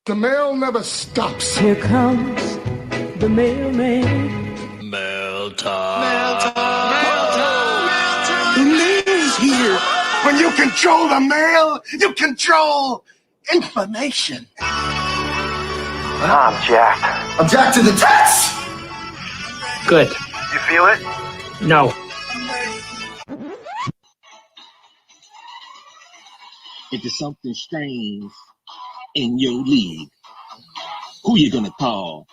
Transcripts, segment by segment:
The mail never stops. Here comes the mailman. Mail time. Mail time. Mail time. Mail time. The mail's here. When you control the mail, you control information. I'm jacked. I'm jacked to the tits. Good. You feel it? No. If there's something strange in your league, who you gonna call?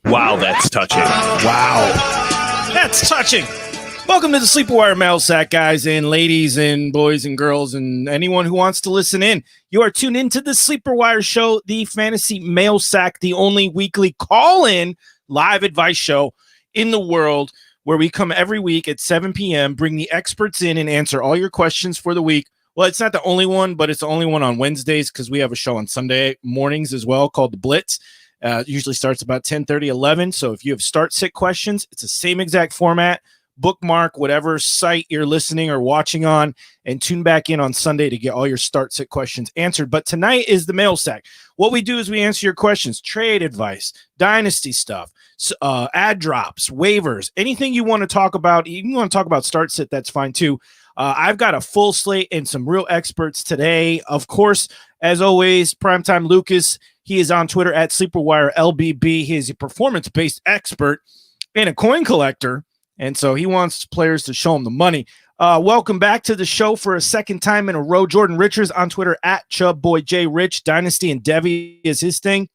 Wow, that's touching. Wow. That's touching. Welcome to the Sleeper Wire Mailsack, guys and ladies and boys and girls and anyone who wants to listen in. You are tuned into the Sleeper Wire show, the Fantasy Mailsack, the only weekly call-in live advice show in the world where we come every week at 7 p.m., bring the experts in and answer all your questions for the week. Well, it's not the only one, but it's the only one on Wednesdays because we have a show on Sunday mornings as well called The Blitz. It usually starts about 10:30, 11. So if you have start-sit questions, it's the same exact format. Bookmark whatever site you're listening or watching on and tune back in on Sunday to get all your start-sit questions answered. But tonight is the Mailsack. What we do is we answer your questions, trade advice, dynasty stuff, ad drops, waivers, anything you want to talk about. You want to talk about start-sit, that's fine too. I've got a full slate and some real experts today. Of course, as always, Primetime Lucas, he is on Twitter at SleeperWireLBB. He is a performance-based expert and a coin collector, and so he wants players to show him the money. Welcome back to the show for a second time in a row. Jordan Richards on Twitter at ChubBoyJRich. Dynasty and Devy is his thing.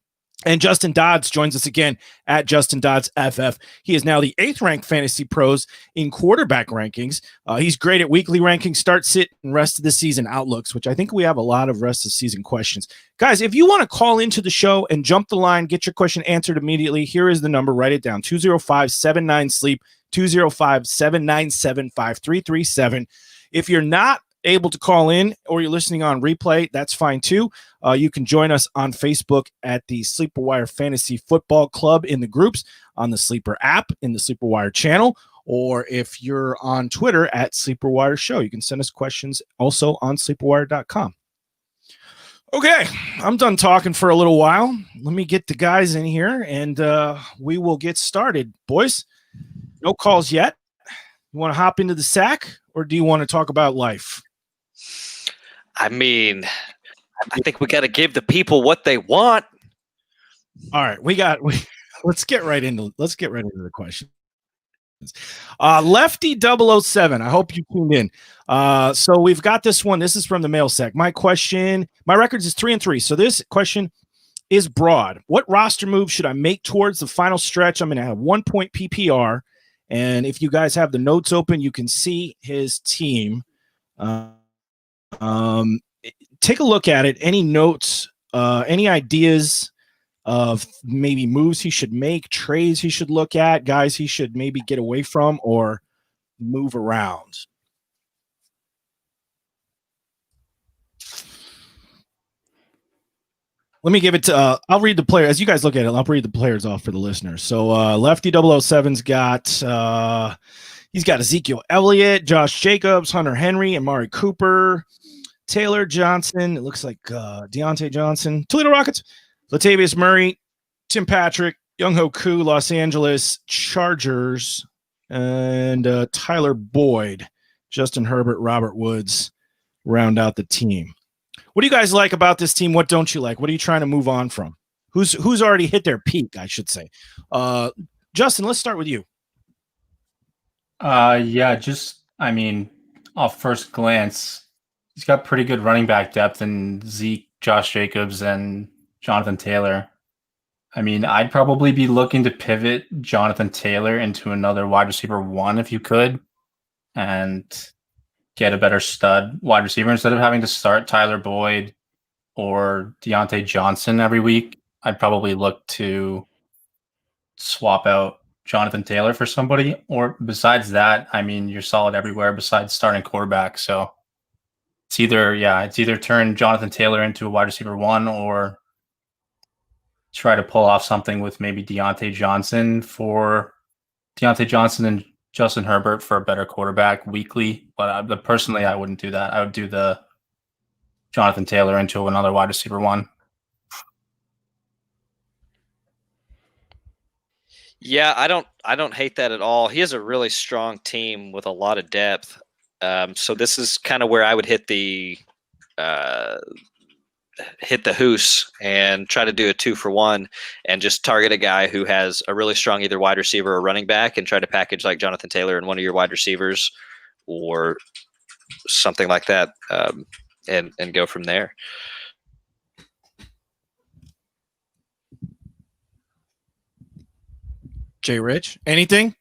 And Justin Dodds joins us again at Justin Dodds FF. He is now the 8th ranked Fantasy Pros in quarterback rankings. He's great at weekly rankings, start, sit, and rest of the season outlooks, which I think we have a lot of rest of season questions. Guys, if you want to call into the show and jump the line, get your question answered immediately, here is the number. Write it down, 205-79-SLEEP, 205-797-5337. If you're not able to call in or you're listening on replay, that's fine too. You can join us on Facebook at the Sleeper Wire Fantasy Football Club in the groups, on the Sleeper app, in the Sleeper Wire channel, or if you're on Twitter at Sleeper Wire Show, you can send us questions also on sleeperwire.com. Okay, I'm done talking for a little while. Let me get the guys in here and we will get started. Boys, no calls yet. You want to hop into the sack or do you want to talk about life? I mean, I think we got to give the people what they want. All right, let's get right into the questions. Lefty 007. I hope you tuned in. So we've got this one. This is from the Mailsack. My record is 3-3. So this question is broad. What roster move should I make towards the final stretch? I'm going to have 1 point PPR. And if you guys have the notes open, you can see his team. Take a look at it. Any notes, any ideas of maybe moves he should make, trades he should look at, guys he should maybe get away from or move around? Let me give it to, I'll read the player. As you guys look at it, I'll read the players off for the listeners. So Lefty 007's got, he's got Ezekiel Elliott, Josh Jacobs, Hunter Henry, Amari Cooper, Taylor Johnson. It looks like Deontay Johnson, Toledo Rockets, Latavius Murray, Tim Patrick, Younghoe Koo, Los Angeles Chargers, and Tyler Boyd, Justin Herbert, Robert Woods round out the team. What do you guys like about this team? What don't you like? What are you trying to move on from? Who's already hit their peak, I should say. Justin, let's start with you. Off first glance, he's got pretty good running back depth in Zeke, Josh Jacobs, and Jonathan Taylor. I mean, I'd probably be looking to pivot Jonathan Taylor into another wide receiver 1 if you could, and get a better stud wide receiver instead of having to start Tyler Boyd or Deontay Johnson every week. I'd probably look to swap out Jonathan Taylor for somebody. Or besides that, I mean, you're solid everywhere besides starting quarterback. So it's either turn Jonathan Taylor into a wide receiver 1 or try to pull off something with maybe Deontay Johnson and Justin Herbert for a better quarterback weekly. But personally, I wouldn't do that. I would do the Jonathan Taylor into another wide receiver 1. Yeah, I don't hate that at all. He has a really strong team with a lot of depth. So this is kind of where I would hit the hoose and try to do a 2-for-1 and just target a guy who has a really strong either wide receiver or running back and try to package like Jonathan Taylor and one of your wide receivers or something like that, and go from there. Jay Rich, anything?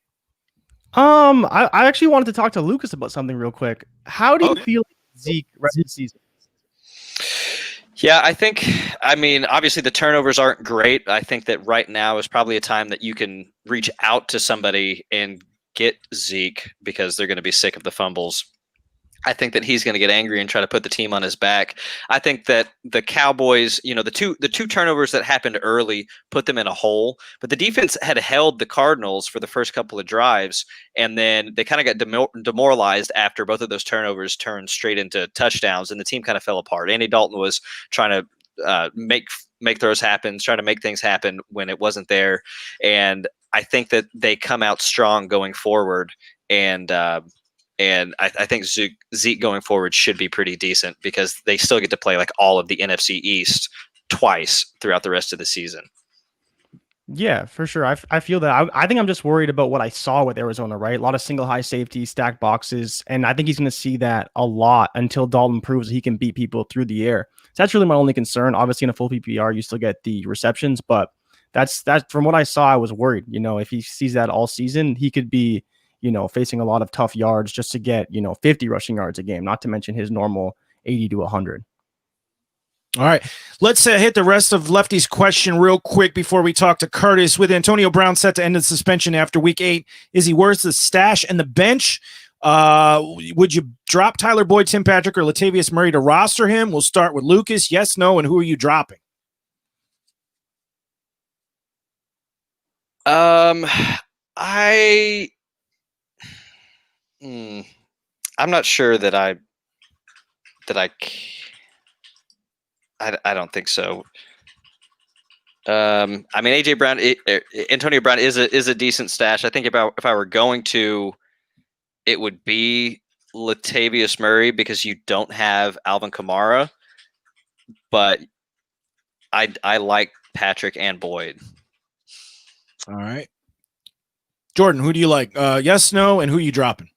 I actually wanted to talk to Lucas about something real quick. How do you feel Zeke rest of the season? Yeah, I mean, obviously the turnovers aren't great. I think that right now is probably a time that you can reach out to somebody and get Zeke because they're going to be sick of the fumbles. I think that he's going to get angry and try to put the team on his back. I think that the Cowboys, the two turnovers that happened early put them in a hole, but the defense had held the Cardinals for the first couple of drives, and then they kind of got demoralized after both of those turnovers turned straight into touchdowns, and the team kind of fell apart. Andy Dalton was trying to make throws happen, trying to make things happen when it wasn't there, and I think that they come out strong going forward, and I think Zeke going forward should be pretty decent because they still get to play like all of the NFC East twice throughout the rest of the season. Yeah, for sure. I feel that. I think I'm just worried about what I saw with Arizona, right? A lot of single high safety, stacked boxes. And I think he's going to see that a lot until Dalton proves he can beat people through the air. So that's really my only concern. Obviously, in a full PPR, you still get the receptions, but that's from what I saw, I was worried. If he sees that all season, he could be facing a lot of tough yards just to get, 50 rushing yards a game, not to mention his normal 80 to 100. All right. Let's hit the rest of Lefty's question real quick before we talk to Curtis. With Antonio Brown set to end the suspension after week 8, is he worth the stash and the bench? Would you drop Tyler Boyd, Tim Patrick, or Latavius Murray to roster him? We'll start with Lucas. Yes, no, and who are you dropping? I'm not sure that I don't think so. I mean, AJ Brown, Antonio Brown is a decent stash. I think if I were going to, it would be Latavius Murray because you don't have Alvin Kamara, but I like Patrick and Boyd. All right. Jordan, who do you like? Yes, no, and who are you dropping?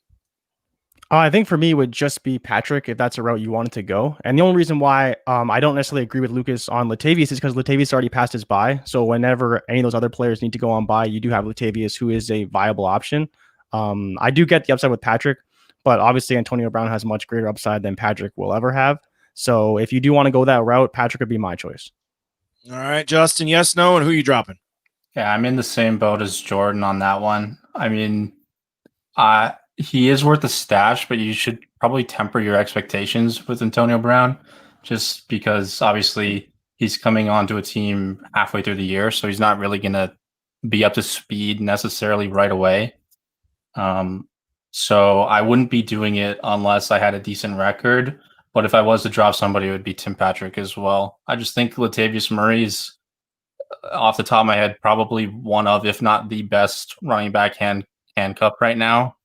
I think for me, it would just be Patrick if that's a route you wanted to go. And the only reason why I don't necessarily agree with Lucas on Latavius is because Latavius already passed his bye. So whenever any of those other players need to go on bye, you do have Latavius, who is a viable option. I do get the upside with Patrick, but obviously Antonio Brown has much greater upside than Patrick will ever have. So if you do want to go that route, Patrick would be my choice. All right, Justin, yes, no, and who are you dropping? Yeah, I'm in the same boat as Jordan on that one. I mean, he is worth a stash, but you should probably temper your expectations with Antonio Brown just because obviously he's coming onto a team halfway through the year, so he's not really going to be up to speed necessarily right away. So I wouldn't be doing it unless I had a decent record, but if I was to drop somebody, it would be Tim Patrick as well. I just think Latavius Murray is, off the top of my head, probably one of, if not the best running back handcuff right now.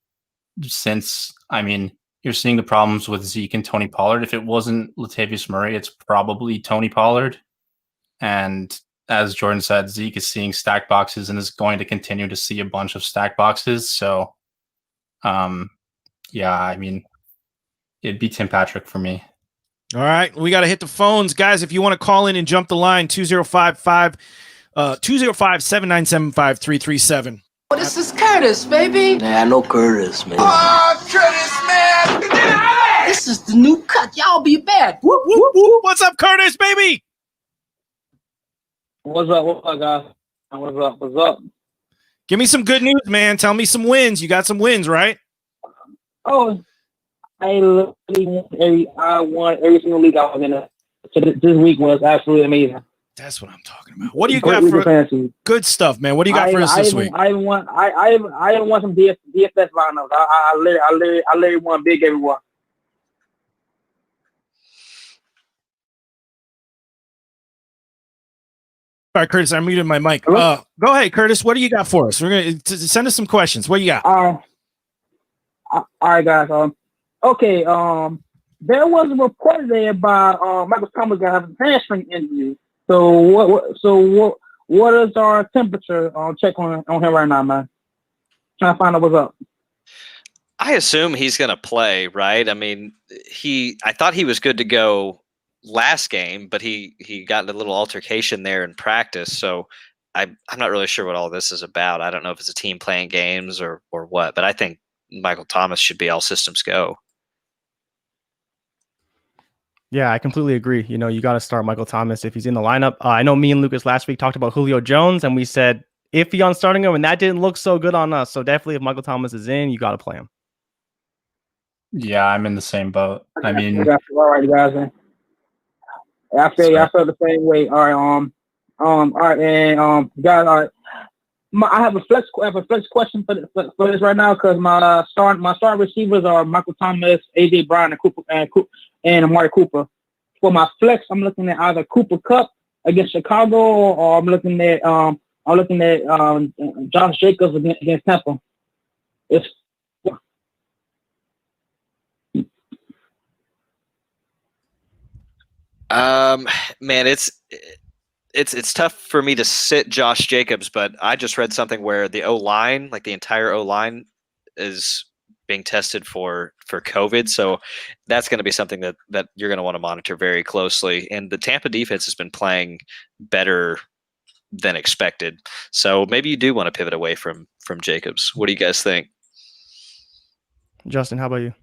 Since, I mean, you're seeing the problems with Zeke and Tony Pollard. If it wasn't Latavius Murray, it's probably Tony Pollard. And as Jordan said, Zeke is seeing stack boxes and is going to continue to see a bunch of stack boxes. So, yeah, I mean, it'd be Tim Patrick for me. All right, we got to hit the phones. Guys, if you want to call in and jump the line, 205-797-5337. Oh, this is Curtis, baby. Nah, I know Curtis, man. Oh, Curtis, man! This is the new cut. Y'all be back. Whoop, whoop, whoop. What's up, Curtis, baby? What's up, guys? What's up? Give me some good news, man. Tell me some wins. You got some wins, right? Oh, I won every single league I was in. So this week was absolutely amazing. That's what I'm talking about. What do you got for fantasy? Good stuff, man? What do you got for us this week? I won some DFS lineups. I literally won big everyone. All right, Curtis, I muted my mic. Hello? Go ahead, Curtis. What do you got for us? We're going to send us some questions. What do you got? All right, guys. Okay. There was a report today about Michael Thomas got a hamstring injury. So what is our temperature check on him right now, man? Trying to find out what's up. I assume he's going to play, right? I mean, I thought he was good to go last game, but he got in a little altercation there in practice. So I'm not really sure what all this is about. I don't know if it's a team playing games or what, but I think Michael Thomas should be all systems go. Yeah, I completely agree. You know, you got to start Michael Thomas if he's in the lineup. I know me and Lucas last week talked about Julio Jones, and we said iffy on starting him, and that didn't look so good on us. So definitely, if Michael Thomas is in, you got to play him. Yeah, I'm in the same boat. I mean, all right, guys. I feel the same way. All right, all right, and guys, all right. I have a flex question for this right now because my star receivers are Michael Thomas, AJ Brown, and Amari Cooper. For my flex, I'm looking at either Cooper Kupp against Chicago, or I'm looking at Josh Jacobs against Tampa. Man, it's tough for me to sit Josh Jacobs, but I just read something where the O-line, like the entire O-line, is being tested for COVID. So that's going to be something that you're going to want to monitor very closely. And the Tampa defense has been playing better than expected. So maybe you do want to pivot away from Jacobs. What do you guys think? Justin, how about you?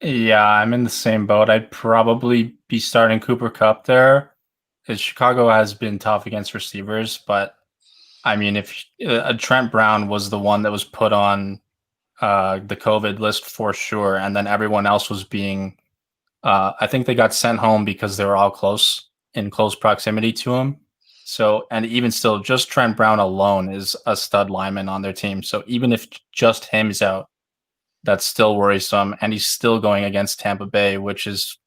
yeah, I'm in the same boat. I'd probably be starting Cooper Kupp there. Chicago has been tough against receivers, but I mean, if Trent Brown was the one that was put on the COVID list for sure, and then everyone else was being, I think they got sent home because they were all in close proximity to him. So, and even still, just Trent Brown alone is a stud lineman on their team. So even if just him is out, that's still worrisome. And he's still going against Tampa Bay, which is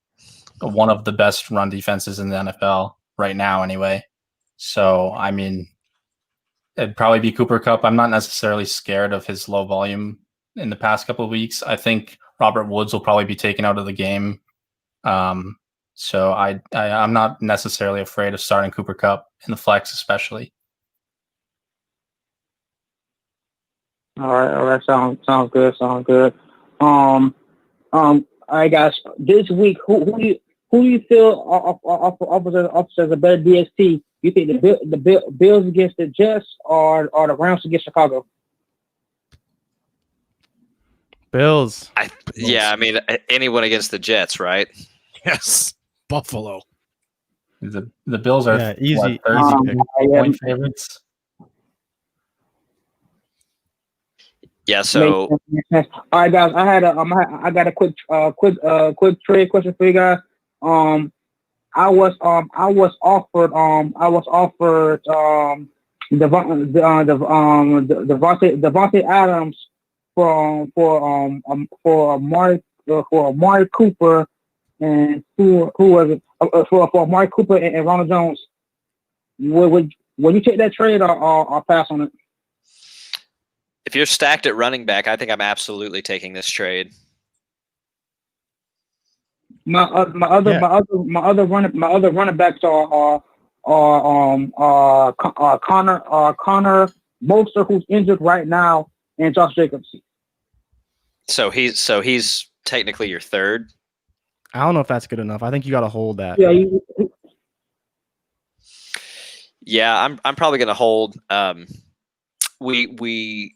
one of the best run defenses in the NFL right now anyway. So, I mean, it'd probably be Cooper Kupp. I'm not necessarily scared of his low volume in the past couple of weeks. I think Robert Woods will probably be taken out of the game. So I'm not necessarily afraid of starting Cooper Kupp in the flex, especially. All right, sounds good. All right, guys. This week, who do you feel offers as a better DST? You think the Bills against the Jets or the Rams against Chicago? Bills. Yeah, I mean, anyone against the Jets, right? Yes, Buffalo. The Bills are easy pick. Point favorites. Yeah. So, all right, guys. I got a quick trade question for you guys. I was offered Devontae Adams for Amari Cooper and who was it for Amari Cooper and Ronald Jones. Would you take that trade or pass on it? if you're stacked at running back, I think I'm absolutely taking this trade. My other running backs are Connor Mostert, who's injured right now, and Josh Jacobs. So he's technically your third. I don't know if that's good enough. I think you got to hold that. Yeah, I'm probably going to hold. We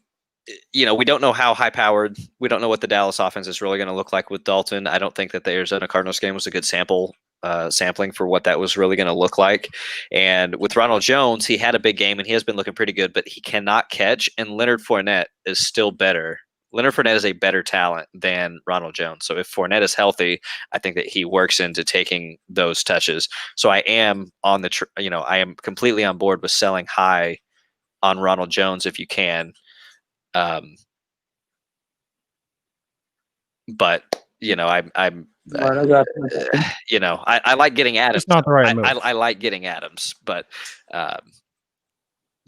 don't know how high powered. We don't know what the Dallas offense is really going to look like with Dalton. I don't think that the Arizona Cardinals game was a good sampling for what that was really going to look like. And with Ronald Jones, he had a big game and he has been looking pretty good, but he cannot catch. And Leonard Fournette is still better. Leonard Fournette is a better talent than Ronald Jones. So if Fournette is healthy, I think that he works into taking those touches. So I am on I am completely on board with selling high on Ronald Jones if you can. But I'm Right, I got you. You know, I like getting Adams. It's not the right move. I like getting Adams, but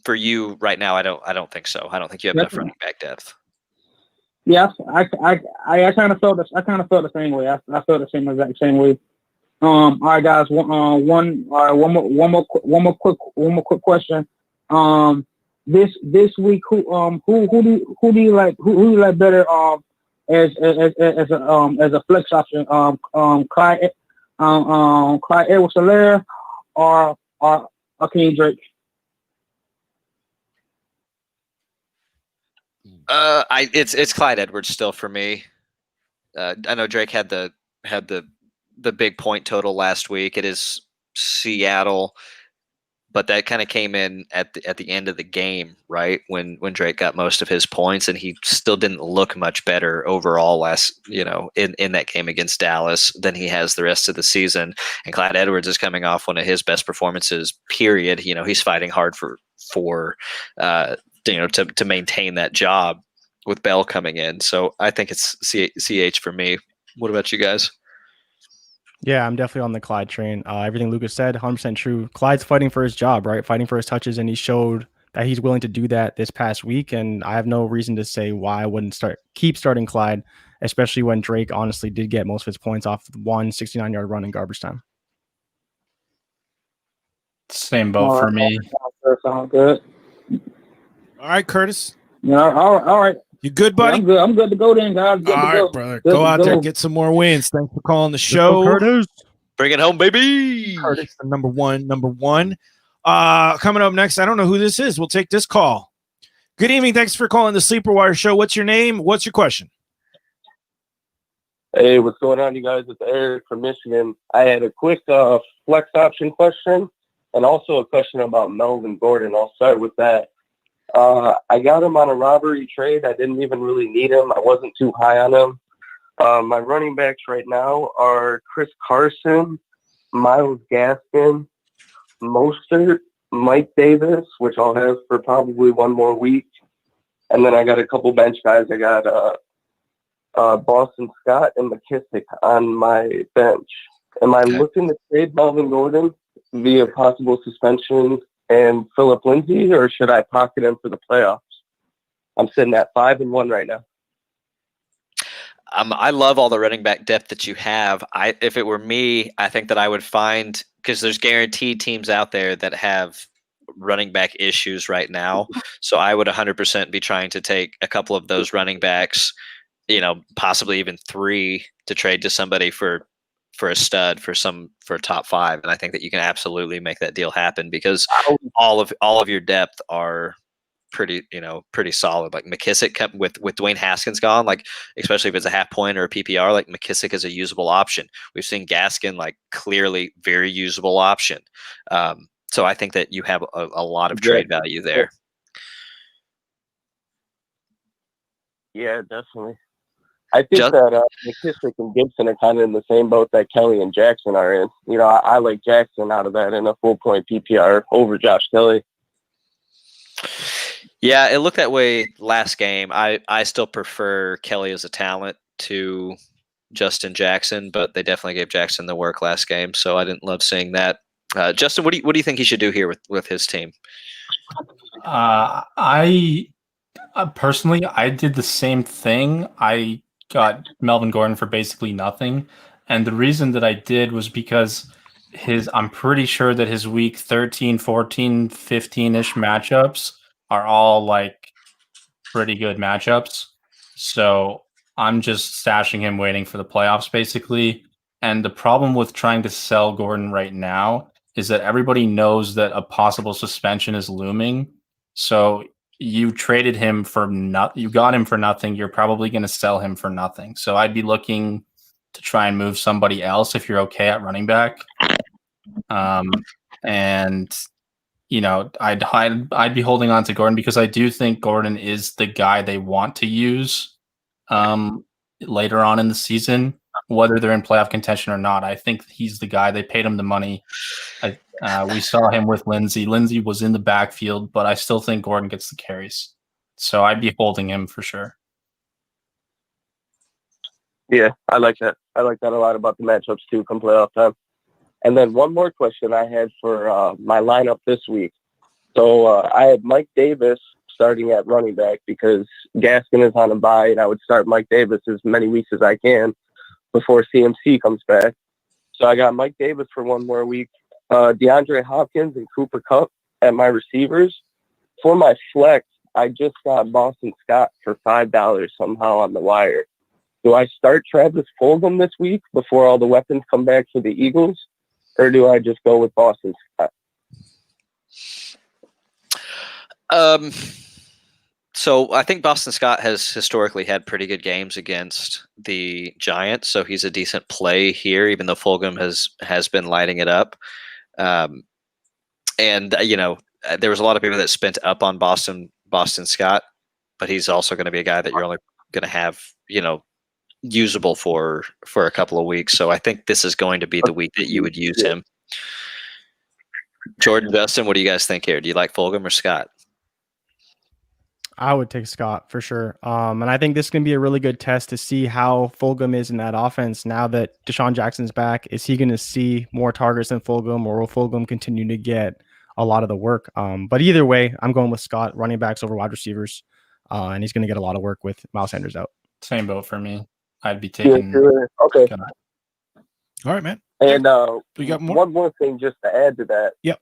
for you right now, I don't think so. I don't think you have enough running back depth. Yeah, I kind of felt this. I kind of felt the same way. I felt the exact same way. All right, guys. One more quick question. This week, who do you like? Who you like better? As a flex option, Clyde Edwards-Helaire or Akeem Drake? It's Clyde Edwards still for me. I know Drake had the big point total last week. It is Seattle, but that kind of came in at the end of the game, right? When Drake got most of his points, and he still didn't look much better overall in that game against Dallas than he has the rest of the season. And Clyde Edwards is coming off one of his best performances, period. You know, he's fighting hard for to maintain that job with Bell coming in. So I think it's CH for me. What about you guys? Yeah, I'm definitely on the Clyde train. Everything Lucas said, 100% true. Clyde's fighting for his job, right? Fighting for his touches, and he showed that he's willing to do that this past week. And I have no reason to say why I wouldn't keep starting Clyde, especially when Drake honestly did get most of his points off one 69-yard run in garbage time. Same boat for me. Sounds good. All right, Curtis. Yeah, all right. You good, buddy? Yeah, I'm good to go then, guys. Good all to right, go. brother. Good go out there, go. get some more wins. Thanks for calling the show. Curtis. Bring it home, baby. Curtis, the number one. Coming up next, I don't know who this is. We'll take this call. Good evening. Thanks for calling the Sleeper Wire Show. What's your name? What's your question? Hey, what's going on, you guys? It's Eric from Michigan. I had a quick flex option question and also a question about Melvin Gordon. I'll start with that. I got him on a robbery trade. I didn't even really need him. I wasn't too high on him. My running backs right now are Chris Carson, Myles Gaskin, Mostert, Mike Davis, which I'll have for probably one more week. And then I got a couple bench guys. I got Boston Scott and McKissick on my bench. Am I looking to trade Melvin Gordon via possible suspension and Phillip Lindsay, or should I pocket him for the playoffs? I'm sitting at 5-1 right now. I love all the running back depth that you have. If it were me, I think that I would find, because there's guaranteed teams out there that have running back issues right now. So I would 100% be trying to take a couple of those running backs, possibly even 3 to trade to somebody for a stud, for a top 5. And I think that you can absolutely make that deal happen, because all of your depth are pretty solid. Like McKissick with Dwayne Haskins gone, like especially if it's a half point or a PPR, like McKissick is a usable option. We've seen Gaskin like clearly very usable option. So I think that you have a lot of trade value there. Yeah, definitely. I think that McKissick and Gibson are kind of in the same boat that Kelly and Jackson are in. I like Jackson out of that in a full point PPR over Josh Kelly. Yeah, it looked that way last game. I still prefer Kelly as a talent to Justin Jackson, but they definitely gave Jackson the work last game, so I didn't love seeing that. Justin, what do you think he should do here with his team? I personally, I did the same thing. I got Melvin Gordon for basically nothing, and the reason that I did was because I'm pretty sure that his week 13, 14, 15-ish matchups are all like pretty good matchups. So I'm just stashing him waiting for the playoffs basically. And the problem with trying to sell Gordon right now is that everybody knows that a possible suspension is looming. So you traded him for you got him for nothing. You're probably going to sell him for nothing. So I'd be looking to try and move somebody else if you're okay at running back. And I'd be holding on to Gordon because I do think Gordon is the guy they want to use later on in the season, whether they're in playoff contention or not. I think he's the guy. They paid him the money. We saw him with Lindsay. Lindsay was in the backfield, but I still think Gordon gets the carries. So I'd be holding him for sure. Yeah, I like that. I like that a lot about the matchups too, come playoff time. And then one more question I had for my lineup this week. So I had Mike Davis starting at running back because Gaskin is on a bye, and I would start Mike Davis as many weeks as I can before CMC comes back. So I got Mike Davis for one more week, DeAndre Hopkins and Cooper Kupp at my receivers. For my flex, I just got Boston Scott for $5 somehow on the wire. Do I start Travis Fulgham this week before all the weapons come back for the Eagles, or do I just go with Boston Scott? So I think Boston Scott has historically had pretty good games against the Giants, so he's a decent play here, even though Fulgham has been lighting it up. And there was a lot of people that spent up on Boston Scott, but he's also going to be a guy that you're only going to have usable for a couple of weeks. So I think this is going to be the week that you would use him. Jordan, Dustin, what do you guys think here? Do you like Fulgham or Scott? I would take Scott for sure. And I think this can be a really good test to see how Fulgham is in that offense now that Deshaun Jackson's back. Is he going to see more targets than Fulgham, or will Fulgham continue to get a lot of the work? But either way, I'm going with Scott, running backs over wide receivers, and he's going to get a lot of work with Miles Sanders out. Same boat for me. I'd be taking. Okay. All right, man. And we got more? One more thing just to add to that. Yep.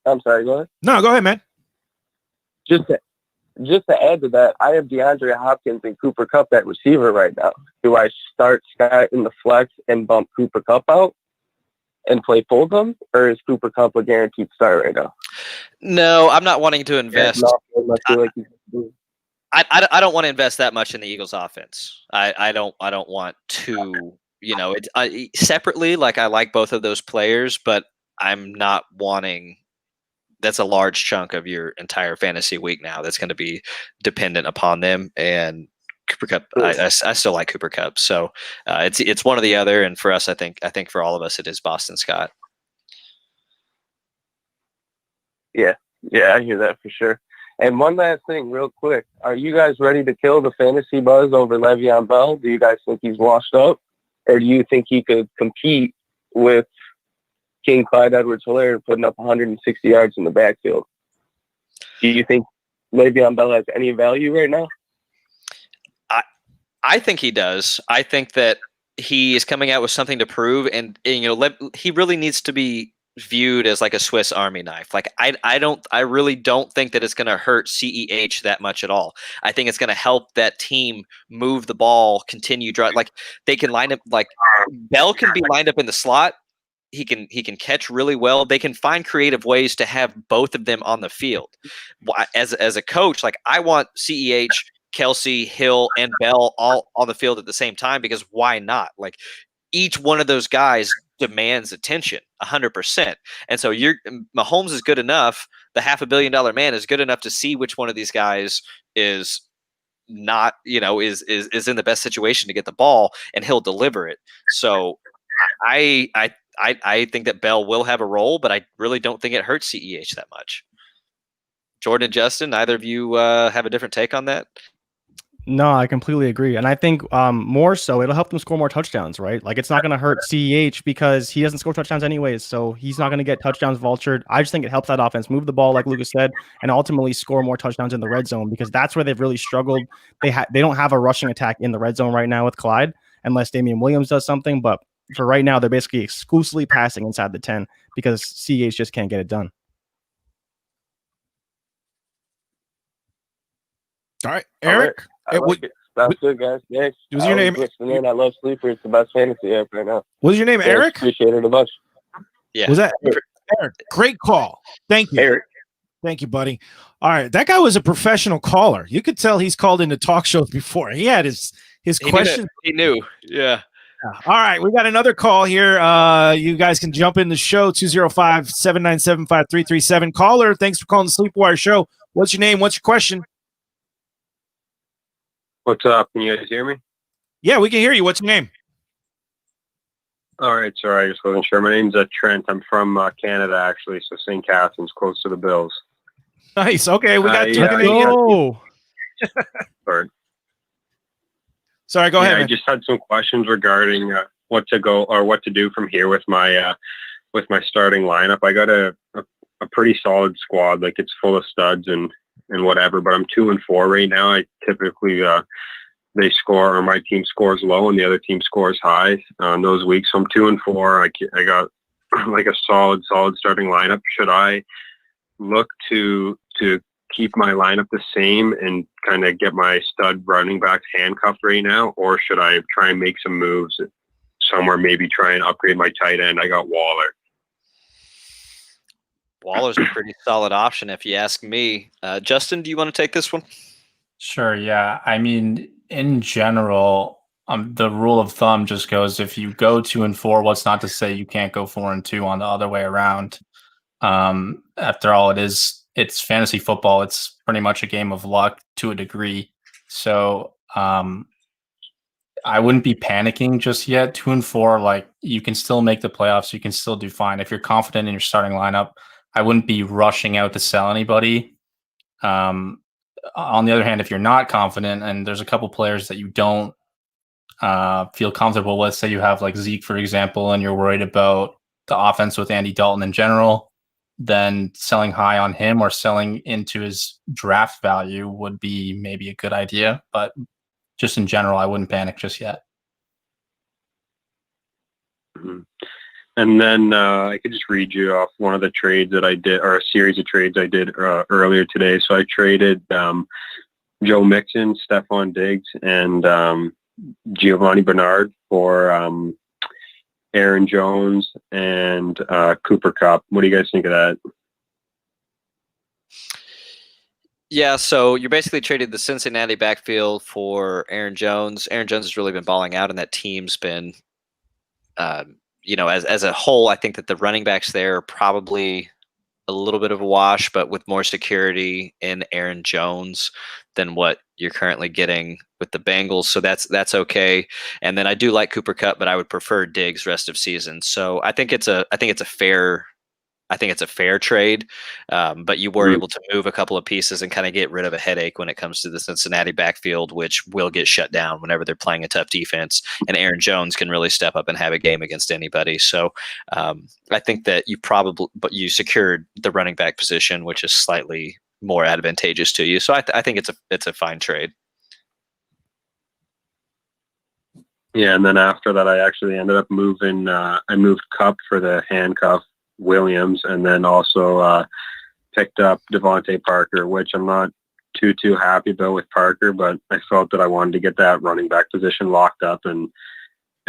I'm sorry, go ahead. No, go ahead, man. Just to add to that, I have DeAndre Hopkins and Cooper Kupp at receiver right now. Do I start Scott in the flex and bump Cooper Kupp out and play Fulgham, or is Cooper Kupp a guaranteed start right now? No, I'm not wanting to invest. I don't want to invest that much in the Eagles offense. I don't want to, separately, like I like both of those players, but I'm not wanting. That's a large chunk of your entire fantasy week now that's going to be dependent upon them. And Cooper Kupp, I still like Cooper Kupp. So it's one or the other. And for us, I think for all of us, it is Boston Scott. Yeah, I hear that for sure. And one last thing real quick. Are you guys ready to kill the fantasy buzz over Le'Veon Bell? Do you guys think he's washed up? Or do you think he could compete with King Clyde Edwards-Helaire putting up 160 yards in the backfield? Do you think Le'Veon Bell has any value right now? I think he does. I think that he is coming out with something to prove, and he really needs to be viewed as like a Swiss Army knife. Like I really don't think that it's going to hurt CEH that much at all. I think it's going to help that team move the ball, continue drive. Like they can line up, like Bell can be lined up in the slot. He can catch really well. They can find creative ways to have both of them on the field. As a coach, like I want CEH, Kelsey, Hill, and Bell all on the field at the same time, because why not? Like each one of those guys demands attention 100%. And so Mahomes is good enough. The $500 million man is good enough to see which one of these guys is not, is in the best situation to get the ball, and he'll deliver it. So I think that Bell will have a role, but I really don't think it hurts CEH that much. Jordan and Justin, either of you have a different take on that? No, I completely agree. And I think more so it'll help them score more touchdowns, right? Like it's not going to hurt CEH because he doesn't score touchdowns anyways. So he's not going to get touchdowns vultured. I just think it helps that offense move the ball, like Lucas said, and ultimately score more touchdowns in the red zone, because that's where they've really struggled. They don't have a rushing attack in the red zone right now with Clyde, unless Damian Williams does something. But for right now, they're basically exclusively passing inside the 10 because CEH just can't get it done. All right, Eric. Like it. Sounds good, guys. Thanks. Was your name? Listening. I love Sleeper. It's the best fantasy app right now. What was your name, Eric? Appreciate it a bunch. Yeah. Was that Eric? Great call. Thank you, Eric. Thank you, buddy. All right, that guy was a professional caller. You could tell he's called into talk shows before. He had his questions. He knew. Yeah. All right, we got another call here. You guys can jump in the show, 205-797-5337. Caller, thanks for calling the Sleepwire Show. What's your name? What's your question? What's up? Can you guys hear me? Yeah, we can hear you. What's your name? All right, sorry, I just wasn't sure. My name's Trent. I'm from Canada, actually, so St. Catharines, close to the Bills. Nice. Okay, we got two Canadians. Sorry. Sorry, go ahead. I Man. just had some questions regarding what to go or what to do from here with my starting lineup. I got a pretty solid squad, like it's full of studs and whatever. But I'm 2-4 right now. I typically they score or my team scores low and the other team scores high on those weeks. So I'm 2-4. I got like a solid starting lineup. Should I look to keep my lineup the same and kind of get my stud running backs handcuffed right now, or should I try and make some moves somewhere? Maybe try and upgrade my tight end. I got Waller. Waller's a pretty solid option if you ask me. Justin, do you want to take this one? Sure. Yeah. I mean, in general, the rule of thumb just goes, if you go 2-4, what's not to say you can't go 4-2 on the other way around. After all, it's fantasy football. It's pretty much a game of luck to a degree. So I wouldn't be panicking just yet. 2-4, like you can still make the playoffs. You can still do fine. If you're confident in your starting lineup, I wouldn't be rushing out to sell anybody. On the other hand, if you're not confident and there's a couple players that you don't feel comfortable with, say you have like Zeke, for example, and you're worried about the offense with Andy Dalton in general, then selling high on him or selling into his draft value would be maybe a good idea. But just in general, I wouldn't panic just yet. Mm-hmm. And then I could just read you off one of the trades that I did, or a series of trades I did earlier today. So I traded Joe Mixon, Stephon Diggs, and Giovanni Bernard for Aaron Jones and Cooper Kupp. What do you guys think of that? Yeah, so you basically traded the Cincinnati backfield for Aaron Jones. Aaron Jones has really been balling out, and that team's been, as a whole, I think that the running backs there are probably a little bit of a wash, but with more security in Aaron Jones than what you're currently getting with the Bengals. So that's okay. And then I do like Cooper Kupp, but I would prefer Diggs rest of season. So I think it's a fair trade. But you were able to move a couple of pieces and kind of get rid of a headache when it comes to the Cincinnati backfield, which will get shut down whenever they're playing a tough defense. And Aaron Jones can really step up and have a game against anybody. So I think that you secured the running back position, which is slightly more advantageous to you. So I think it's a fine trade. Yeah, and then after that, I actually ended up moving. I moved Kupp for the handcuff Williams, and then also picked up Devontae Parker, which I'm not too happy about with Parker, but I felt that I wanted to get that running back position locked up and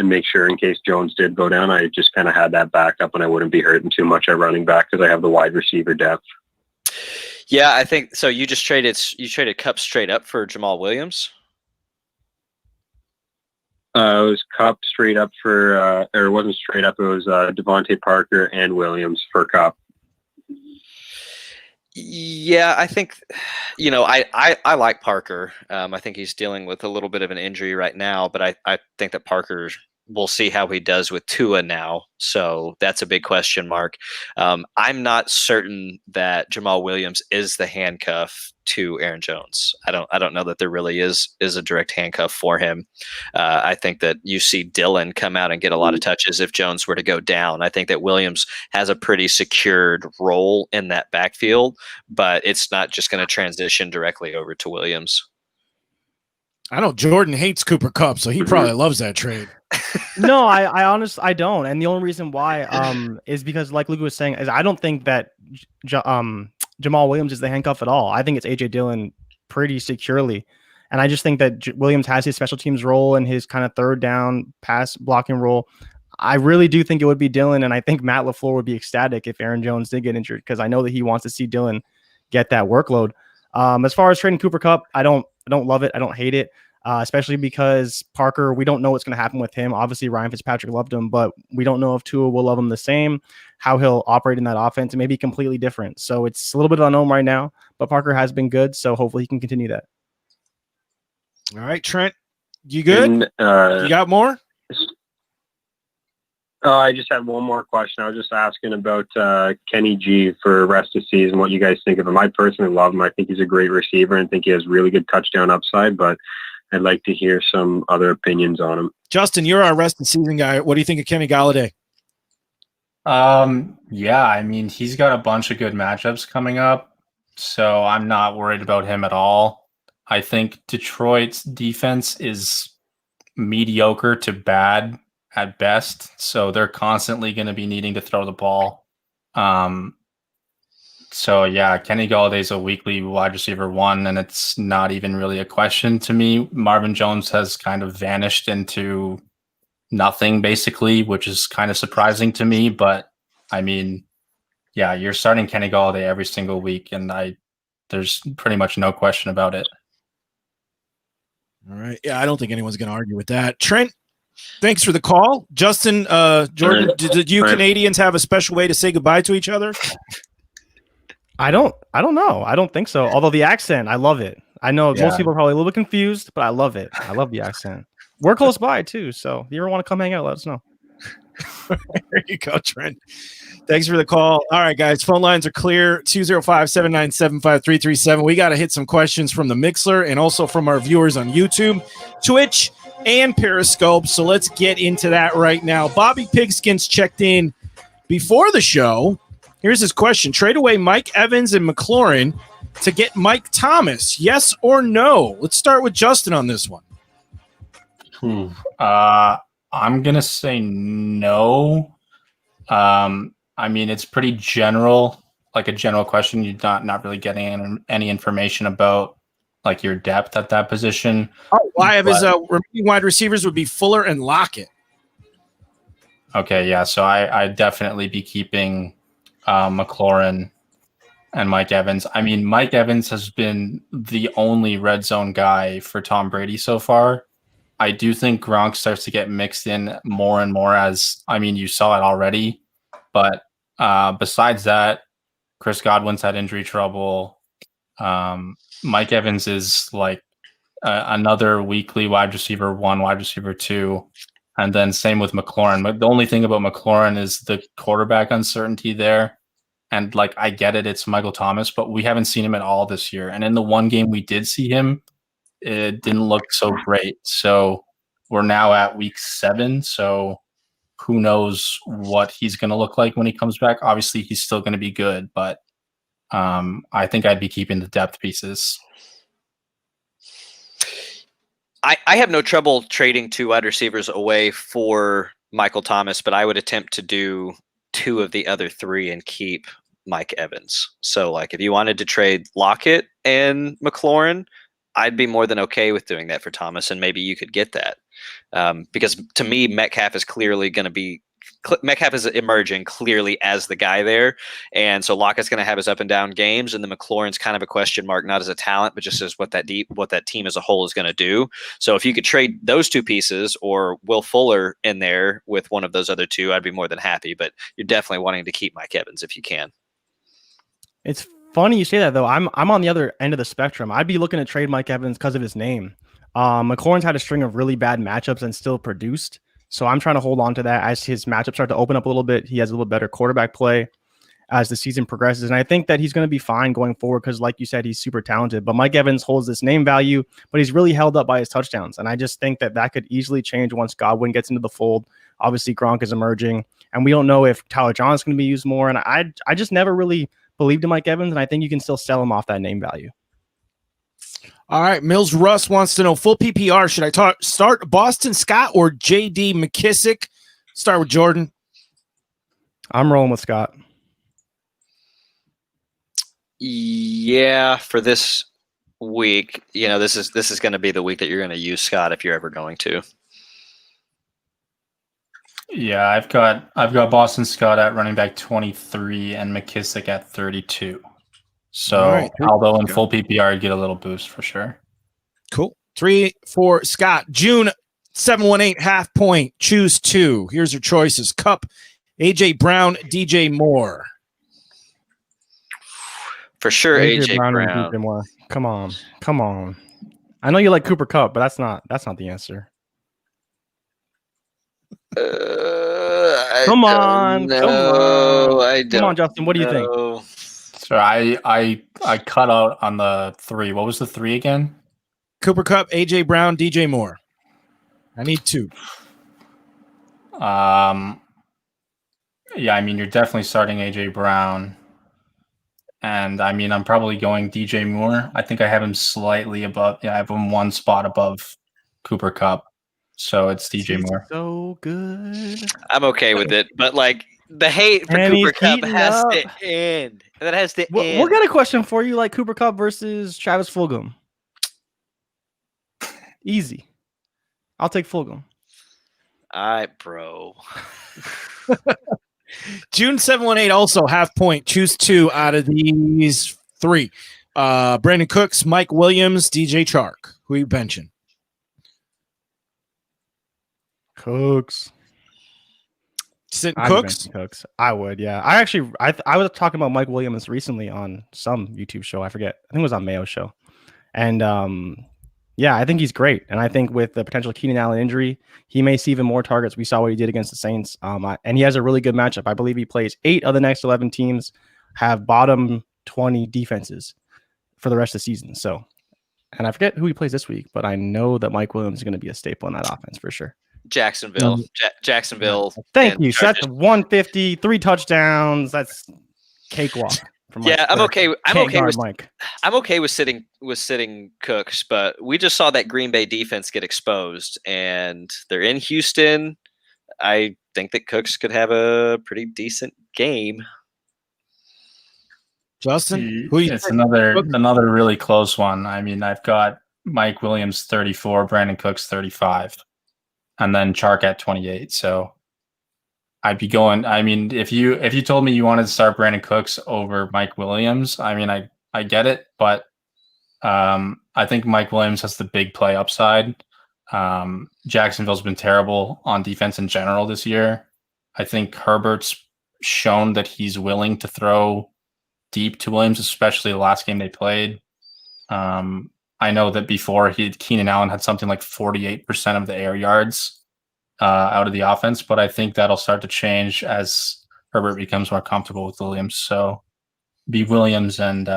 make sure in case Jones did go down, I just kind of had that backup and I wouldn't be hurting too much at running back because I have the wide receiver depth. Yeah, I think so. You traded Kupp straight up for Jamal Williams. It was Kupp straight up for, or it wasn't straight up. It was Devontae Parker and Williams for Kupp. Yeah, I think, I like Parker. I think he's dealing with a little bit of an injury right now, but I think that Parker, we'll see how he does with Tua now. So that's a big question mark. I'm not certain that Jamal Williams is the handcuff to Aaron Jones. I don't know that there really is a direct handcuff for him. I think that you see Dillon come out and get a lot of touches if Jones were to go down. I think that Williams has a pretty secured role in that backfield, but it's not just going to transition directly over to Williams. I know Jordan hates Cooper Kupp, so he probably loves that trade. No, I honestly I don't, and the only reason why is because, like Luke was saying, is I don't think that Jamal Williams is the handcuff at all. I think it's AJ Dillon pretty securely, and I just think that Williams has his special teams role and his kind of third down pass blocking role. I really do think it would be Dillon, and I think Matt LaFleur would be ecstatic if Aaron Jones did get injured because I know that he wants to see Dillon get that workload. As far as trading Cooper Kupp, I don't love it. I don't hate it. Especially because Parker, we don't know what's going to happen with him. Obviously, Ryan Fitzpatrick loved him, but we don't know if Tua will love him the same, how he'll operate in that offense. It may be completely different. So it's a little bit unknown right now, but Parker has been good, so hopefully he can continue that. All right, Trent, you good? And, you got more? I just had one more question. I was just asking about Kenny G for rest of season, what you guys think of him. I personally love him. I think he's a great receiver and think he has really good touchdown upside, but I'd like to hear some other opinions on him. Justin, you're our rest of the season guy. What do you think of Kenny Galladay? Yeah, I mean, he's got a bunch of good matchups coming up, so I'm not worried about him at all. I think Detroit's defense is mediocre to bad at best, so they're constantly going to be needing to throw the ball. So yeah, Kenny Galladay's a weekly wide receiver 1, and it's not even really a question to me. Marvin Jones has kind of vanished into nothing basically, which is kind of surprising to me. But I mean, yeah, you're starting Kenny Galladay every single week, and there's pretty much no question about it. All right. Yeah, I don't think anyone's going to argue with that. Trent, thanks for the call. Justin, Jordan, did you Canadians have a special way to say goodbye to each other? I don't know. I don't think so. Although the accent, I love it. I know most people are probably a little bit confused, but I love it. I love the accent. We're close by too, so if you ever want to come hang out, let us know. There you go, Trent. Thanks for the call. All right, guys, phone lines are clear. 205-797-5337. We got to hit some questions from the Mixler and also from our viewers on YouTube, Twitch, and Periscope. So let's get into that right now. Bobby Pigskins checked in before the show. Here's his question. Trade away Mike Evans and McLaurin to get Mike Thomas. Yes or no? Let's start with Justin on this one. I'm going to say no. I mean, it's pretty general, like a general question. You're not really getting any information about like your depth at that position. Oh, I have his remaining wide receivers would be Fuller and Lockett. Okay, yeah. So I'd definitely be keeping McLaurin and Mike Evans. I mean, Mike Evans has been the only red zone guy for Tom Brady so far. I do think Gronk starts to get mixed in more and more as, I mean, you saw it already. But besides that, Chris Godwin's had injury trouble. Mike Evans is like another weekly wide receiver 1, wide receiver 2. And then same with McLaurin. But the only thing about McLaurin is the quarterback uncertainty there. And like, I get it, it's Michael Thomas, but we haven't seen him at all this year. And in the one game we did see him, it didn't look so great. So we're now at week 7. So who knows what he's going to look like when he comes back. Obviously, he's still going to be good, but I think I'd be keeping the depth pieces. I have no trouble trading 2 wide receivers away for Michael Thomas, but I would attempt to do 2 of the other 3 and keep Mike Evans. So, like, if you wanted to trade Lockett and McLaurin, I'd be more than okay with doing that for Thomas, and maybe you could get that. Because to me, Metcalf is emerging clearly as the guy there. And so Lockett's going to have his up and down games, and the McLaurin's kind of a question mark, not as a talent, but just as what that team as a whole is going to do. So if you could trade those 2 pieces or Will Fuller in there with one of those other 2, I'd be more than happy, but you're definitely wanting to keep Mike Evans if you can. It's funny you say that, though. I'm on the other end of the spectrum. I'd be looking to trade Mike Evans because of his name. McLaurin's had a string of really bad matchups and still produced. So I'm trying to hold on to that as his matchups start to open up a little bit. He has a little better quarterback play as the season progresses. And I think that he's going to be fine going forward because, like you said, he's super talented. But Mike Evans holds this name value, but he's really held up by his touchdowns. And I just think that could easily change once Godwin gets into the fold. Obviously, Gronk is emerging. And we don't know if Tyler Johnson's going to be used more. And I just never really believed in Mike Evans. And I think you can still sell him off that name value. All right, Mills Russ wants to know, full PPR, should I start Boston Scott or J.D. McKissick? Start with Jordan. I'm rolling with Scott. Yeah, for this week, this is going to be the week that you're going to use Scott if you're ever going to. Yeah, I've got Boston Scott at running back 23 and McKissick at 32. So, right. Although in full PPR, I'd get a little boost for sure. Cool. 3 for Scott. June 718 half point. Choose 2. Here's your choices: Cup, AJ Brown, DJ Moore. For sure, AJ Brown. DJ Moore. Come on. I know you like Cooper Kupp, but that's not the answer. Come on, Justin. What do you think? So I cut out on the 3. What was the 3 again? Cooper Kupp, AJ Brown, DJ Moore. I need 2. Yeah, I mean, you're definitely starting AJ Brown. And I mean, I'm probably going DJ Moore. I think I have him slightly above. Yeah, I have him 1 spot above Cooper Kupp. So it's DJ Moore. So good. I'm okay with it, but like the hate for And he's Cooper Kupp heating has up. to end. That has to We'll end. get a question for you, like Cooper Kupp versus Travis Fulgham. Easy. I'll take Fulgham. All right, bro. June 718 also half point. Choose 2 out of these 3. Brandon Cooks, Mike Williams, DJ Chark. Who are you benching? Cooks. Sitting I'd Cooks? bench Cooks. I would, yeah. I was talking about Mike Williams recently on some YouTube show. I forget. I think it was on Mayo show. And yeah, I think he's great. And I think with the potential Keenan Allen injury, he may see even more targets. We saw what he did against the Saints. And he has a really good matchup. I believe he plays 8 of the next 11 teams have bottom 20 defenses for the rest of the season. So, and I forget who he plays this week, but I know that Mike Williams is going to be a staple in that offense for sure. Jacksonville. Jacksonville. Thank you. So that's 150, 3 touchdowns. That's cakewalk. Yeah, I'm okay. Mike. I'm okay with sitting Cooks, but we just saw that Green Bay defense get exposed, and they're in Houston. I think that Cooks could have a pretty decent game. Justin, it's another really close one. I mean, I've got Mike Williams 34, Brandon Cooks 35, and then Chark at 28. So I'd be going. I mean, if you told me you wanted to start Brandon Cooks over Mike Williams, I mean, I get it, but I think Mike Williams has the big play upside. Jacksonville's been terrible on defense in general this year. I think Herbert's shown that he's willing to throw deep to Williams, especially the last game they played. I know that before Keenan Allen had something like 48% of the air yards out of the offense, but I think that'll start to change as Herbert becomes more comfortable with Williams. So be Williams and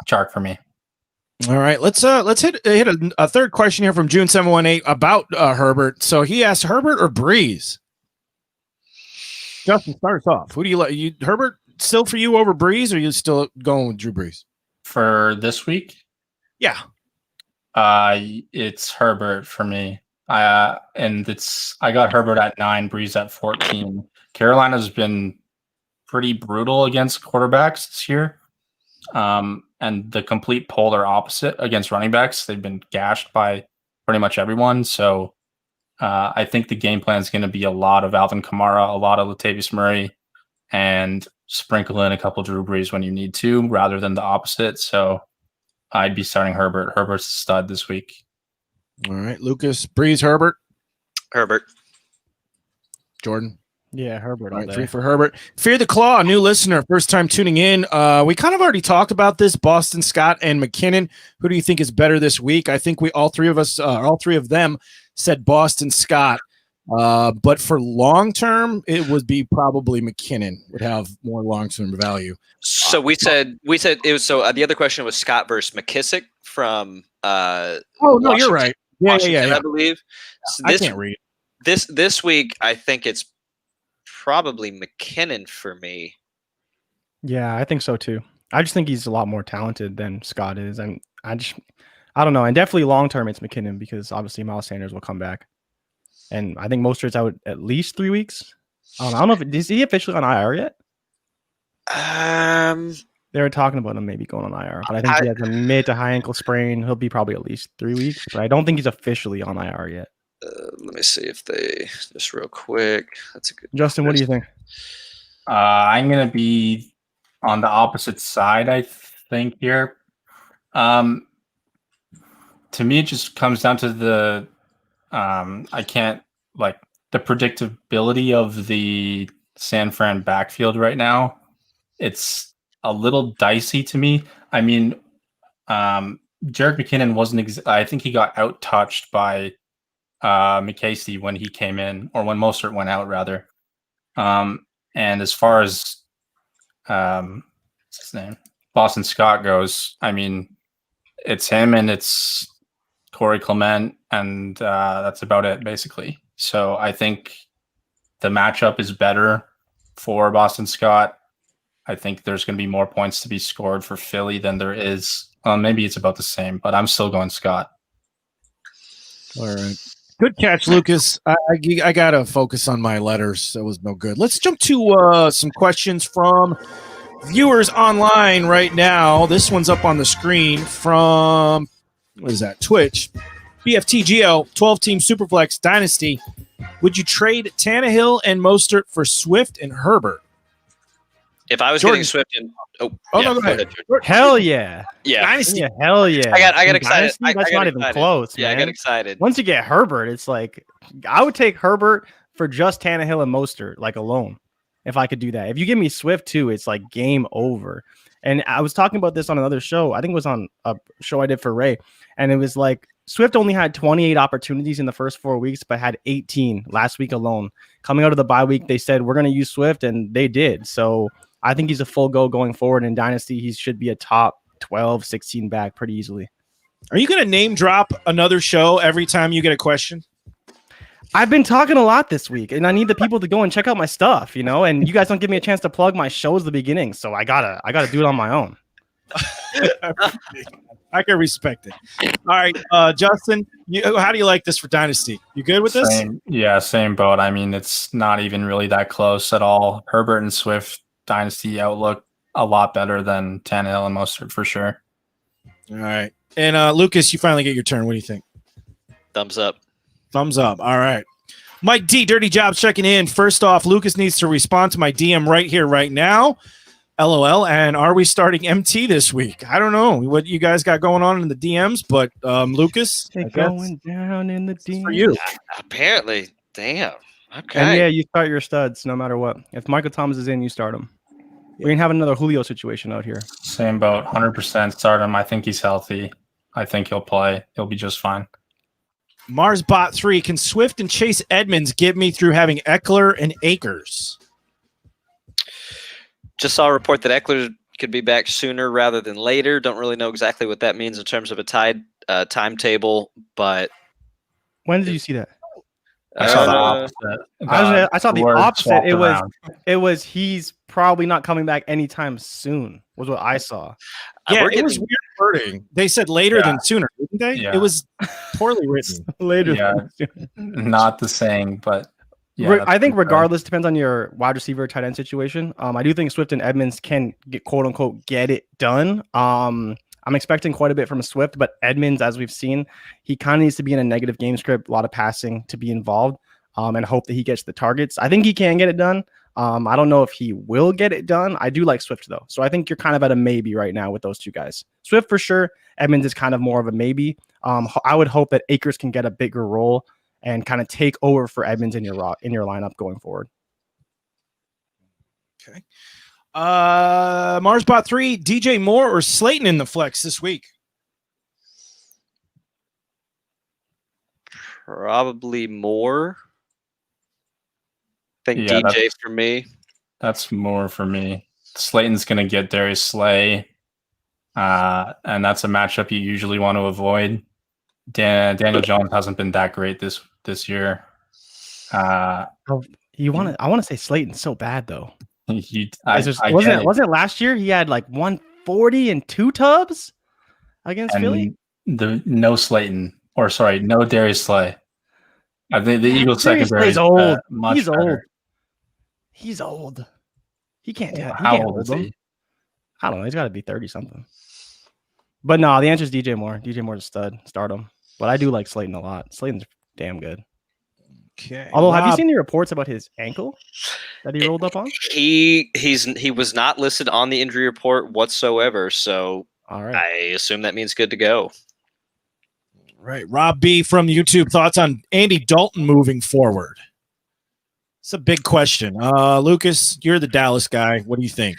Chark for me. All right, let's hit a third question here from June 718 about Herbert. So he asked Herbert or Breeze. Justin, start us off. Who do you like? Herbert still for you over Breeze, or are you still going with Drew Brees for this week? Yeah, it's Herbert for me. I got Herbert at 9, Breeze at 14. Carolina's been pretty brutal against quarterbacks this year. And the complete polar opposite against running backs. They've been gashed by pretty much everyone. So I think the game plan is going to be a lot of Alvin Kamara, a lot of Latavius Murray, and sprinkle in a couple Drew Brees when you need to, rather than the opposite. So I'd be starting Herbert. Herbert's a stud this week. All right, Lucas, Breeze, Herbert. Jordan. Yeah, Herbert. All right, 3 for Herbert. Fear the Claw, a new listener, first time tuning in. We kind of already talked about this. Boston Scott and McKinnon. Who do you think is better this week? I think all three of them said Boston Scott. But for long term, it would be probably McKinnon would have more long term value. So we said it was. So the other question was Scott versus McKissick from. Oh no, Washington, you're right. Yeah. I believe. So I can't read this week. I think it's probably McKinnon for me. Yeah, I think so too. I just think he's a lot more talented than Scott is, and I don't know. And definitely long term, it's McKinnon because obviously Miles Sanders will come back, and I think Mostert's out at least 3 weeks. I don't know if is he officially on IR yet? They were talking about him maybe going on IR, but I think he has a mid to high ankle sprain. He'll be probably at least 3 weeks, but I don't think he's officially on IR yet. Let me see if they just real quick. That's a good. Justin, what do you think? I'm going to be on the opposite side, I think, here. To me, it just comes down to the the predictability of the San Fran backfield right now. It's a little dicey to me. I mean, Jerick McKinnon wasn't. I think he got out-touched by McCasey when he came in, or when Mostert went out, rather. And as far as what's his name, Boston Scott goes, I mean, it's him and it's Corey Clement, and that's about it, basically. So I think the matchup is better for Boston Scott. I think there's going to be more points to be scored for Philly than there is. Maybe it's about the same, but I'm still going Scott. All right. Good catch, Lucas. I got to focus on my letters. That was no good. Let's jump to some questions from viewers online right now. This one's up on the screen from, what is that, Twitch. BFTGL, 12-team Superflex Dynasty. Would you trade Tannehill and Mostert for Swift and Herbert? If I was Jordan. getting Swift and no, go ahead. Hell yeah. Yeah. Dynasty. Yeah, hell yeah. I got In excited. Dynasty, that's not even close, Yeah, man. I got excited. Once you get Herbert, it's like I would take Herbert for just Tannehill and Mostert, like alone, if I could do that. If you give me Swift too, it's like game over. And I was talking about this on another show. I think it was on a show I did for Ray. And it was like Swift only had 28 opportunities in the first 4 weeks, but had 18 last week alone. Coming out of the bye week, they said, we're going to use Swift, and they did. So I think he's a full go going forward in Dynasty. He should be a top 12, 16 back pretty easily. Are you going to name drop another show every time you get a question? I've been talking a lot this week, and I need the people to go and check out my stuff, you know, and you guys don't give me a chance to plug my shows at the beginning. So I gotta do it on my own. I can respect it. All right, Justin, how do you like this for Dynasty? You good with this? Same boat. I mean, it's not even really that close at all. Herbert and Swift Dynasty outlook a lot better than Tannehill and Mostert for sure. All right. And Lucas, you finally get your turn. What do you think? Thumbs up. Thumbs up. All right. Mike D, Dirty Jobs checking in. First off, Lucas needs to respond to my DM right here, right now. LOL. And are we starting MT this week? I don't know what you guys got going on in the DMs, but Lucas, going down in the DMs for you. Apparently. Damn. Okay. And yeah, you start your studs no matter what. If Michael Thomas is in, you start him. We're going to have another Julio situation out here. Same boat. 100% start him. I think he's healthy. I think he'll play. He'll be just fine. Marsbot 3, can Swift and Chase Edmonds get me through having Eckler and Akers? Just saw a report that Eckler could be back sooner rather than later. Don't really know exactly what that means in terms of a timetable, but when did you see that? I saw the opposite. I saw the opposite. It was he's probably not coming back anytime soon, was what I saw. Yeah, it was weird wording. They said later than sooner, didn't they? Yeah. It was poorly written. Later than sooner. Not the saying, but yeah, I think regardless, depends on your wide receiver tight end situation. I do think Swift and Edmonds can get quote unquote get it done. I'm expecting quite a bit from Swift, but Edmonds, as we've seen, he kind of needs to be in a negative game script, a lot of passing to be involved, and hope that he gets the targets. I think he can get it done. I don't know if he will get it done. I do like Swift, though. So I think you're kind of at a maybe right now with those two guys. Swift for sure. Edmonds is kind of more of a maybe. I would hope that Akers can get a bigger role and kind of take over for Edmonds in your lineup going forward. Okay. Marsbot 3, DJ Moore or Slayton in the flex this week? Probably Moore. I think DJ for me. That's Moore for me. Slayton's going to get Darius Slay, and that's a matchup you usually want to avoid. Daniel Jones hasn't been that great this year. I want to say Slayton so bad though. Wasn't last year he had like 140 and 2 tubs against Philly? No Darius Slay. I think the Eagles secondary is old. Much He's better. old. He's old. He can't. How old is he? I don't know. He's got to be 30 something. But no, the answer is DJ Moore. DJ Moore's a stud. Start him. But I do like Slayton a lot. Slayton's damn good. Okay. Although, have you seen any reports about his ankle that he rolled up on? He was not listed on the injury report whatsoever. So all right. I assume that means good to go. Right. Rob B from YouTube, thoughts on Andy Dalton moving forward? It's a big question. Lucas, you're the Dallas guy. What do you think?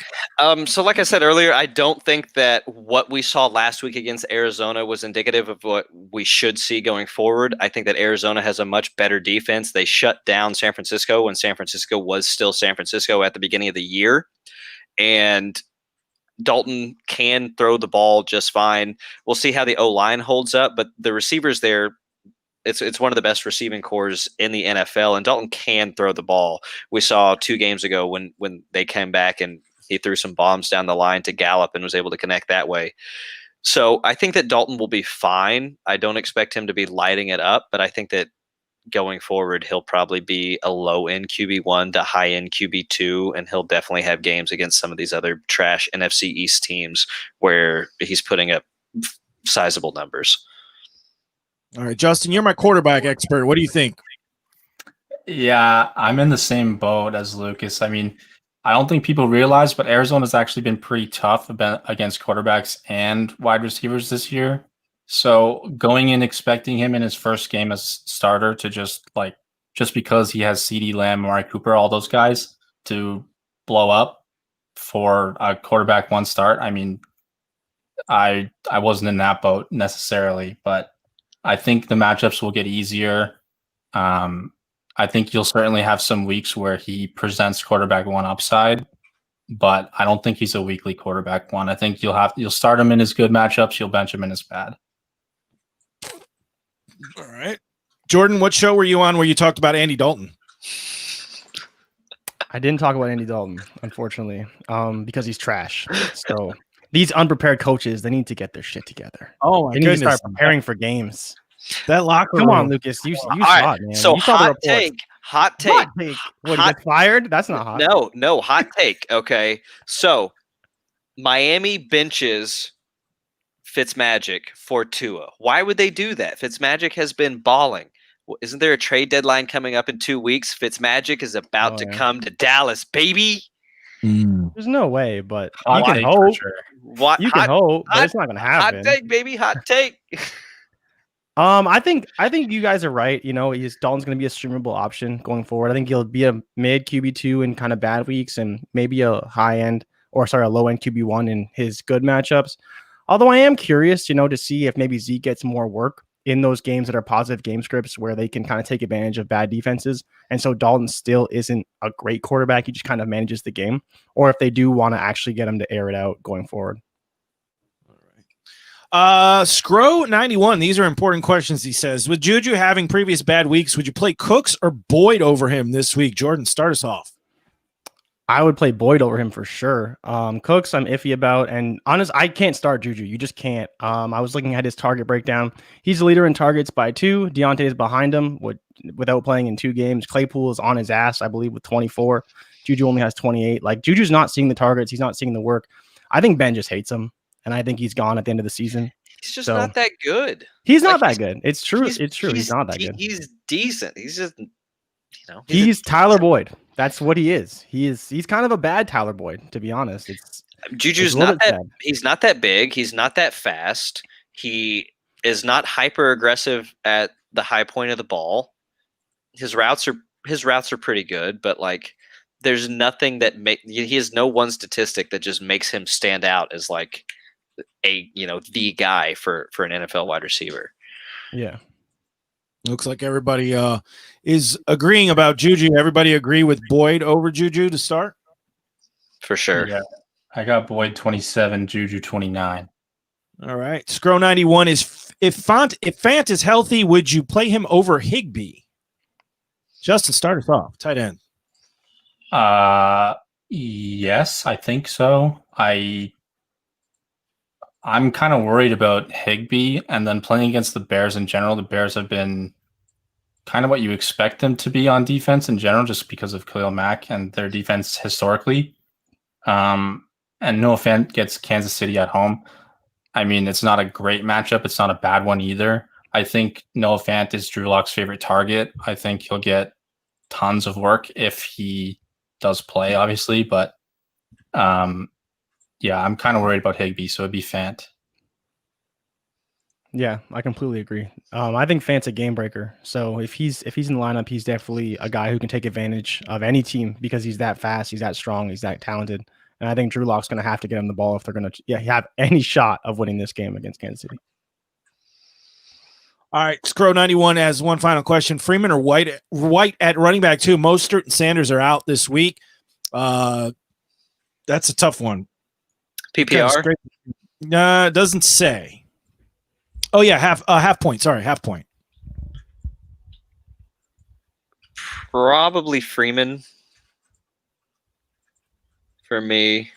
So like I said earlier, I don't think that what we saw last week against Arizona was indicative of what we should see going forward. I think that Arizona has a much better defense. They shut down San Francisco when San Francisco was still San Francisco at the beginning of the year. And Dalton can throw the ball just fine. We'll see how the O-line holds up, but the receivers there, it's one of the best receiving cores in the NFL, and Dalton can throw the ball. We saw 2 games ago when they came back and he threw some bombs down the line to Gallup and was able to connect that way. So I think that Dalton will be fine. I don't expect him to be lighting it up, but I think that going forward, he'll probably be a low-end QB1 to high-end QB2, and he'll definitely have games against some of these other trash NFC East teams where he's putting up sizable numbers. All right, Justin, you're my quarterback expert. What do you think? Yeah, I'm in the same boat as Lucas. I mean, I don't think people realize, but Arizona's actually been pretty tough against quarterbacks and wide receivers this year. So going in expecting him in his first game as starter to just because he has CeeDee Lamb, Amari Cooper, all those guys to blow up for a quarterback 1 start. I mean, I wasn't in that boat necessarily, but I think the matchups will get easier. I think you'll certainly have some weeks where he presents quarterback 1 upside, but I don't think he's a weekly quarterback 1. I think you'll start him in his good matchups, you'll bench him in his bad. All right. Jordan, what show were you on where you talked about Andy Dalton? I didn't talk about Andy Dalton, unfortunately, because he's trash. So these unprepared coaches, they need to get their shit together. Oh, my They need to goodness. start preparing for games. That locker Come room. on, Lucas. You All saw right, it, man. so You saw the hot report. take. Hot take. What, he hot- gets fired? That's not hot. No, hot take. Okay. So Miami benches Fitzmagic for Tua. Why would they do that? Fitzmagic has been balling. Well, isn't there a trade deadline coming up in 2 weeks? Fitzmagic is about to come to Dallas, baby. There's no way, but Hot you can take hope. for sure. What? You can hope, but it's not going to happen. Hot take, baby. Hot take. I think you guys are right. You know, Dalton's going to be a streamable option going forward. I think he'll be a mid QB2 in kind of bad weeks and maybe a low end QB1 in his good matchups. Although I am curious, to see if maybe Zeke gets more work in those games that are positive game scripts where they can kind of take advantage of bad defenses. And so Dalton still isn't a great quarterback. He just kind of manages the game. Or if they do want to actually get him to air it out going forward. Scro91, these are important questions, he says. With Juju having previous bad weeks, would you play Cooks or Boyd over him this week? Jordan, start us off. I would play Boyd over him for sure. Cooks, I'm iffy about, and honest, I can't start Juju. You just can't. I was looking at his target breakdown. He's the leader in targets by 2. Deontay is behind him without playing in 2 games. Claypool is on his ass, I believe, with 24. Juju only has 28. Like, Juju's not seeing the targets. He's not seeing the work. I think Ben just hates him, and I think he's gone at the end of the season. He's just not that good. He's not that good. It's true. It's true. He's not that good. He's decent. He's just, he's Tyler Boyd. That's what he is. He's kind of a bad Tyler Boyd, to be honest. Juju's not that. He's not that big. He's not that fast. He is not hyper aggressive at the high point of the ball. His routes are pretty good, but like there's nothing that he has no one statistic that just makes him stand out as like the guy for an NFL wide receiver. Yeah. Looks like everybody is agreeing about Juju. Everybody agree with Boyd over Juju to start? For sure. Yeah. I got Boyd 27, Juju 29. All right. Scro91 is if Fant is healthy, would you play him over Higbee? Justin, start us off. Tight end. Yes, I think so. I'm kind of worried about Higbee and then playing against the Bears in general. The Bears have been kind of what you expect them to be on defense in general, just because of Khalil Mack and their defense historically. And Noah Fant gets Kansas City at home. I mean, it's not a great matchup. It's not a bad one either. I think Noah Fant is Drew Lock's favorite target. I think he'll get tons of work if he does play, obviously. But yeah, I'm kind of worried about Higbee, so it'd be Fant. Yeah, I completely agree. I think Fant's a game breaker. So if he's in the lineup, he's definitely a guy who can take advantage of any team because he's that fast, he's that strong, he's that talented. And I think Drew Lock's going to have to get him the ball if they're going to have any shot of winning this game against Kansas City. All right, Scro91 has one final question. Freeman or White at running back 2? Mostert and Sanders are out this week. That's a tough one. PPR. Doesn't say. Oh yeah, half point. Sorry, half point. Probably Freeman for me.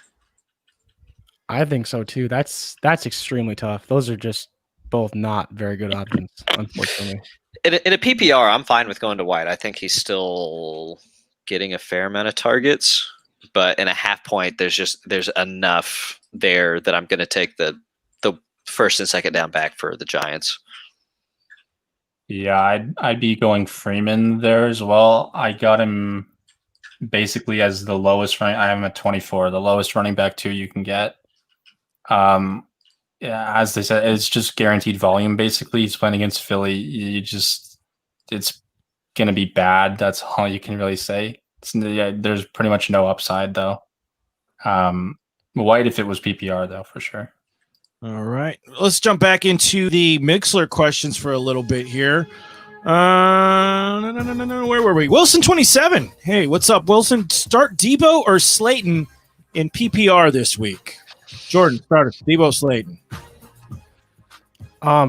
I think so too. That's extremely tough. Those are just both not very good options, unfortunately. In a PPR, I'm fine with going to White. I think he's still getting a fair amount of targets, but in a half point, there's enough there that I'm going to take the first and second down back for the Giants. Yeah, I'd be going Freeman there as well. I got him basically as the lowest running. I have him at 24, the lowest running back 2 you can get. Yeah, as they said, it's just guaranteed volume. Basically, he's playing against Philly. It's gonna be bad. That's all you can really say. There's pretty much no upside though. White if it was PPR though, for sure. All right, let's jump back into the Mixler questions for a little bit here. No. Where were we? Wilson 27. Hey, what's up, Wilson? Start Debo or Slayton in PPR this week? Jordan, starter. Debo, Slayton.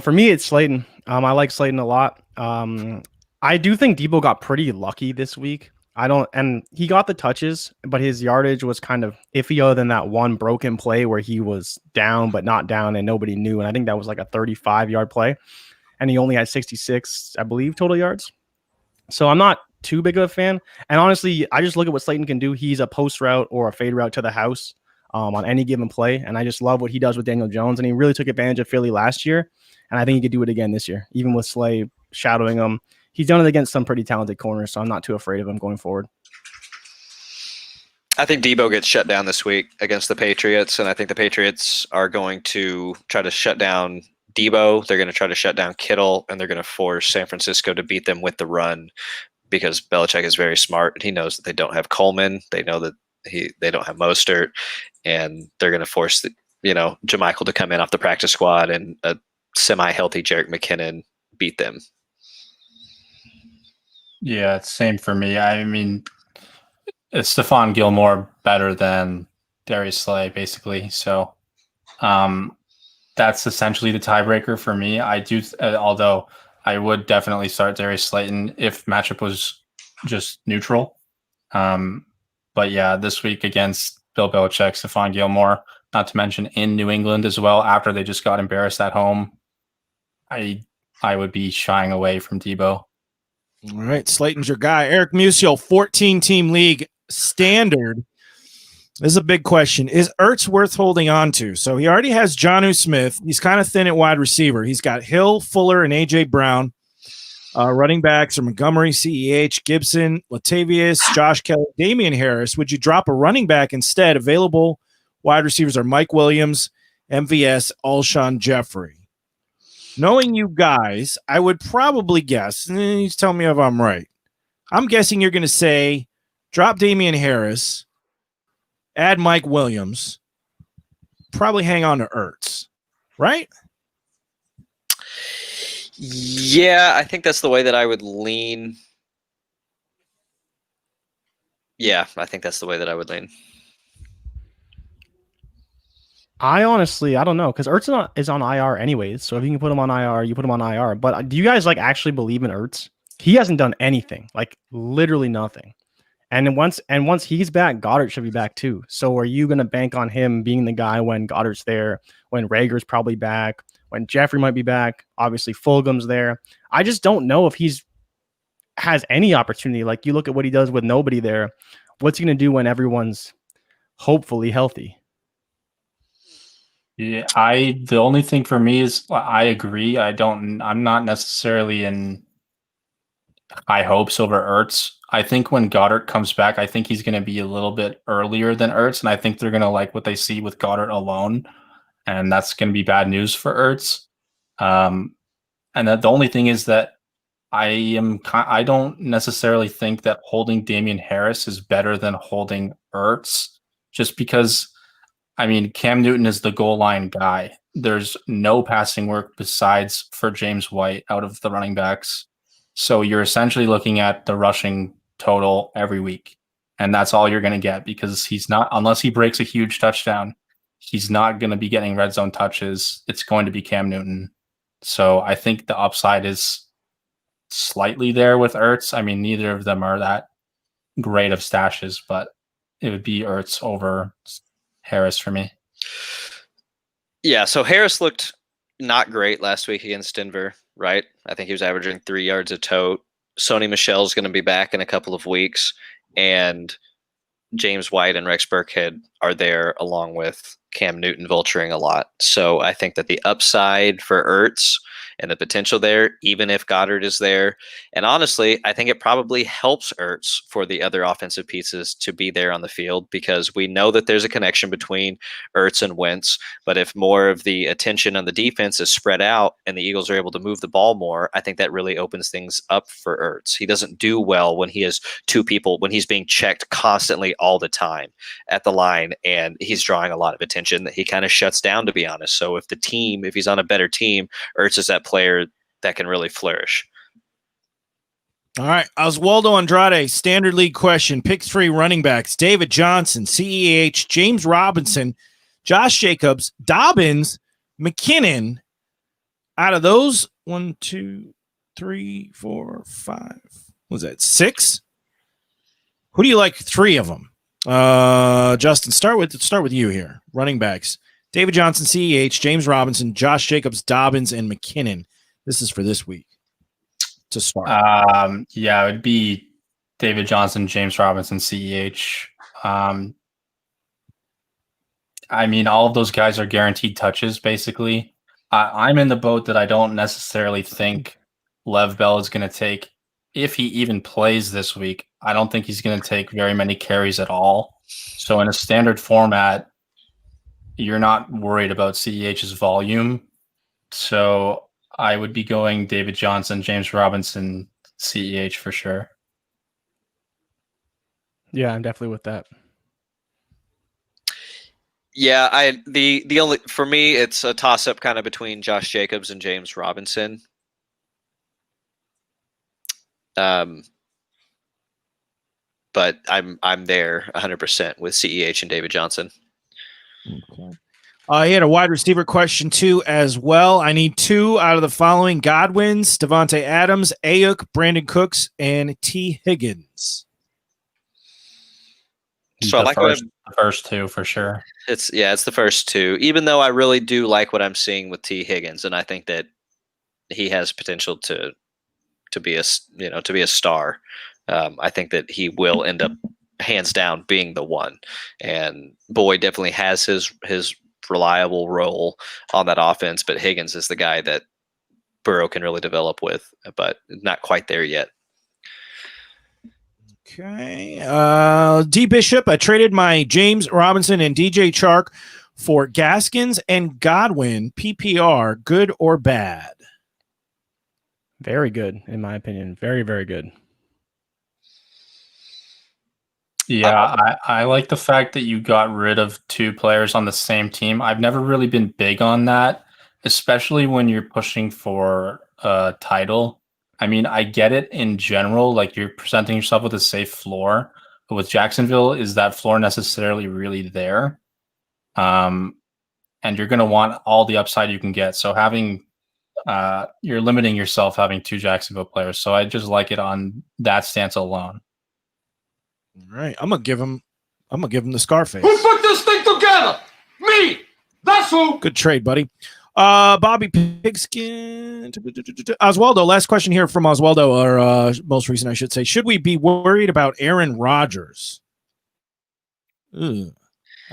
For me, it's Slayton. I like Slayton a lot. I do think Debo got pretty lucky this week. And he got the touches, but his yardage was kind of iffy other than that one broken play where he was down, but not down and nobody knew. And I think that was like a 35-yard play. And he only had 66, I believe, total yards. So I'm not too big of a fan. And honestly, I just look at what Slayton can do. He's a post route or a fade route to the house on any given play. And I just love what he does with Daniel Jones. And he really took advantage of Philly last year. And I think he could do it again this year, even with Slay shadowing him. He's done it against some pretty talented corners, so I'm not too afraid of him going forward. I think Debo gets shut down this week against the Patriots, and I think the Patriots are going to try to shut down Debo. They're going to try to shut down Kittle, and they're going to force San Francisco to beat them with the run because Belichick is very smart. He knows that they don't have Coleman. They know that they don't have Mostert, and they're going to force Jermichael to come in off the practice squad and a semi-healthy Jerick McKinnon beat them. Yeah, it's same for me. I mean, it's Stephon Gilmore better than Darius Slay, basically. So that's essentially the tiebreaker for me. I do, although I would definitely start Darius Slayton if matchup was just neutral. But yeah, this week against Bill Belichick, Stephon Gilmore, not to mention in New England as well, after they just got embarrassed at home, I would be shying away from Debo. All right, Slayton's your guy. Eric Musial, 14-team league standard. This is a big question. Is Ertz worth holding on to? So he already has Jonnu Smith. He's kind of thin at wide receiver. He's got Hill, Fuller, and A.J. Brown. Running backs are Montgomery, CEH, Gibson, Latavius, Josh Kelly, Damian Harris. Would you drop a running back instead? Available wide receivers are Mike Williams, MVS, Alshon Jeffrey. Knowing you guys, I would probably guess, and you tell me if I'm right. I'm guessing you're going to say drop Damian Harris, add Mike Williams, probably hang on to Ertz, right? Yeah, I think that's the way that I would lean. Yeah, I think that's the way that I would lean. I don't know, because Ertz is on IR anyways. So if you can put him on IR, you put him on IR. But do you guys actually believe in Ertz? He hasn't done anything, literally nothing. And once he's back, Goddard should be back too. So are you going to bank on him being the guy when Goddard's there, when Rager's probably back, when Jeffrey might be back? Obviously, Fulgham's there. I just don't know if has any opportunity. You look at what he does with nobody there. What's he going to do when everyone's hopefully healthy? Yeah, the only thing for me is I agree. I'm not necessarily in high hopes over Ertz. I think when Goddard comes back, I think he's going to be a little bit earlier than Ertz, and I think they're going to like what they see with Goddard alone, and that's going to be bad news for Ertz. And the only thing is that I don't necessarily think that holding Damian Harris is better than holding Ertz, just because, I mean, Cam Newton is the goal line guy. There's no passing work besides for James White out of the running backs. So you're essentially looking at the rushing total every week. And that's all you're going to get because he's not, unless he breaks a huge touchdown, he's not going to be getting red zone touches. It's going to be Cam Newton. So I think the upside is slightly there with Ertz. I mean, neither of them are that great of stashes, but it would be Ertz over Harris for me. Yeah, so Harris looked not great last week against Denver, right? I think he was averaging 3 yards a tote. Sony Michel's going to be back in a couple of weeks, and James White and Rex Burkhead are there along with Cam Newton vulturing a lot. So I think that the upside for Ertz and the potential there, even if Goddard is there. And honestly, I think it probably helps Ertz for the other offensive pieces to be there on the field, because we know that there's a connection between Ertz and Wentz. But if more of the attention on the defense is spread out and the Eagles are able to move the ball more, I think that really opens things up for Ertz. He doesn't do well when he has two people, when he's being checked constantly all the time at the line, and he's drawing a lot of attention that he kind of shuts down, to be honest. So if he's on a better team, Ertz is that player that can really flourish. All right. Oswaldo Andrade, standard league question. Pick 3 running backs: David Johnson, CEH, James Robinson, Josh Jacobs, Dobbins, McKinnon. Out of those, 1, 2, 3, 4, 5. Was that 6? Who do you like? 3 of them. Justin, start with you here. Running backs: David Johnson, CEH, James Robinson, Josh Jacobs, Dobbins, and McKinnon. This is for this week to start. Yeah, it would be David Johnson, James Robinson, CEH. I mean, all of those guys are guaranteed touches, basically. I'm in the boat that I don't necessarily think Lev Bell is going to take, if he even plays this week, I don't think he's going to take very many carries at all. So in a standard format, you're not worried about CEH's volume. So I would be going David Johnson, James Robinson, CEH for sure. Yeah, I'm definitely with that. Yeah, the only, for me, it's a toss up kind of between Josh Jacobs and James Robinson. But I'm there 100% with CEH and David Johnson. Okay. He had a wide receiver question too as well. I need 2 out of the following: Godwins, Devontae Adams, Ayuk, Brandon Cooks, and T. Higgins. So I like the first 2 for sure. It's the first 2, even though I really do like what I'm seeing with T. Higgins, and I think that he has potential to be a star. I think that he will end up hands down being the one, and Boyd definitely has his reliable role on that offense, but Higgins is the guy that Burrow can really develop with, but not quite there yet. Okay. D. Bishop, I traded my James Robinson and DJ Chark for Gaskins and Godwin. PPR, good or bad? Very good, in my opinion. Very, very good. Yeah, I like the fact that you got rid of 2 players on the same team. I've never really been big on that, especially when you're pushing for a title. I mean, I get it in general, like you're presenting yourself with a safe floor, but with Jacksonville, is that floor necessarily really there? And you're going to want all the upside you can get. So you're limiting yourself having 2 Jacksonville players. So I just like it on that stance alone. All right, I'm gonna give him the Scarface. Who put this thing together? Me. That's who. Good trade, buddy. Bobby Pigskin. Oswaldo, last question here from Oswaldo, or most recent, I should say. Should we be worried about Aaron Rodgers? I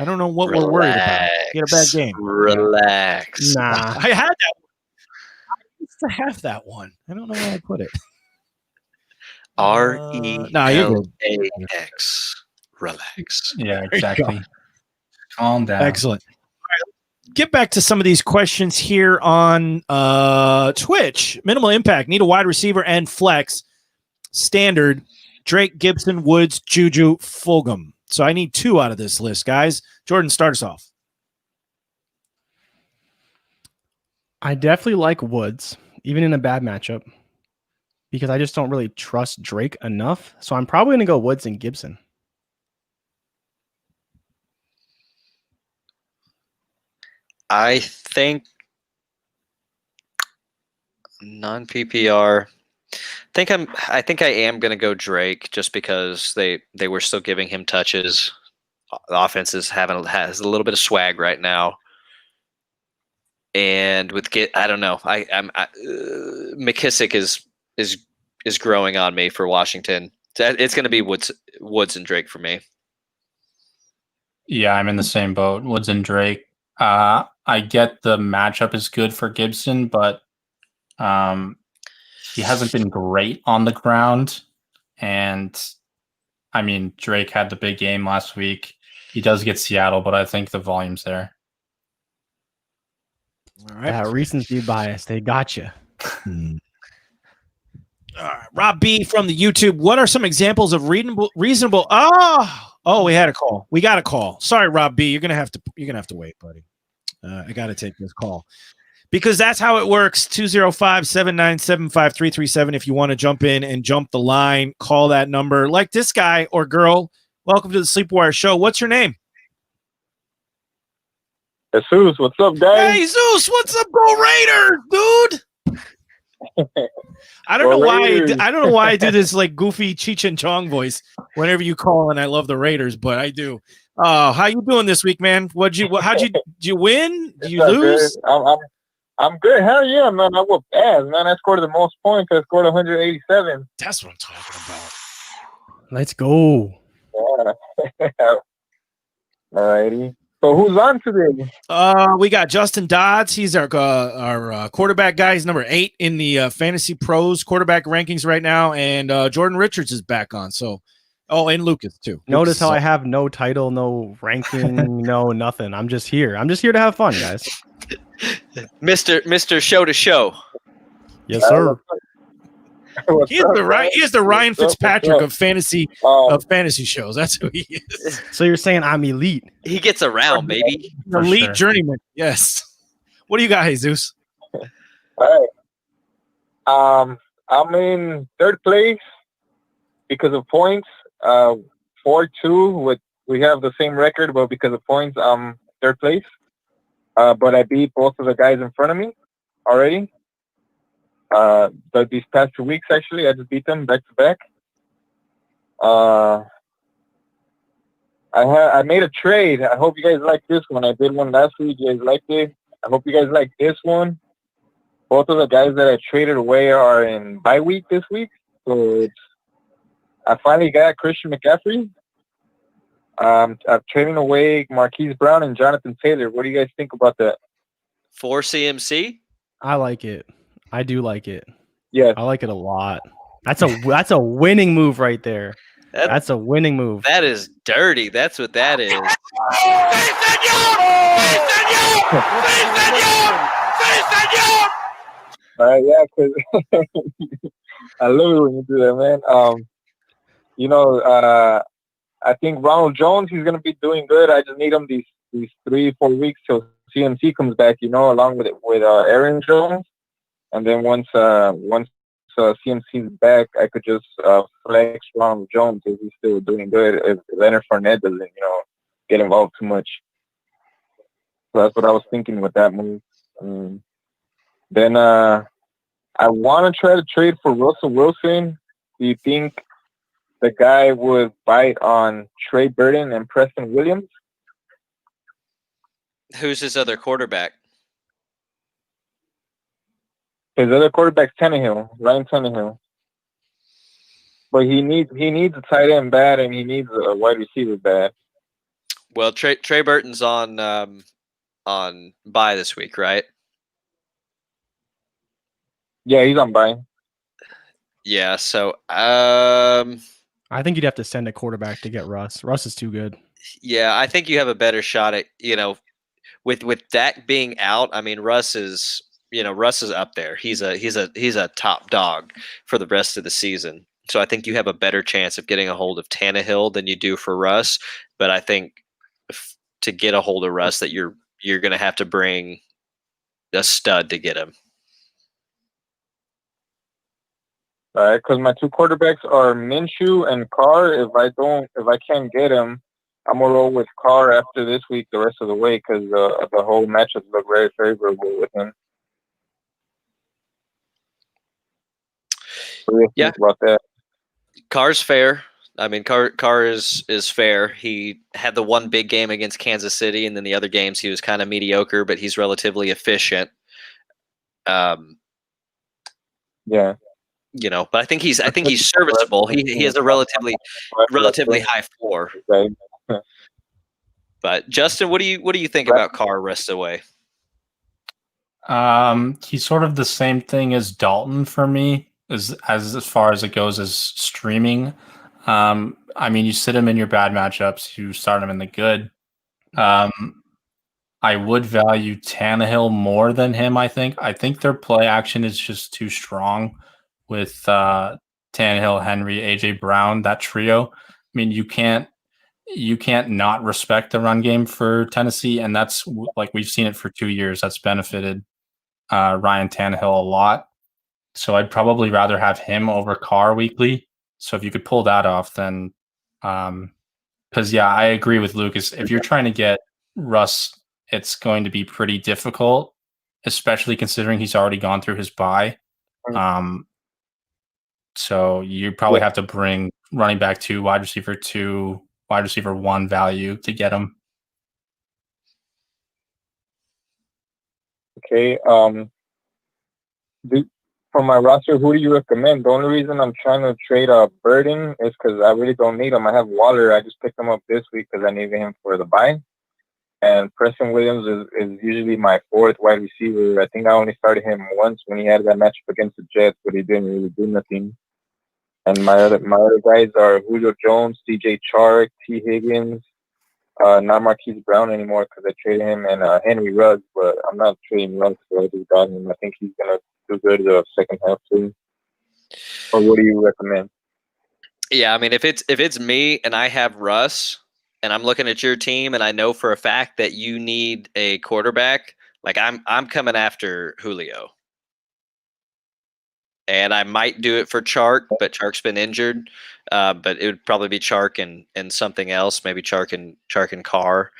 don't know what we're worried about. He had a bad game. Relax. Nah. I had that one. I used to have that one. I don't know where I put it. RELAX. Relax. Yeah, exactly. Calm down. Excellent. Get back to some of these questions here on Twitch. Minimal impact. Need a wide receiver and flex. Standard. Drake, Gibson, Woods, Juju, Fulgham. So I need 2 out of this list, guys. Jordan, start us off. I definitely like Woods, even in a bad matchup, because I just don't really trust Drake enough. So I'm probably going to go Woods and Gibson. I think non-PPR. I think I am going to go Drake just because they were still giving him touches. The offense has a little bit of swag right now, and I don't know. McKissick is growing on me for Washington. It's going to be Woods and Drake for me. Yeah, I'm in the same boat. Woods and Drake. I get the matchup is good for Gibson, but he hasn't been great on the ground. And I mean, Drake had the big game last week. He does get Seattle, but I think the volume's there. All right. That recency bias, they got you. All right, Rob B from the YouTube. What are some examples of reasonable? Oh, we had a call. We got a call. Sorry, Rob B. You're gonna have to wait, buddy. I got to take this call because that's how it works. 205-797-5337. If you want to jump in and jump the line, call that number. Like this guy or girl. Welcome to the Sleepwire Show. What's your name? Jesus, what's up, guys? Hey, Zeus, what's up, Go Raiders, dude? I don't know why I do this like goofy Cheech and Chong voice whenever you call, and I love the Raiders, but I do. How you doing this week, man? Did you win? Did you lose? I'm good. Hell yeah, man. I whooped ass, man. I scored the most points. I scored 187. That's what I'm talking about. Let's go. Yeah. Alrighty. So who's on today? We got Justin Dodds. He's our quarterback guy. He's number 8 in the Fantasy Pros quarterback rankings right now, and Jordan Richards is back on. So, and Lucas too. Notice how I have no title, no ranking, no nothing. I'm just here. I'm just here to have fun, guys. Mr. Show to Show. Yes, sir. He is the Ryan Fitzpatrick of fantasy shows. That's who he is. So you're saying I'm elite? He gets around, baby. Elite journeyman. Yes. What do you got, Jesus? All right. I'm in third place because of points. 4-2. We have the same record, but because of points, I'm third place. But I beat both of the guys in front of me already. But these past 2 weeks, actually, I just beat them back to back. I made a trade. I hope you guys like this one. I did one last week. You guys liked it. I hope you guys like this one. Both of the guys that I traded away are in bye week this week. So I finally got Christian McCaffrey. I'm trading away Marquise Brown and Jonathan Taylor. What do you guys think about that? For CMC? I like it. I do like it. Yeah, I like it a lot. That's a winning move right there. That's a winning move. That is dirty. That's what that is. Yeah, because I love it when you do that, man. I think Ronald Jones, he's gonna be doing good. I just need him these 3-4 weeks till CMC comes back. Along with Aaron Jones, and then once CMC is back, I could just flex Ronald Jones if he's still doing good. If Leonard Fournette doesn't, get involved too much. So that's what I was thinking with that move. Then I want to try to trade for Russell Wilson. Do you think the guy would bite on Trey Burton and Preston Williams? Who's his other quarterback? His other quarterback's Ryan Tannehill. But he needs a tight end bad, and he needs a wide receiver bad. Well, Trey Burton's on bye this week, right? Yeah, he's on bye. Yeah, so I think you'd have to send a quarterback to get Russ. Russ is too good. Yeah, I think you have a better shot at, with Dak being out. I mean, Russ is up there. He's a top dog for the rest of the season. So I think you have a better chance of getting a hold of Tannehill than you do for Russ. But I think to get a hold of Russ, that you're going to have to bring a stud to get him. All right, because my two quarterbacks are Minshew and Carr. If I can't get him, I'm gonna roll with Carr after this week, the rest of the way, because the whole matchups look very favorable with him. What do you Yeah. think about that? Carr's fair. I mean, Carr is fair. He had the one big game against Kansas City, and then the other games he was kind of mediocre, but he's relatively efficient. Yeah. You know, but I think he's serviceable. He has a relatively high floor. Right. But Justin, what do you think about Carr rest away? He's sort of the same thing as Dalton for me, as far as it goes as streaming. I mean, you sit him in your bad matchups, you start him in the good. I would value Tannehill more than him, I think. I think their play action is just too strong with Tannehill, Henry, AJ Brown, that trio. I mean, you can't not respect the run game for Tennessee, and that's like we've seen it for 2 years. That's benefited Ryan Tannehill a lot. So I'd probably rather have him over Carr weekly. So if you could pull that off, then because I agree with Lucas. If you're trying to get Russ, it's going to be pretty difficult, especially considering he's already gone through his bye. So you probably have to bring running back 2, wide receiver 2, wide receiver 1 value to get him. Okay. For my roster, who do you recommend? The only reason I'm trying to trade Burden is because I really don't need him. I have Waller. I just picked him up this week because I needed him for the bye. And Preston Williams is usually my 4th wide receiver. I think I only started him once when he had that matchup against the Jets, but he didn't really do nothing. And my other guys are Julio Jones, DJ Chark, T. Higgins, not Marquise Brown anymore because I traded him, and Henry Ruggs, but I'm not trading Ruggs, so I just got him. I think he's going to do good the second half too. Or what do you recommend? Yeah, I mean, if it's me and I have Russ and I'm looking at your team and I know for a fact that you need a quarterback, like I'm coming after Julio. And I might do it for Chark, but Chark's been injured. But it would probably be Chark and something else, maybe Chark and Carr.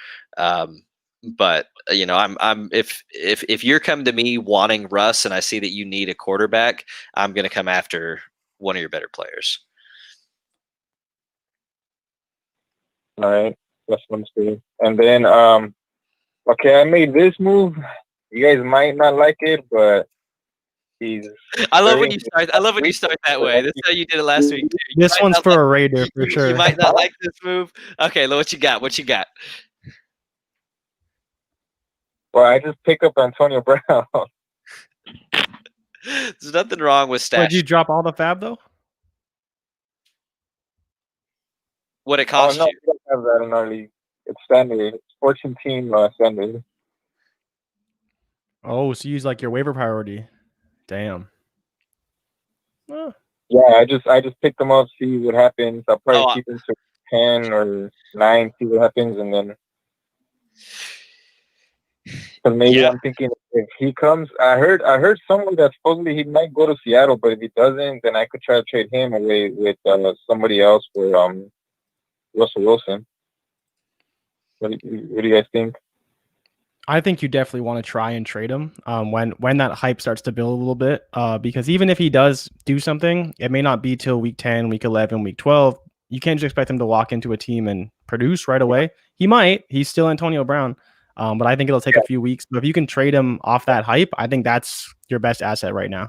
But you know, I'm if you're coming to me wanting Russ and I see that you need a quarterback, I'm going to come after one of your better players. All right, that's what I'm saying. And then, okay, I made this move. You guys might not like it, but I love when you start that way. That's how you did it last week. This one's for a Raider for sure. You might not like this move. Okay, what you got? What you got? Well, I just picked up Antonio Brown. There's nothing wrong with stash. Did you drop all the fab though? What it cost no, you? We don't have that in our league. It's standard. It's 14 team standard. Oh, so you use like your waiver priority. Damn. Oh. Yeah, I just picked them up, see what happens. I'll probably keep them to 10 or 9, see what happens, and then because maybe I'm thinking if he comes, I heard someone that supposedly he might go to Seattle, but if he doesn't, then I could try to trade him away with somebody else for Russell Wilson. What do you guys think? I think you definitely want to try and trade him when that hype starts to build a little bit. Because even if he does do something, it may not be till week 10, week 11, week 12. You can't just expect him to walk into a team and produce right away. He might. He's still Antonio Brown. But I think it'll take a few weeks. But if you can trade him off that hype, I think that's your best asset right now.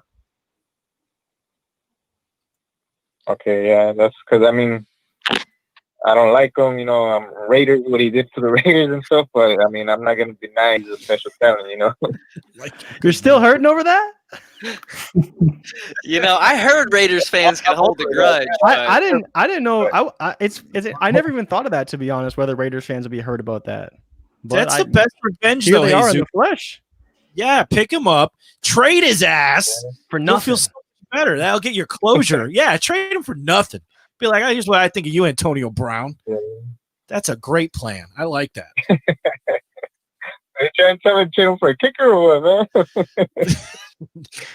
Okay, yeah, that's because I mean, I don't like him, Raiders, what he did to the Raiders and stuff, but I mean, I'm not going to deny he's a special talent, You're still hurting over that? I heard Raiders fans can hold a grudge. I didn't know. I never even thought of that, to be honest, whether Raiders fans would be hurt about that. But that's the best revenge, here though. They are in the flesh. Yeah, pick him up, trade his ass for nothing. You'll feel so much better. That'll get your closure. Yeah, trade him for nothing. Be like, here's what I think of you, Antonio Brown. That's a great plan. I like that. Are you trying to tell me to trade him for a kicker or what, man?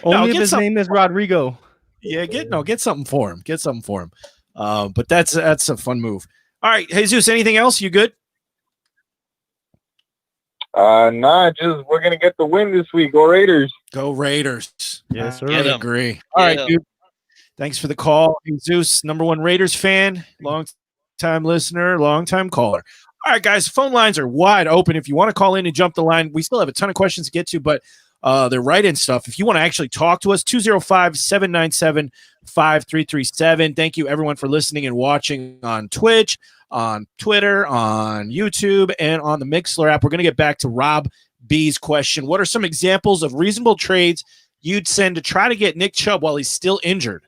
Only if his name is Rodrigo. Yeah, get something for him. Get something for him. But that's a fun move. All right, Jesus, anything else? You good? Nah, just we're gonna get the win this week. Go Raiders. Go Raiders. Yes, sir. I agree. All right, dude. Thanks for the call. Jesus, #1 Raiders fan, long-time listener, long-time caller. All right, guys, phone lines are wide open. If you want to call in and jump the line, we still have a ton of questions to get to, but they're write-in stuff. If you want to actually talk to us, 205-797-5337. Thank you, everyone, for listening and watching on Twitch, on Twitter, on YouTube, and on the Mixler app. We're going to get back to Rob B's question. What are some examples of reasonable trades you'd send to try to get Nick Chubb while he's still injured?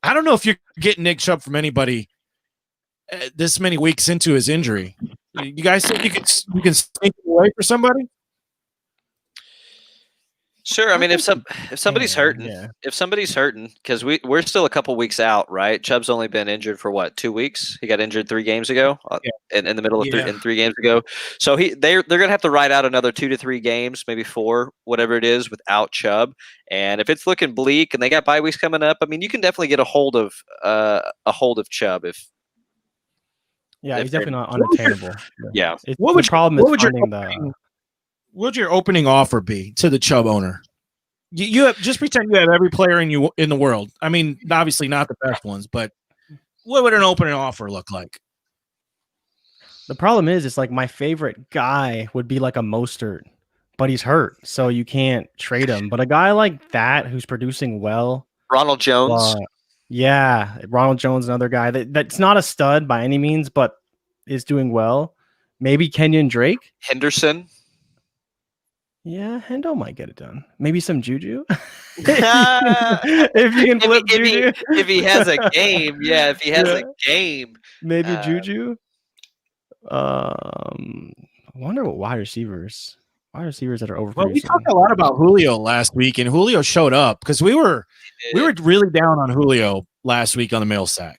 I don't know if you're getting Nick Chubb from anybody this many weeks into his injury. You guys think you can sneak it away for somebody? Sure. I mean, if somebody's hurting, because we're still a couple weeks out, right? Chubb's only been injured for what, 2 weeks? He got injured 3 games ago, in the middle of 3 games ago. So they're gonna have to ride out another 2 to 3 games, maybe 4, whatever it is, without Chubb. And if it's looking bleak and they got bye weeks coming up, I mean, you can definitely get a hold of Chubb if. Yeah, he's definitely not unattainable. Yeah. What would your opening offer be to the Chubb owner? You have, just pretend you have every player in the world. I mean, obviously not the best ones, but what would an opening offer look like? The problem is, it's like my favorite guy would be like a Mostert, but he's hurt, so you can't trade him. But a guy like that who's producing well, Ronald Jones. Ronald Jones, another guy that's not a stud by any means, but is doing well. Maybe Kenyon Drake, Henderson. Yeah, Hendo might get it done. Maybe some Juju. if you can flip Juju. If he has a game, if he has a game. Maybe Juju. I wonder what wide receivers that are overproducing. Well, we talked a lot about Julio last week, and Julio showed up because we were really down on Julio last week on the Mailsack.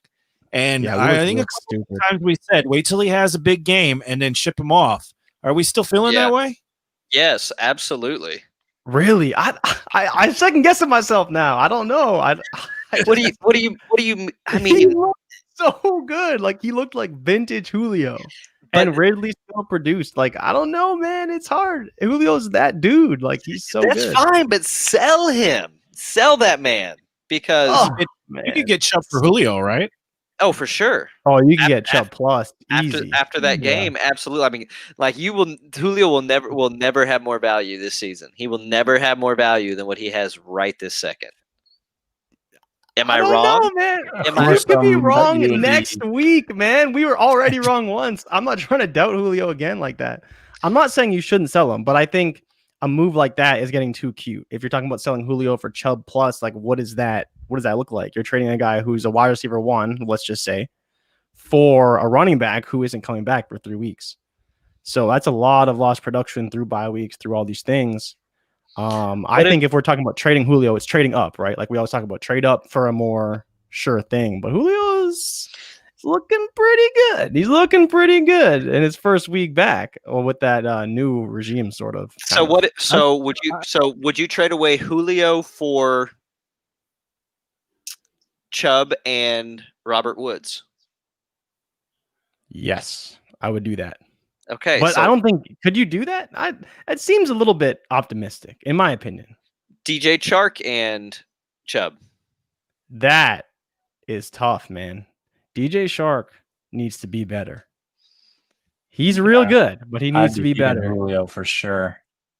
And I think a couple of times we said, wait till he has a big game and then ship him off. Are we still feeling that way? Yes, absolutely. Really? I second guessing myself now. I don't know. What do you I mean, he looked so good. Like he looked like vintage Julio. And Ridley still produced. Like, I don't know, man. It's hard. Julio's that dude. Like, he's so good. That's fine, but sell him. Sell that man. Because you could get Chubb for Julio, right? Oh, for sure. Oh, you can get Chubb plus easy. After that game, absolutely. I mean, like Julio will never have more value this season. He will never have more value than what he has right this second. Am I wrong? No, man. You could be wrong next week, man. We were already wrong once. I'm not trying to doubt Julio again like that. I'm not saying you shouldn't sell him, but I think a move like that is getting too cute. If you're talking about selling Julio for Chubb plus, like what is that? What does that look like? You're trading a guy who's a wide receiver 1, let's just say, for a running back who isn't coming back for 3 weeks. So that's a lot of lost production through bye weeks, through all these things. I think if we're talking about trading Julio, it's trading up, right? Like we always talk about trade up for a more sure thing. But Julio's looking pretty good. He's looking pretty good in his first week back, or with that new regime, sort of. Would you trade away Julio for Chubb and Robert Woods? Yes, I would do that. Okay, but I don't think could you do that? It seems a little bit optimistic, in my opinion. DJ Chark and Chubb. That is tough, man. DJ Chark needs to be better. He's real good, but he needs to be better. Julio for sure.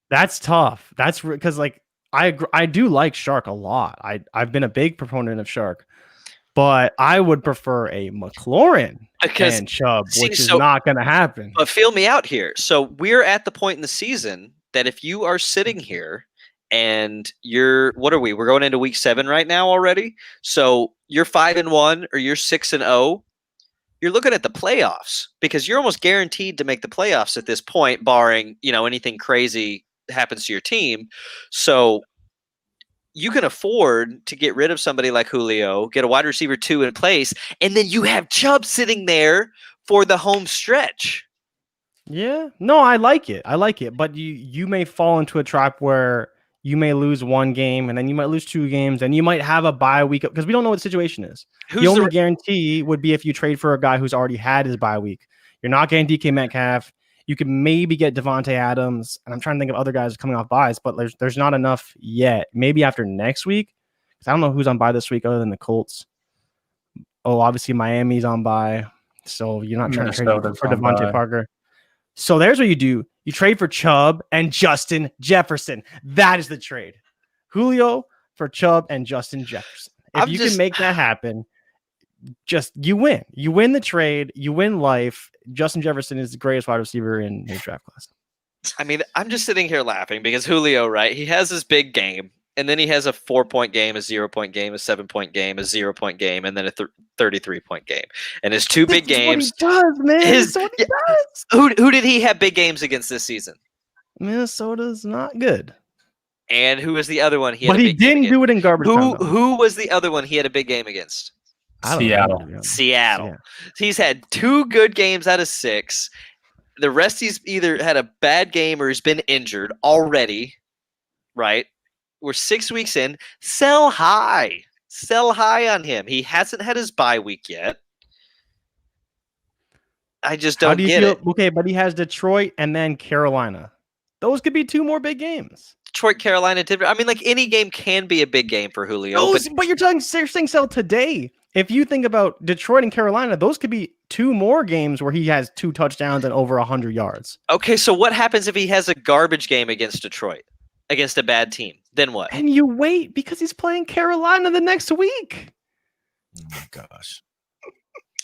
That's tough. That's because like I do like Chark a lot. I've been a big proponent of Chark, but I would prefer a McLaurin and Chubb, which is not going to happen. But feel me out here. So we're at the point in the season that if you are sitting here and we're going into week 7 right now already. So you're 5-1 or you're 6-0. You're looking at the playoffs because you're almost guaranteed to make the playoffs at this point, barring, anything crazy happens to your team. So you can afford to get rid of somebody like Julio, get a wide receiver 2 in place, and then you have Chubb sitting there for the home stretch. Yeah, no, I like it. But you may fall into a trap where you may lose one game, and then you might lose 2 games, and you might have a bye week because we don't know what the situation is. The only guarantee would be if you trade for a guy who's already had his bye week. You're not getting DK Metcalf. You could maybe get Devontae Adams, and I'm trying to think of other guys coming off buys, but there's not enough yet. Maybe after next week, because I don't know who's on bye this week other than the Colts. Oh, obviously Miami's on bye, so you're not trying to trade for Devontae Parker. So there's what you do. You trade for Chubb and Justin Jefferson. That is the trade. Julio for Chubb and Justin Jefferson. If you can make that happen, you win. You win the trade. You win life. Justin Jefferson is the greatest wide receiver in his draft class. I mean, I'm just sitting here laughing because Julio, right? He has this big game, and then he has a 4-point game, a 0-point game, a 7-point game, a 0-point game, and then a 33-point game. And his 2 big games. What he does, man. That's what he does. Who did he have big games against this season? Minnesota's not good. And who was the other one? But he didn't do it in garbage time. Who was the other one he had a big game against? Seattle. He's had 2 good games out of 6. The rest he's either had a bad game or he's been injured already, right? We're 6 weeks in. Sell high on him. He hasn't had his bye week yet. I just don't get it. Okay, but he has Detroit and then Carolina. Those could be 2 more big games. Detroit, Carolina, Denver. I mean, like any game can be a big game for Julio. But you're saying sell today. If you think about Detroit and Carolina, those could be 2 more games where he has 2 touchdowns and over 100 yards. Okay, so what happens if he has a garbage game against Detroit, against a bad team? Then what? And you wait because he's playing Carolina the next week. Oh my gosh.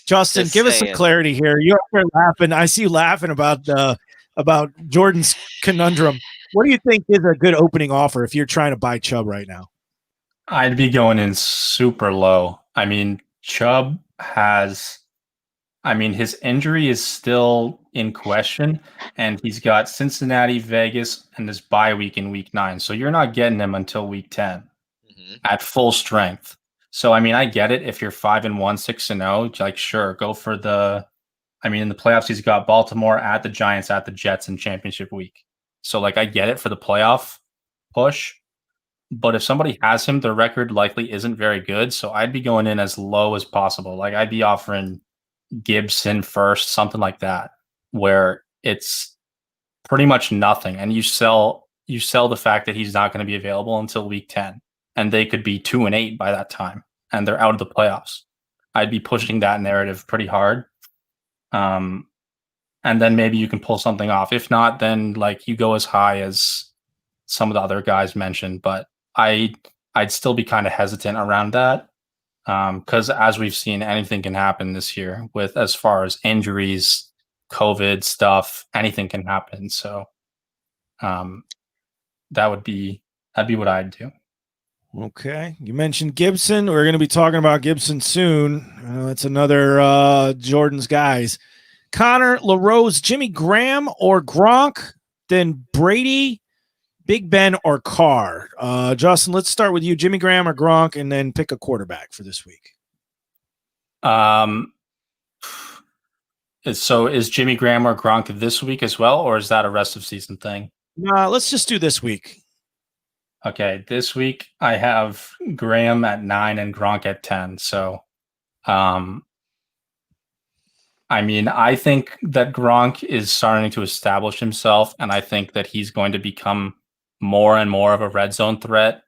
Justin, give us some clarity here. You're up there laughing. I see you laughing about Jordan's conundrum. What do you think is a good opening offer if you're trying to buy Chubb right now? I'd be going in super low. I mean, Chubb has, his injury is still in question, and he's got Cincinnati, Vegas, and this bye week in week 9. So you're not getting him until week 10 at full strength. So, I get it. If you're 5-1, 6-0, like, sure, go for in the playoffs, he's got Baltimore at the Giants, at the Jets in championship week. So, like, I get it for the playoff push. But if somebody has him, their record likely isn't very good. So I'd be going in as low as possible. Like, I'd be offering Gibson first, something like that, where it's pretty much nothing. And you sell the fact that he's not going to be available until week 10. And they could be 2-8 by that time. And they're out of the playoffs. I'd be pushing that narrative pretty hard. And then maybe you can pull something off. If not, then like you go as high as some of the other guys mentioned. But I'd still be kind of hesitant around that because as we've seen, anything can happen this year with as far as injuries, COVID stuff, anything can happen. So that'd be what I'd do. Okay. You mentioned Gibson. We're going to be talking about Gibson soon. That's another Jordan's guys. Connor, LaRose, Jimmy Graham or Gronk, then Brady, Big Ben or Carr. Justin, let's start with you. Jimmy Graham or Gronk, and then pick a quarterback for this week. So is Jimmy Graham or Gronk this week as well, or is that a rest of season thing? No, let's just do this week. Okay, this week I have Graham at 9 and Gronk at 10. So, I think that Gronk is starting to establish himself, and I think that he's going to become more and more of a red zone threat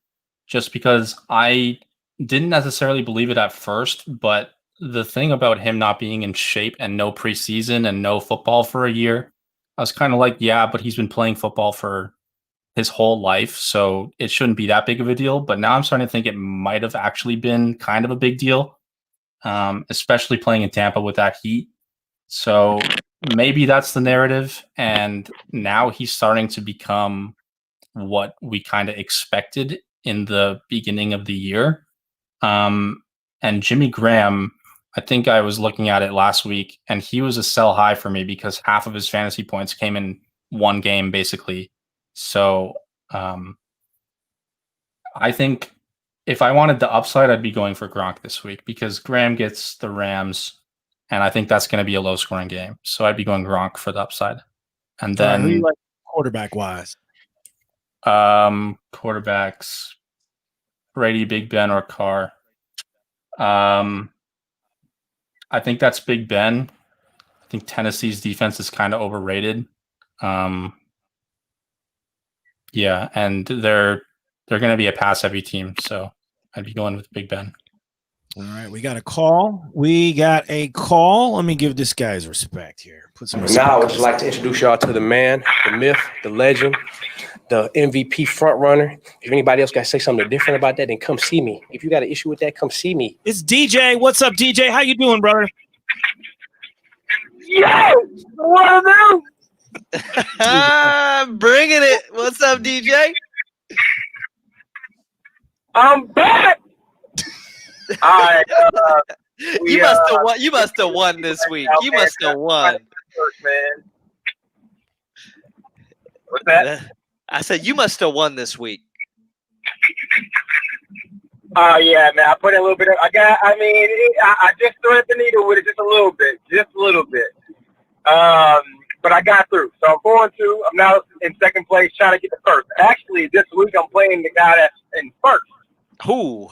just because I didn't necessarily believe it at first, but the thing about him not being in shape and no preseason and no football for a year, I was kind of like, yeah, but he's been playing football for his whole life, so it shouldn't be that big of a deal. But now I'm starting to think it might have actually been kind of a big deal, especially playing in Tampa with that heat. So maybe that's the narrative. And now he's starting to become what we kind of expected in the beginning of the year. And Jimmy Graham, I think I was looking at it last week, and he was a sell high for me because half of his fantasy points came in one game, basically. So I think if I wanted the upside, I'd be going for Gronk this week because Graham gets the Rams, and I think that's going to be a low-scoring game. So I'd be going Gronk for the upside. And then who you like quarterback-wise? Quarterbacks, Brady, Big Ben, or Carr. I think that's Big Ben. I think Tennessee's defense is kind of overrated. Yeah, and they're going to be a pass-heavy team, so I'd be going with Big Ben. All right, we got a call. Let me give this guy his respect here. Put some respect. Now, I would just like to introduce y'all to the man, the myth, the legend, the MVP front runner. If anybody else got to say something different about that, then come see me. If you got an issue with that, come see me. It's DJ. What's up, DJ? How you doing, brother? Yo, what are them? Bringing it. What's up, DJ? I'm back. All right. You must have won this week. You must have won. Man. What's that? I said you must have won this week. Oh yeah, man. I put in a little bit of. I just threaded the needle with it just a little bit. But I got through. So I'm 4-2. I'm now in second place, trying to get the first. Actually, this week I'm playing the guy that's in first. Who?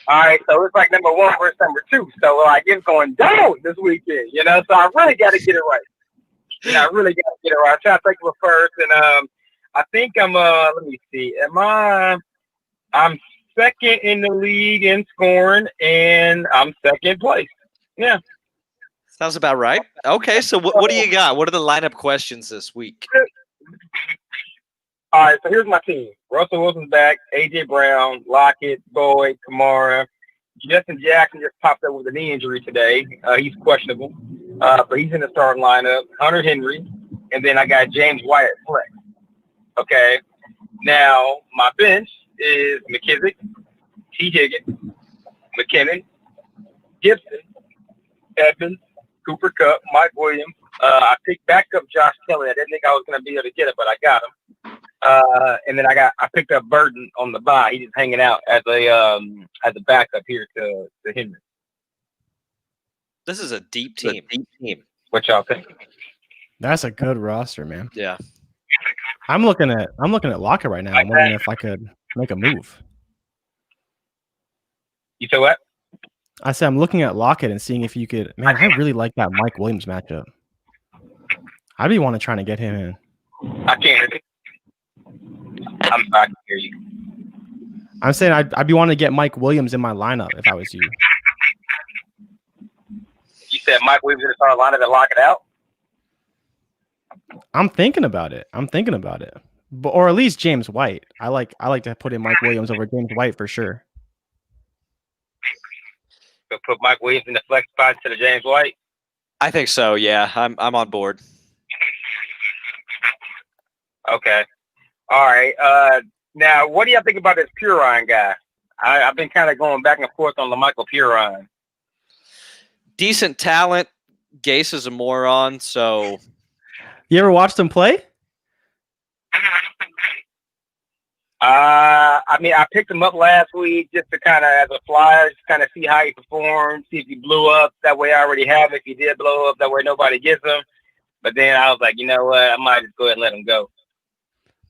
All right, so it's like number 1 versus number 2. So like it's going down this weekend, you know. So I really got to get it right. I really got to get it right. I try to take it first, and I think I'm. Let me see. I'm second in the league in scoring, and I'm second place. Yeah. Sounds about right. Okay, so what do you got? What are the lineup questions this week? All right, so here's my team. Russell Wilson's back. A.J. Brown, Lockett, Boyd, Kamara. Justin Jackson just popped up with a knee injury today. He's questionable, but he's in the starting lineup. Hunter Henry, and then I got James White at flex. Okay, now my bench is McKissick, T. Higgins, McKinnon, Gibson, Evans, Cooper Kupp, Mike Williams. I picked back up Josh Kelly. I didn't think I was going to be able to get it, but I got him. And then I picked up Burton on the bye. He's just hanging out as a backup here to Henry. This is a deep team. What y'all think? That's a good roster, man. Yeah. I'm looking at Lockett right now. I'm wondering if I could make a move. You said what? I said I'm looking at Lockett and seeing if you could. Man, I really like that Mike Williams matchup. I'd be wanting to try to get him in. I can't. I'm sorry, I can hear you. I'm saying I'd be wanting to get Mike Williams in my lineup if I was you. You said Mike Williams in the starting lineup and lock it out? I'm thinking about it. But, or at least James White. I like to put in Mike Williams over James White for sure. So put Mike Williams in the flex spot instead of James White? I think so, yeah. I'm on board. Okay. All right. Now, what do y'all think about this Purine guy? I've been kind of going back and forth on LaMichael Purine. Decent talent. Gase is a moron, so. You ever watched him play? I picked him up last week just to kind of, as a flyer, just kind of see how he performed, see if he blew up. That way I already have him. If he did blow up, that way nobody gets him. But then I was like, you know what? I might just go ahead and let him go.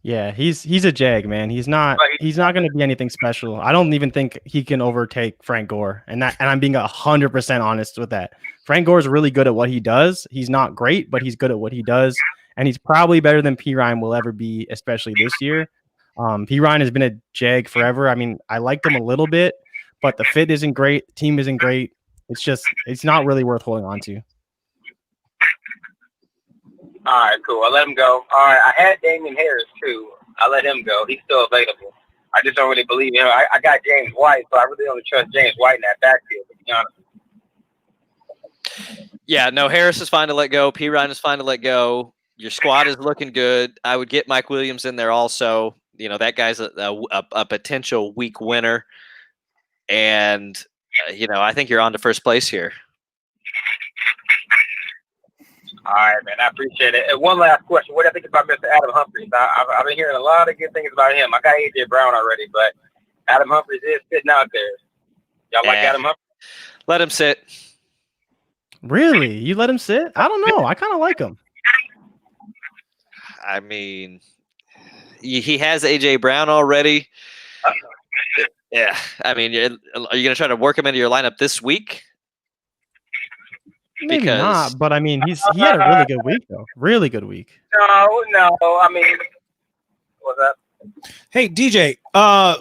Yeah, he's a jag, man. He's not going to be anything special. I don't even think he can overtake Frank Gore, and I'm being 100% honest with that. Frank Gore is really good at what he does. He's not great, but he's good at what he does, and he's probably better than P. Ryan will ever be, especially this year. P. Ryan has been a jag forever. I mean, I liked him a little bit, but the fit isn't great. The team isn't great. It's not really worth holding on to. All right, cool. I let him go. All right, I had Damian Harris, too. I let him go. He's still available. I just don't really believe him. I got James White, so I really only trust James White in that backfield, to be honest. Yeah, no, Harris is fine to let go. P. Ryan is fine to let go. Your squad is looking good. I would get Mike Williams in there also. You know, that guy's a potential week winner. And, I think you're on to first place here. All right, man. I appreciate it. And one last question. What do you think about Mr. Adam Humphries? I've been hearing a lot of good things about him. I got A.J. Brown already, but Adam Humphries is sitting out there. Y'all like Adam Humphries? Let him sit. Really? You let him sit? I don't know. I kind of like him. I mean, he has AJ Brown already. Yeah, I mean, are you going to try to work him into your lineup this week? Maybe Because not, but I mean, he had a really good week though. Really good week. No. I mean, what's that? Hey, DJ,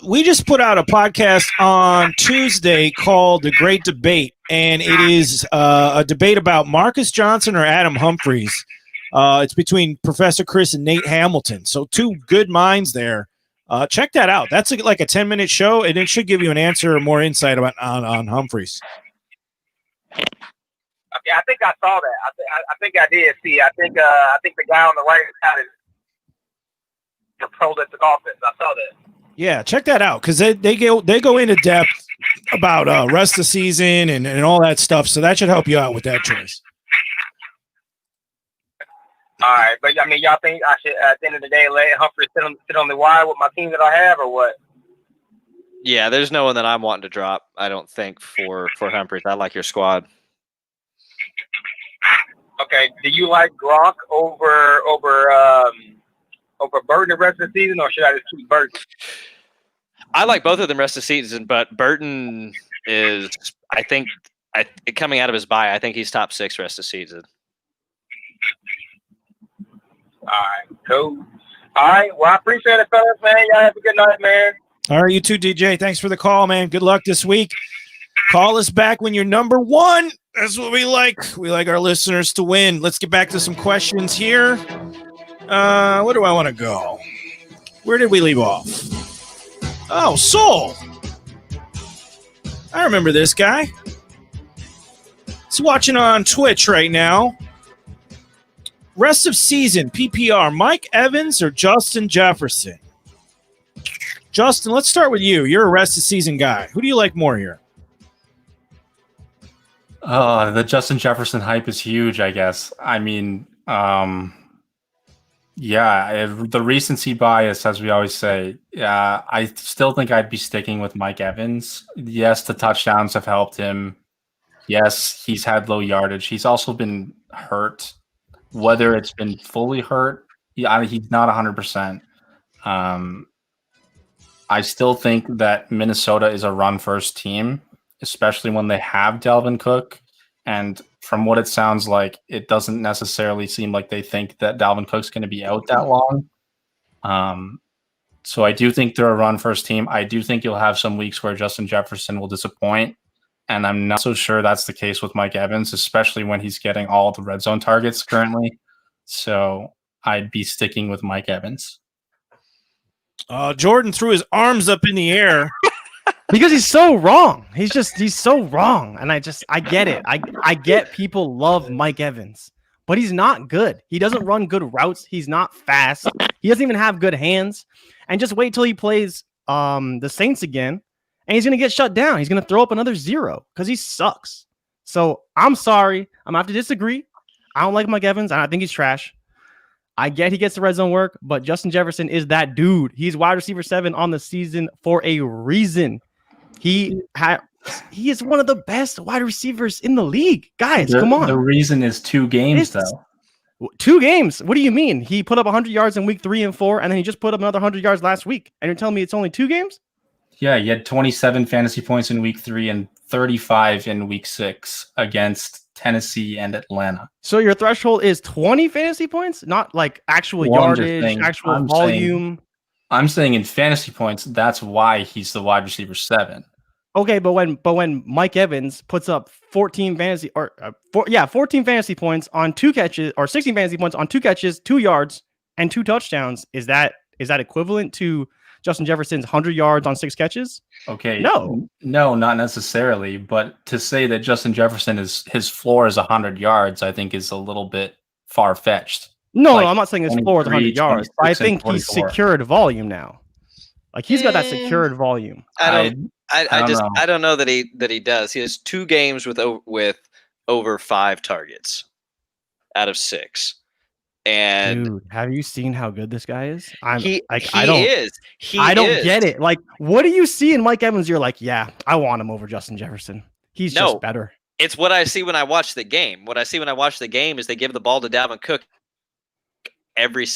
we just put out a podcast on Tuesday called The Great Debate, and it is a debate about Marcus Johnson or Adam Humphries. It's between Professor Chris and Nate Hamilton. So two good minds there. Check that out. That's like a 10-minute show, and it should give you an answer or more insight on Humphries. Okay, I think I saw that. I think I did see. I think the guy on the right side is the prolific offense. I saw that. Yeah, check that out because they go into depth about rest of the season and all that stuff. So that should help you out with that choice. All right, but I mean, y'all think I should at the end of the day let Humphrey sit on the wire with my team that I have, or what? yeah, there's no one that I'm wanting to drop. I don't think for Humphries. I like your squad. Okay, do you like Gronk over Burton the rest of the season, or should I just keep Burton? I like both of them rest of the season, but Burton is, I think, coming out of his bye, I think he's top 6 rest of the season. All right, cool. All right, well, I appreciate it, fellas, man. Y'all have a good night, man. All right, you too, DJ. Thanks for the call, man. Good luck this week. Call us back when you're number 1. That's what we like. We like our listeners to win. Let's get back to some questions here. Where do I want to go? Where did we leave off? Oh, Soul. I remember this guy. He's watching on Twitch right now. Rest of season, PPR, Mike Evans or Justin Jefferson? Justin, let's start with you. You're a rest of season guy. Who do you like more here? The Justin Jefferson hype is huge, I guess. I mean, the recency bias, as we always say. I still think I'd be sticking with Mike Evans. Yes, the touchdowns have helped him. Yes, he's had low yardage. He's also been hurt. Whether it's been fully hurt, he's not 100%. I still think that Minnesota is a run-first team, especially when they have Dalvin Cook. And from what it sounds like, it doesn't necessarily seem like they think that Dalvin Cook's going to be out that long. So I do think they're a run-first team. I do think you'll have some weeks where Justin Jefferson will disappoint. And I'm not so sure that's the case with Mike Evans, especially when he's getting all the red zone targets currently. So I'd be sticking with Mike Evans. Jordan threw his arms up in the air. Because he's so wrong. He's so wrong. And I get it. I get people love Mike Evans, but he's not good. He doesn't run good routes. He's not fast. He doesn't even have good hands. And just wait till he plays the Saints again, and he's going to get shut down. He's going to throw up another 0 because he sucks. So I'm sorry. I'm going to have to disagree. I don't like Mike Evans, and I think he's trash. I get he gets the red zone work, but Justin Jefferson is that dude. He's wide receiver 7 on the season for a reason. He is one of the best wide receivers in the league. Guys, come on. The reason is 2 games, though. 2 games? What do you mean? He put up 100 yards in week 3 and 4, and then he just put up another 100 yards last week. And you're telling me it's only 2 games? Yeah, he had 27 fantasy points in week 3 and 35 in week 6 against Tennessee and Atlanta. So your threshold is 20 fantasy points, not like actual yardage, actual volume. I'm saying in fantasy points, that's why he's the wide receiver 7. Okay, but when Mike Evans puts up 14 fantasy points on 2 catches, or 16 fantasy points on 2 catches, 2 yards, and 2 touchdowns, is that equivalent to Justin Jefferson's 100 yards on 6 catches? Okay. No, not necessarily. But to say that Justin Jefferson his floor is 100 yards, I think is a little bit far fetched. No, I'm not saying his floor is 100 yards. I think he's secured volume now. Like he's got that secured volume. I don't know that he does. He has 2 games with over 5 targets out of 6. And dude, have you seen how good this guy is? I don't get it. Like, what do you see in Mike Evans? You're like, yeah, I want him over Justin Jefferson. He's just better. It's what I see when I watch the game. What I see when I watch the game is they give the ball to Dalvin Cook every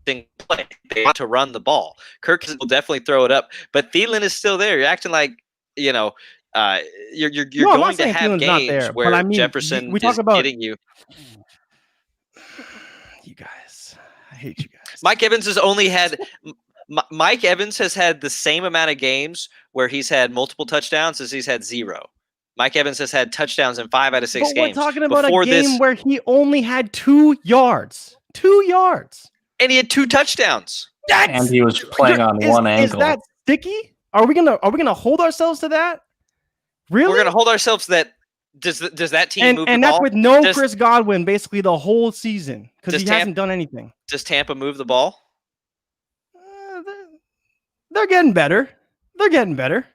single play. They want to run the ball. Kirk will definitely throw it up, but Thielen is still there. You're acting like, you're No, I'm going not to saying have Thielen's not games there, where but I mean, Jefferson we talk is about getting you. you guys. I hate you guys. Mike Evans has only had Mike Evans has had the same amount of games where he's had multiple touchdowns as he's had 0. Mike Evans has had touchdowns in 5 out of 6 But games. we're talking about Before a game this, where he only had 2 yards. 2 yards. and he had 2 touchdowns. And he was playing on one ankle. Is that sticky? Are we gonna hold ourselves to that? Really? We're gonna hold ourselves to that. Does that team move the ball? And that's with no Chris Godwin basically the whole season because he Does hasn't done anything. Does Tampa move the ball? They're getting better. They're getting better.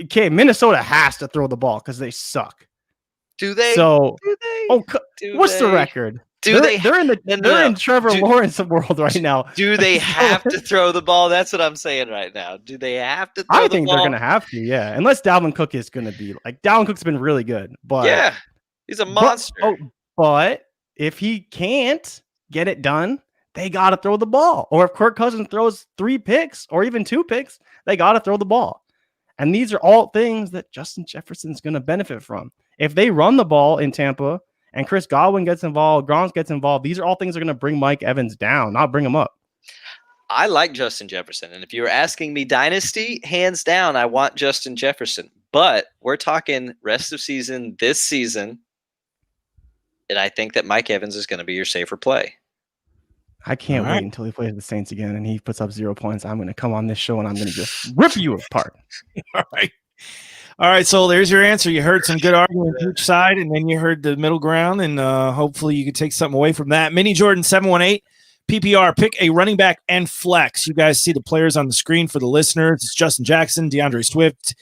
Okay, Minnesota has to throw the ball because they suck. Do they? So, do they? Oh, Do what's the they? record? Do they? They're in the they're in Trevor Lawrence world right now. Do they have to throw the ball? That's what I'm saying right now. Do they have to throw I the think ball? they're gonna have to, yeah. Unless Dalvin Cook is gonna be like Dalvin Cook's been really good, but Yeah, he's a monster. But if he can't get it done, they gotta throw the ball. Or if Kirk Cousins throws 3 picks or even 2 picks, they gotta throw the ball. And these are all things that Justin Jefferson's gonna benefit from. If they run the ball in Tampa and Chris Godwin gets involved, Gronk gets involved, these are all things that are gonna bring Mike Evans down, not bring him up. I like Justin Jefferson. And if you were asking me dynasty, hands down, I want Justin Jefferson. But we're talking rest of season, this season. And I think that Mike Evans is going to be your safer play. I can't wait until he plays the Saints again and he puts up 0 points. I'm going to come on this show and I'm going to just rip you apart. All right. So there's your answer. You heard some good arguments each side, and then you heard the middle ground, and hopefully you could take something away from that. Mini Jordan 718 PPR, pick a running back and flex. You guys see the players on the screen for the listeners. It's Justin Jackson, DeAndre Swift,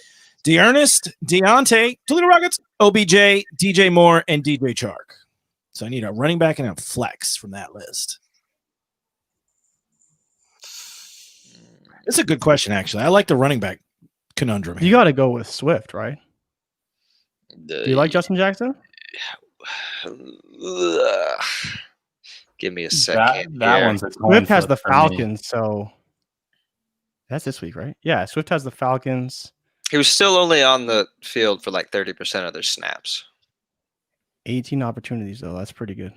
D'Ernest, Deontay, Toledo Rockets, OBJ, DJ Moore, and DJ Chark. So I need a running back and a flex from that list. It's a good question, actually. I like the running back conundrum. You got to go with Swift, right? Do you like Justin Jackson? Give me a second. That one's a coin Swift has flip the for me. Falcons, so that's this week, right? Yeah, Swift has the Falcons. He was still only on the field for like 30% of their snaps. 18 opportunities, though. That's pretty good.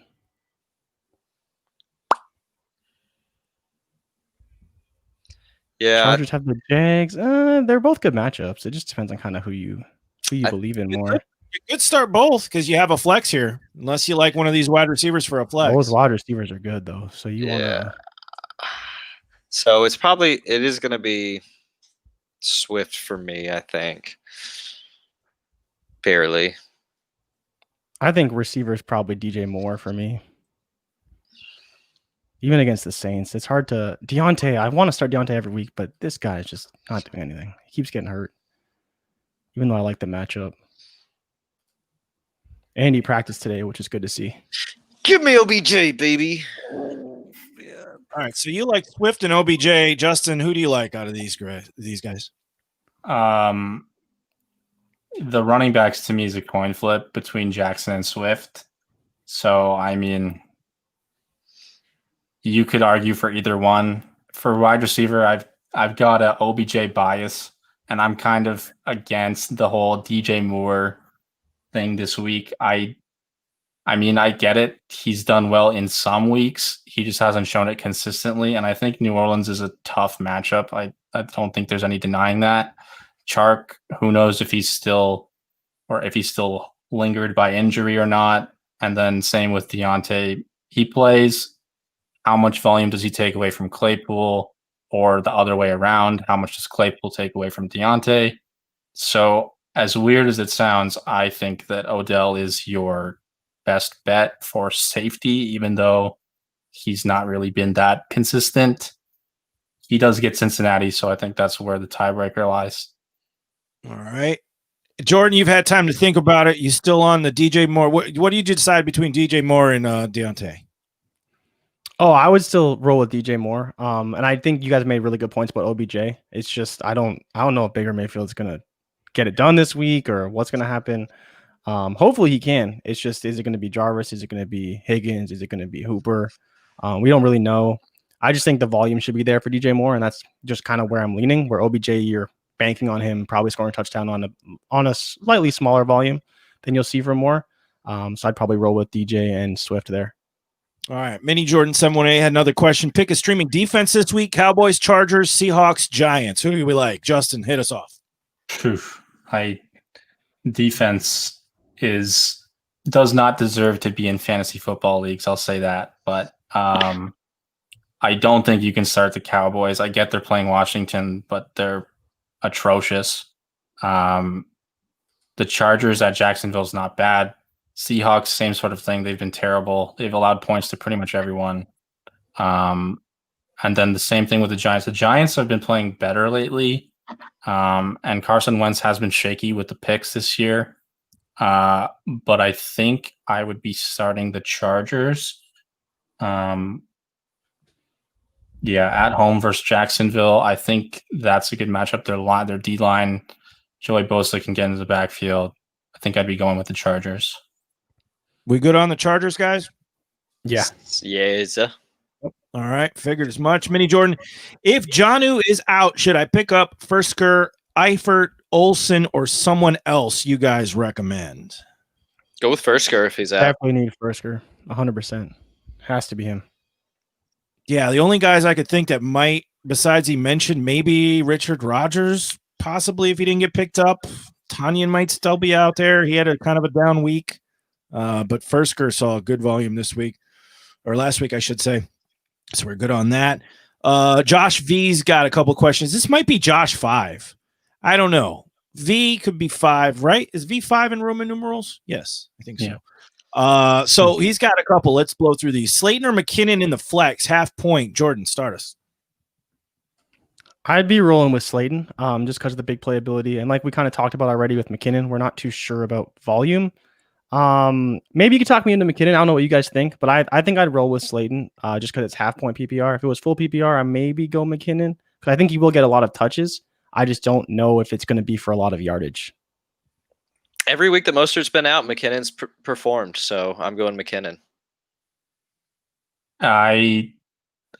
Yeah. Chargers have the Jags. They're both good matchups. It just depends on kind of who you believe in more. You could start both because you have a flex here, unless you like one of these wide receivers for a flex. Those wide receivers are good, though. So you want to. So it is going to be Swift for me, I think. Barely. I think receivers probably DJ Moore for me. Even against the Saints, it's hard to Deontay. I want to start Deontay every week, but this guy is just not doing anything. He keeps getting hurt, even though I like the matchup. And he practiced today, which is good to see. Give me OBJ, baby. All right, so you like Swift and OBJ. Justin, who do you like out of these guys? The running backs to me is a coin flip between Jackson and Swift. So, I mean, you could argue for either one. For wide receiver, I've got a OBJ bias, and I'm kind of against the whole DJ Moore thing this week. I mean, I get it. He's done well in some weeks. He just hasn't shown it consistently, and I think New Orleans is a tough matchup. I don't think there's any denying that. Chark, who knows if he's still lingered by injury or not. And then same with Deontay. He plays. How much volume does he take away from Claypool, or the other way around? How much does Claypool take away from Deontay? So as weird as it sounds, I think that Odell is your best bet for safety, even though he's not really been that consistent. He does get Cincinnati, so I think that's where the tiebreaker lies. All right. Jordan, you've had time to think about it. You still on the DJ Moore. What do you decide between DJ Moore and Deontay? Oh, I would still roll with DJ Moore. And I think you guys made really good points about OBJ. It's just I don't know if Baker Mayfield's gonna get it done this week or what's gonna happen. Hopefully he can. It's just, is it gonna be Jarvis? Is it gonna be Higgins? Is it gonna be Hooper? We don't really know. I just think the volume should be there for DJ Moore, and that's just kind of where I'm leaning. Where OBJ, you're banking on him probably scoring a touchdown on a slightly smaller volume than you'll see from Moore. So I'd probably roll with DJ and Swift there. All right. Mini Jordan 718 had another question. Pick a streaming defense this week. Cowboys, Chargers, Seahawks, Giants. Who do we like? Justin, hit us off. Defense does not deserve to be in fantasy football leagues. I'll say that. But I don't think you can start the Cowboys. I get they're playing Washington, but they're atrocious. The Chargers at Jacksonville is not bad. Seahawks, same sort of thing. They've been terrible. They've allowed points to pretty much everyone. And then the same thing with the Giants. The Giants have been playing better lately. And Carson Wentz has been shaky with the picks this year. But I think I would be starting the Chargers. At home versus Jacksonville. I think that's a good matchup. Their D-line, Joey Bosa can get into the backfield. I think I'd be going with the Chargers. We good on the Chargers, guys? Yeah. Yes. All right. Figured as much. Mini Jordan, if Jonnu is out, should I pick up Fersker, Eifert, Olsen, or someone else you guys recommend? Go with Fersker if he's out. Definitely need Fersker. 100%. Has to be him. Yeah, the only guys I could think that might, besides he mentioned, maybe Richard Rodgers, possibly if he didn't get picked up. Tanyan might still be out there. He had a kind of a down week. But Fersker saw a good volume this week, or last week, I should say. So we're good on that. Josh V's got a couple questions. This might be Josh 5. I don't know. V could be 5, right? Is V 5 in Roman numerals? Yes, I think so. So he's got a couple. Let's blow through these. Slayton or McKinnon in the flex, half point. Jordan, start us. I'd be rolling with Slayton, just because of the big playability. And like we kind of talked about already with McKinnon, we're not too sure about volume. Maybe you could talk me into McKinnon. I don't know what you guys think, but I think I'd roll with Slayton, just because it's half point PPR. If it was full PPR, I maybe go McKinnon, because I think he will get a lot of touches. I just don't know if it's going to be for a lot of yardage. Every week that Mostert's been out, McKinnon's performed, so I'm going McKinnon.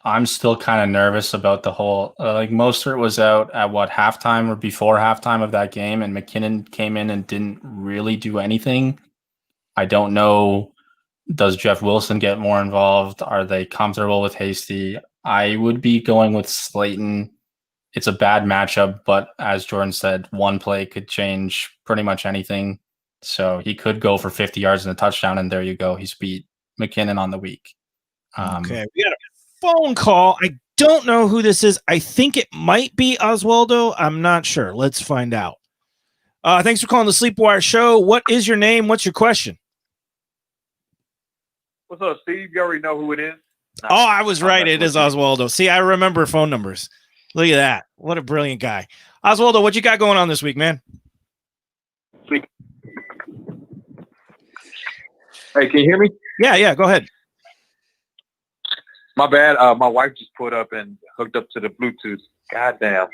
I'm still kind of nervous about the whole Mostert was out at halftime or before halftime of that game, and McKinnon came in and didn't really do anything. I don't know. Does Jeff Wilson get more involved? Are they comfortable with Hasty? I would be going with Slayton. It's a bad matchup, but as Jordan said, one play could change pretty much anything. So he could go for 50 yards and a touchdown, and there you go. He's beat McKinnon on the week. Okay, we got a phone call. I don't know who this is. I think it might be Oswaldo. I'm not sure. Let's find out. Thanks for calling the Sleepwire Show. What is your name? What's your question? What's up, Steve? You already know who it is. Oh, I was right. It is Oswaldo. See, I remember phone numbers. Look at that. What a brilliant guy. Oswaldo, what you got going on this week, man? Hey, can you hear me? Yeah, go ahead. My bad. My wife just put up and hooked up to the Bluetooth. Goddamn.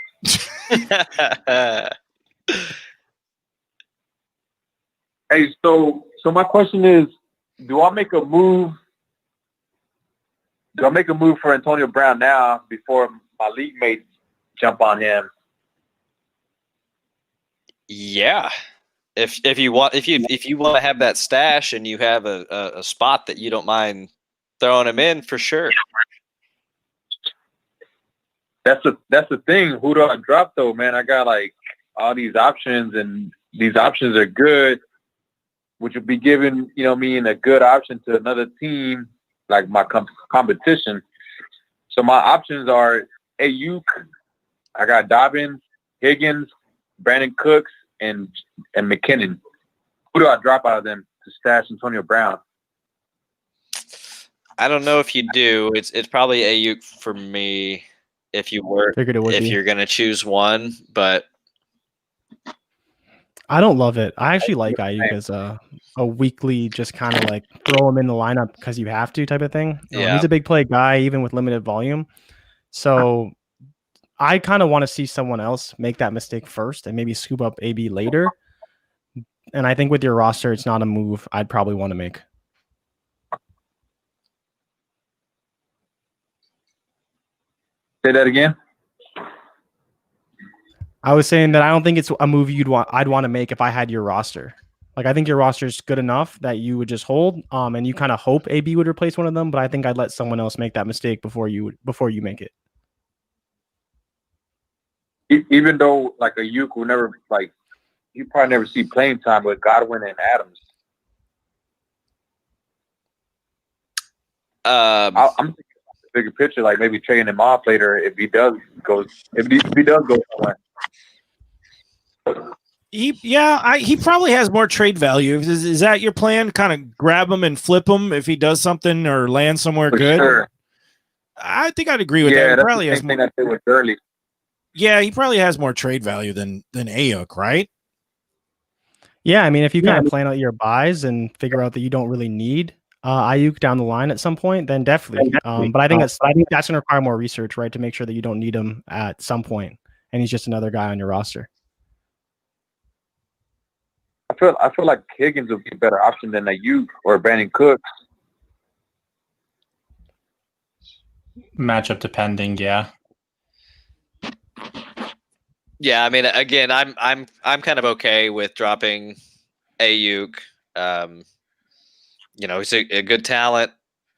Hey, so my question is, do I make a move for Antonio Brown now before my league mates jump on him? Yeah. If you want to have that stash and you have a spot that you don't mind throwing him in, for sure. That's the thing. Who do I drop though, man? I got like all these options, and these options are good, which would be giving me a good option to another team like my competition. So my options are Ayuk. I got Dobbins, Higgins, Brandon Cooks, and McKinnon. Who do I drop out of them to stash Antonio Brown? I don't know if you do. It's probably Ayuk for me if you're going to choose one, but I don't love it. I actually like Ayuk as a weekly, just kind of like throw him in the lineup because you have to type of thing. Yeah. He's a big play guy, even with limited volume. So I kind of want to see someone else make that mistake first and maybe scoop up AB later. And I think with your roster, it's not a move I'd probably want to make. Say that again. I was saying that I don't think it's a move I'd want to make if I had your roster. Like, I think your roster is good enough that you would just hold, and you kind of hope AB would replace one of them. But I think I'd let someone else make that mistake before you make it. Even though like a Ayuk will never you probably never see playing time with Godwin and Adams. I'm thinking about the bigger picture, like maybe trading him off later if he does go somewhere. He probably has more trade value. Is that your plan? Kind of grab him and flip him if he does something or land somewhere For good? sure. I think I'd agree with that. Yeah, He that's probably the has same thing more. I did with Gurley. Yeah, he probably has more trade value than Ayuk, right? Yeah, I mean, if you kind of plan out your buys and figure out that you don't really need Ayuk down the line at some point, then definitely. But I think that's going to require more research, right, to make sure that you don't need him at some point, and he's just another guy on your roster. I feel like Higgins would be a better option than Ayuk or Brandon Cooks. Matchup depending, yeah. Yeah, I mean, again, I'm kind of okay with dropping Ayuk. He's a good talent.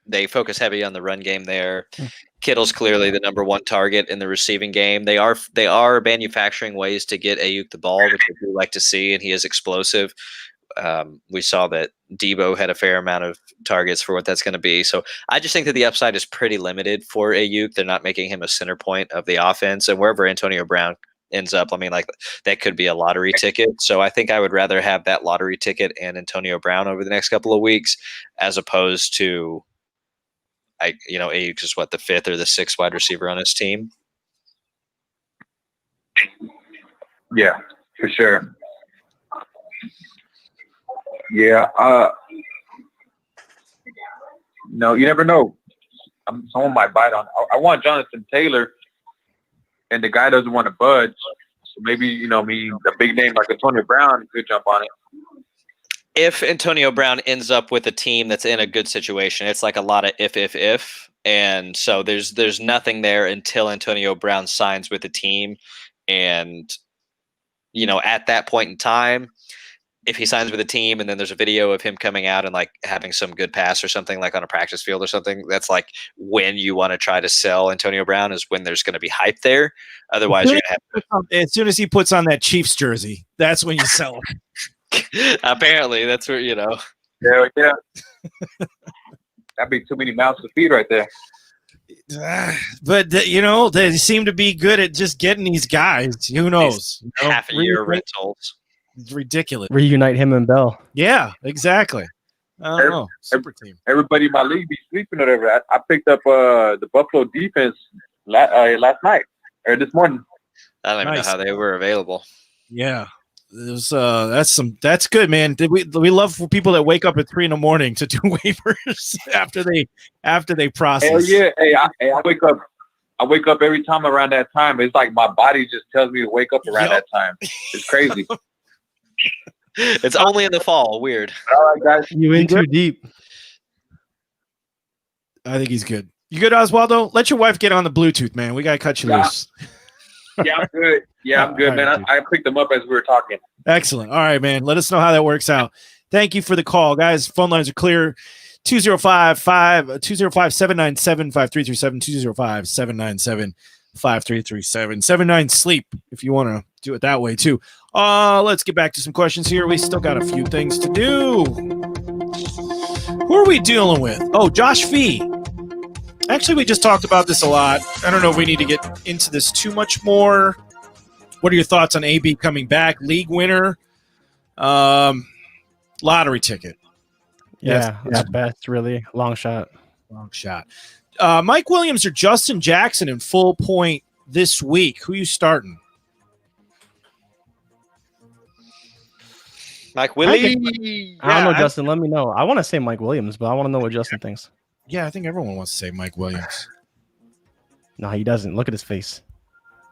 They focus heavy on the run game there. Kittle's clearly the number one target in the receiving game. They are manufacturing ways to get Ayuk the ball, which I do like to see, and he is explosive. We saw that Debo had a fair amount of targets for what that's going to be. So I just think that the upside is pretty limited for Ayuk. They're not making him a center point of the offense, and wherever Antonio Brown ends up, I mean, like, that could be a lottery ticket. So I think I would rather have that lottery ticket and Antonio Brown over the next couple of weeks, as opposed to Ayuk is the fifth or the sixth wide receiver on his team. Yeah, for sure. Yeah. No, you never know. Someone might bite on. I want Jonathan Taylor, and the guy doesn't want to budge. So maybe a big name like Antonio Brown could jump on it. If Antonio Brown ends up with a team that's in a good situation, it's like a lot of if, and so there's nothing there until Antonio Brown signs with a team, and at that point in time, if he signs with a team and then there's a video of him coming out and like having some good pass or something, like on a practice field or something, that's like when you want to try to sell Antonio Brown, is when there's going to be hype there. Otherwise, you're going to have. As soon as he puts on that Chiefs jersey, that's when you sell him. Apparently, that's where Yeah. That'd be too many mouths to feed right there. But they seem to be good at just getting these guys. Who knows? Half a year rentals. It's ridiculous. Reunite him and Bell. Yeah, exactly. I don't know. Super team. Everybody in my league be sleeping or whatever. I picked up the Buffalo defense last night or this morning. I don't even know how they were available. Yeah. It was, that's good, man. We love for people that wake up at 3 a.m. to do waivers after they process. Hell yeah! Hey, I wake up. I wake up every time around that time. It's like my body just tells me to wake up around that time. It's crazy. It's only in the fall. Weird. All right, guys. You in too deep. I think he's good. You good, Oswaldo? Let your wife get on the Bluetooth, man. We gotta cut you loose. Yeah, I'm good. Yeah, I'm good, man. I picked them up as we were talking. Excellent. All right, man. Let us know how that works out. Thank you for the call, guys. Phone lines are clear. 205-797-5337, 205-797-5337, 79-SLEEP if you want to do it that way too. Let's get back to some questions here. We still got a few things to do. Who are we dealing with? Oh, Josh Fee. Actually, we just talked about this a lot. I don't know if we need to get into this too much more. What are your thoughts on AB coming back? League winner? Lottery ticket. Yeah, at best, really. Long shot. Long shot. Mike Williams or Justin Jackson in full point this week? Who you starting? Mike Williams. I don't know, Justin. Let me know. I want to say Mike Williams, but I want to know what Justin thinks. Yeah, I think everyone wants to say Mike Williams. No, he doesn't. Look at his face.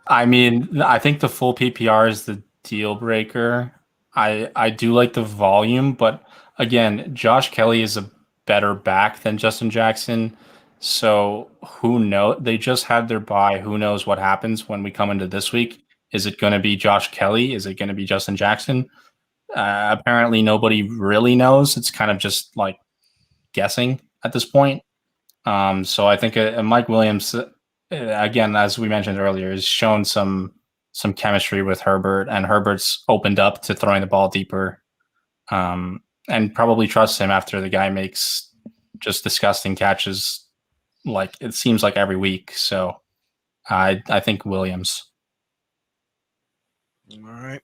I mean, I think the full PPR is the deal breaker. I do like the volume, but again, Josh Kelly is a better back than Justin Jackson. So who knows? They just had their bye. Who knows what happens when we come into this week? Is it going to be Josh Kelly? Is it going to be Justin Jackson? Apparently, nobody really knows. It's kind of just like guessing at this point. So I think Mike Williams, again, as we mentioned earlier, has shown some chemistry with Herbert, and Herbert's opened up to throwing the ball deeper, and probably trusts him after the guy makes just disgusting catches, like it seems like every week. So I think Williams. All right.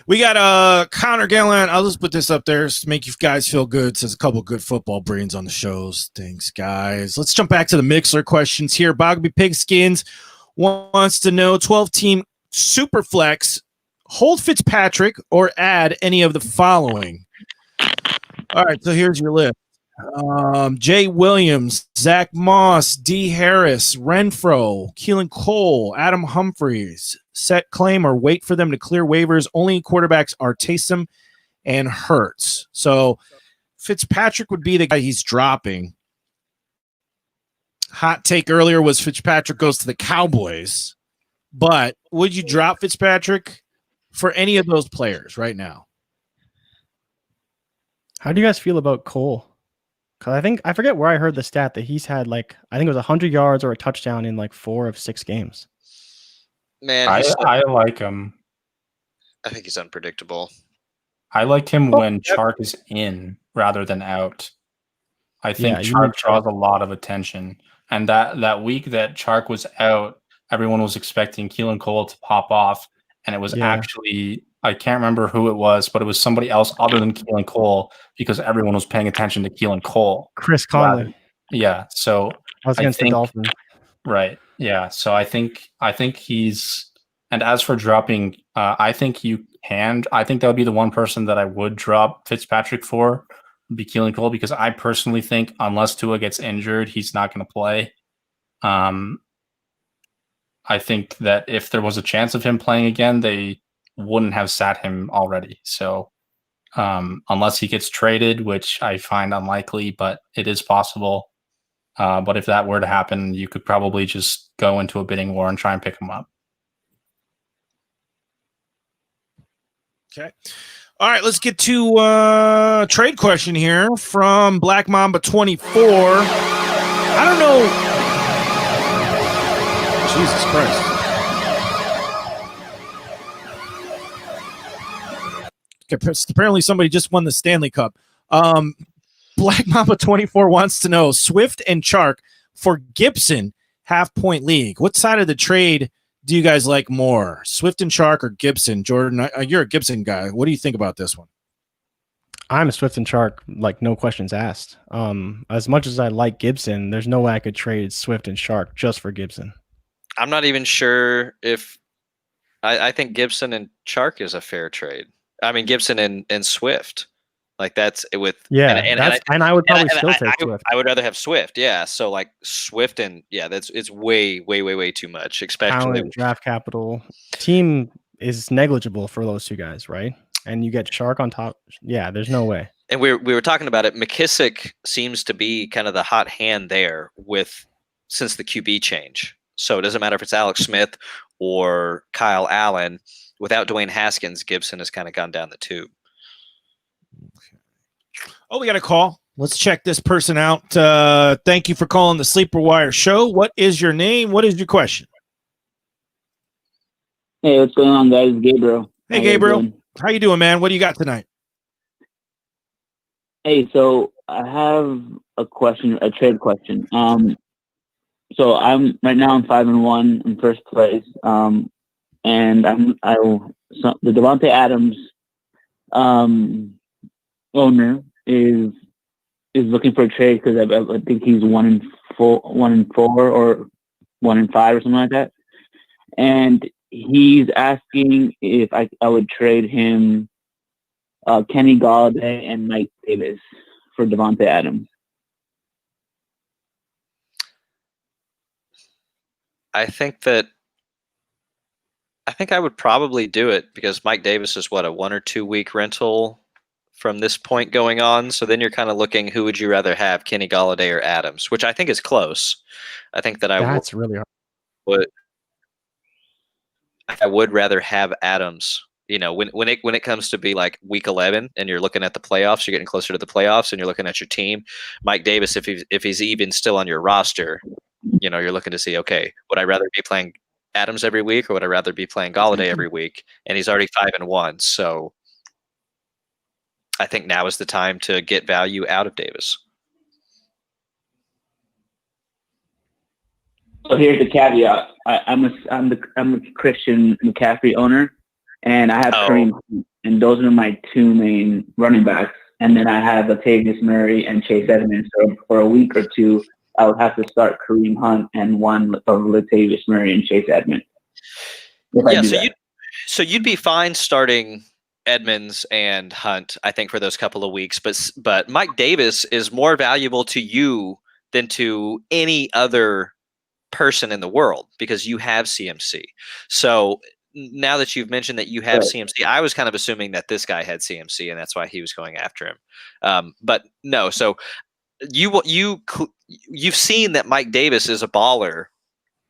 We got Connor Gallant. I'll just put this up there to make you guys feel good. Says a couple good football brains on the shows. Thanks, guys. Let's jump back to the Mixler questions here. Bogby Pigskins wants to know 12-team Superflex, hold Fitzpatrick or add any of the following. All right, so here's your list. Jay Williams, Zach Moss, D. Harris, Renfro, Keelan Cole, Adam Humphries. Set claim or wait for them to clear waivers. Only quarterbacks are Taysom and Hurts. So Fitzpatrick would be the guy he's dropping. Hot take earlier was Fitzpatrick goes to the Cowboys. But would you drop Fitzpatrick for any of those players right now? How do you guys feel about Cole? Because I forget where I heard the stat that he's had I think it was 100 yards or a touchdown in 4 of 6 games. Man, I like him. I think he's unpredictable. I like him when Chark is in rather than out. I think Chark draws a lot of attention. And that week that Chark was out, everyone was expecting Keelan Cole to pop off. And it was actually, I can't remember who it was, but it was somebody else other than Keelan Cole because everyone was paying attention to Keelan Cole. Chris Conley. Yeah. So I was against the Dolphins. Right. Yeah. So I think he's, and as for dropping, I think you can. I think that would be the one person that I would drop Fitzpatrick for, would be Keelan Cole, because I personally think unless Tua gets injured, he's not going to play. I think that if there was a chance of him playing again, they wouldn't have sat him already. So unless he gets traded, which I find unlikely, but it is possible. But if that were to happen, you could probably just go into a bidding war and try and pick him up. Okay. All right, let's get to a trade question here from Black Mamba 24. I don't know. Jesus Christ. Okay, apparently somebody just won the Stanley Cup. Black Mamba 24 wants to know Swift and Chark for Gibson half-point league. What side of the trade do you guys like more, Swift and Chark or Gibson? Jordan, you're a Gibson guy. What do you think about this one? I'm a Swift and Chark, no questions asked. As much as I like Gibson, there's no way I could trade Swift and Chark just for Gibson. I'm not even sure if I think Gibson and Chark is a fair trade. I mean, Gibson and Swift. That's with and I would probably still take Swift. I would rather have Swift, yeah. So Swift and it's way too much, especially talent, draft capital. Team is negligible for those two guys, right? And you get Chark on top. Yeah, there's no way. And we were talking about it. McKissick seems to be kind of the hot hand there since the QB change. So it doesn't matter if it's Alex Smith or Kyle Allen. Without Dwayne Haskins, Gibson has kind of gone down the tube. Oh, we got a call. Let's check this person out. Thank you for calling the Sleeper Wire show. What is your name? What is your question? Hey, what's going on, guys? Gabriel. Hey, Gabriel. How you doing, man? What do you got tonight? Hey, so I have a question, a trade question. So I'm 5-1 in first place. And the Devontae Adams owner is looking for a trade because I think he's 1-4 or 1-5 or something like that, and he's asking if I would trade him Kenny Galladay and Mike Davis for Devontae Adams. I think I would probably do it because Mike Davis is a 1 or 2 week rental from this point going on. So then you're kind of looking, who would you rather have, Kenny Golladay or Adams, which I think is close. I think that That's really hard. I would rather have Adams. You know, when it comes to be like week 11 and you're looking at the playoffs, you're getting closer to the playoffs and you're looking at your team. Mike Davis, if he's even still on your roster, you know, you're looking to see, okay, would I rather be playing Adams every week or would I rather be playing Golladay every week? And he's already 5-1, so I think now is the time to get value out of Davis. So here's the caveat: I'm a Christian McCaffrey owner, and I have Kareem Hunt, and those are my two main running backs. And then I have Latavius Murray and Chase Edmonds. So for a week or two, I would have to start Kareem Hunt and one of Latavius Murray and Chase Edmonds. Yeah, so you'd be fine starting Edmonds and Hunt, I think, for those couple of weeks. But Mike Davis is more valuable to you than to any other person in the world because you have CMC. So now that you've mentioned that you have CMC, I was kind of assuming that this guy had CMC and that's why he was going after him. But no, so you've seen that Mike Davis is a baller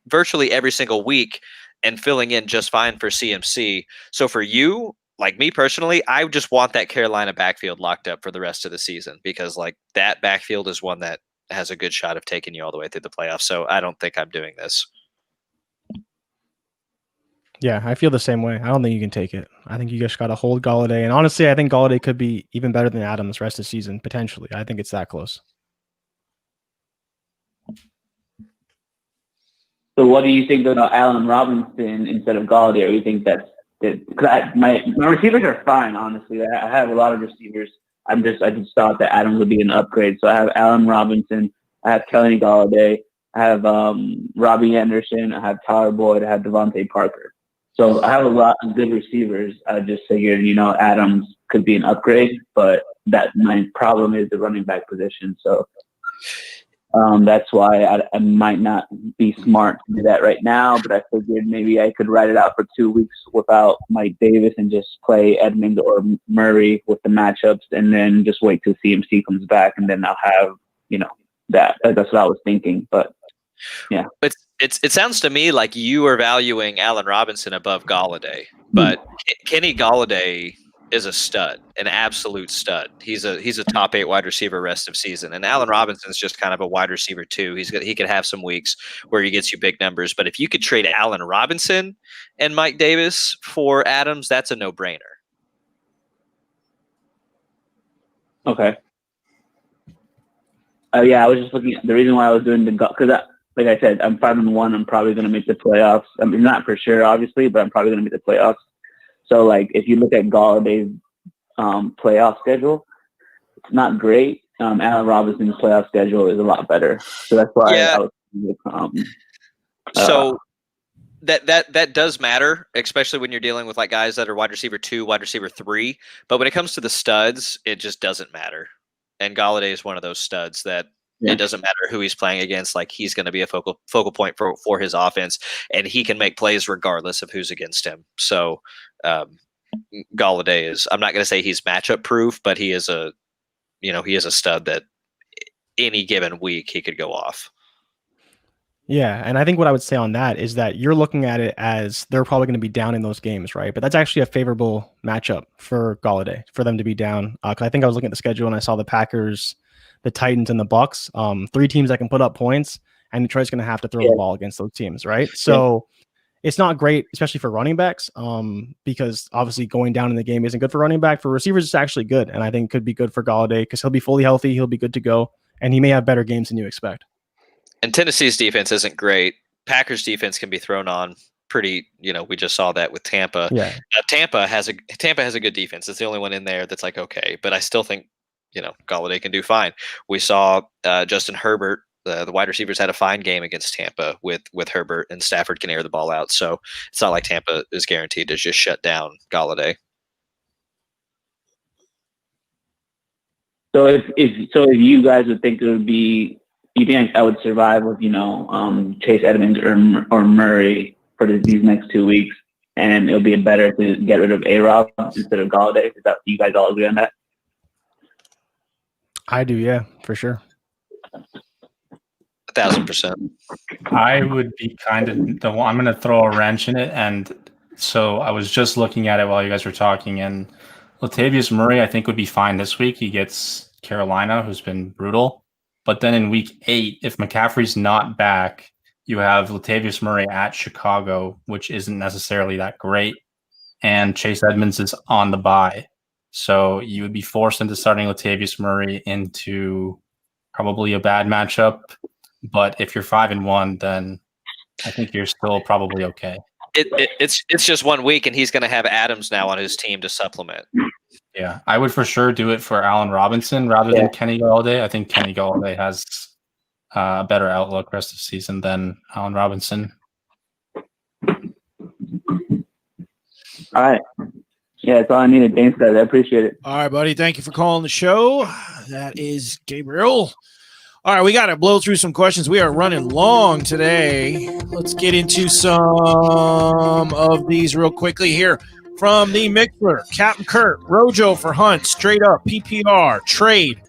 virtually every single week and filling in just fine for CMC. So for you, like me personally, I just want that Carolina backfield locked up for the rest of the season because like that backfield is one that has a good shot of taking you all the way through the playoffs. So I don't think I'm doing this. Yeah, I feel the same way. I don't think you can take it. I think you just got to hold Golladay. And honestly, I think Golladay could be even better than Adams rest of the season, potentially. I think it's that close. So what do you think about Allen Robinson instead of Golladay? Or you think that's because my receivers are fine, honestly. I have a lot of receivers. I just thought that Adams would be an upgrade. So I have Allen Robinson, I have Kenny Golladay, I have Robbie Anderson, I have Tyler Boyd, I have Devontae Parker. So I have a lot of good receivers. I just figured, Adams could be an upgrade, but that my problem is the running back position. So that's why I might not be smart to do that right now, but I figured maybe I could ride it out for 2 weeks without Mike Davis and just play Edmonds or Murray with the matchups and then just wait till CMC comes back and then I'll have, that. That's what I was thinking, but yeah. It sounds to me like you are valuing Allen Robinson above Golladay, but Kenny Golladay is a stud, an absolute stud. He's a top 8 wide receiver rest of season, and Allen Robinson's just kind of a wide receiver too. He could have some weeks where he gets you big numbers, but if you could trade Allen Robinson and Mike Davis for Adams, that's a no-brainer. Okay. Yeah, I was just looking at the reason why I was doing because like I said, I'm 5-1. I'm probably going to make the playoffs. I mean, not for sure, obviously, but I'm probably going to make the playoffs. So, like, if you look at Galladay's playoff schedule, it's not great. Allen Robinson's playoff schedule is a lot better. So that's why I was. So that does matter, especially when you're dealing with like guys that are wide receiver 2, wide receiver 3. But when it comes to the studs, it just doesn't matter. And Golladay is one of those studs that it doesn't matter who he's playing against. Like he's going to be a focal point for his offense, and he can make plays regardless of who's against him. So Golladay is. I'm not going to say he's matchup proof, but he is a stud that any given week he could go off. Yeah, and I think what I would say on that is that you're looking at it as they're probably going to be down in those games, right? But that's actually a favorable matchup for Golladay, for them to be down. Because I think I was looking at the schedule and I saw the Packers, the Titans, and the Bucks, 3 teams that can put up points, and Detroit's going to have to throw the ball against those teams, right? So it's not great, especially for running backs, because obviously going down in the game isn't good for running back. For receivers, it's actually good, and I think could be good for Golladay because he'll be fully healthy, he'll be good to go, and he may have better games than you expect. And Tennessee's defense isn't great. Packers defense can be thrown on pretty, we just saw that with Tampa. Yeah. Tampa has a good defense. It's the only one in there that's like, okay, but I still think, Golladay can do fine. We saw Justin Herbert, the wide receivers had a fine game against Tampa with Herbert, and Stafford can air the ball out. So it's not like Tampa is guaranteed to just shut down Golladay. So if you guys would think it would be, you think I would survive with, Chase Edmonds or Murray for these next 2 weeks, and it'll be better to get rid of A-Rob instead of Golladay? Is that, you guys all agree on that? I do, yeah, for sure. 1,000%. I would be kind of I'm going to throw a wrench in it. And so I was just looking at it while you guys were talking, and Latavius Murray, I think, would be fine this week. He gets Carolina, who's been brutal. But then in week 8, if McCaffrey's not back, you have Latavius Murray at Chicago, which isn't necessarily that great. And Chase Edmonds is on the bye. So you would be forced into starting Latavius Murray into probably a bad matchup. But if you're 5-1, then I think you're still probably okay. It's just 1 week, and he's going to have Adams now on his team to supplement. Yeah, I would for sure do it for Allen Robinson rather than Kenny Galladay. I think Kenny Galladay has a better outlook rest of the season than Allen Robinson. All right. Yeah, that's all I needed. Thanks, guys. I appreciate it. All right, buddy. Thank you for calling the show. That is Gabriel. All right, we got to blow through some questions. We are running long today. Let's get into some of these real quickly here. From the Mixler, Captain Kurt, Rojo for Hunt, straight up, PPR, trade.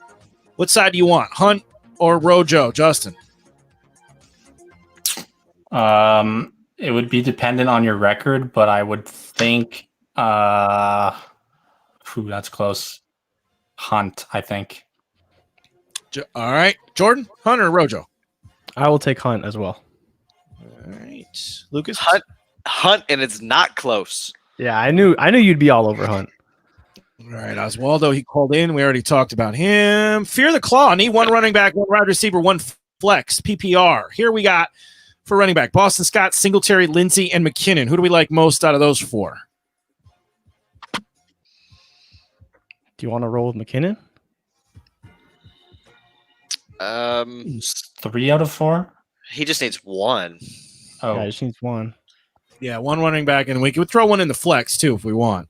What side do you want, Hunt or Rojo, Justin? It would be dependent on your record, but I would think that's close. Hunt, I think. All right. Jordan, Hunt or Rojo? I will take Hunt as well. All right. Lucas? Hunt, and it's not close. Yeah, I knew you'd be all over Hunt. All right. Oswaldo, he called in. We already talked about him. Fear the Claw. Need one running back, one wide receiver, one flex, PPR. Here we got for running back, Boston Scott, Singletary, Lindsey, and McKinnon. Who do we like most out of those four? Do you want to roll with McKinnon? 3 out of 4. He just needs one. Oh, yeah, he just needs one. Yeah, one running back, and we could throw one in the flex too if we want.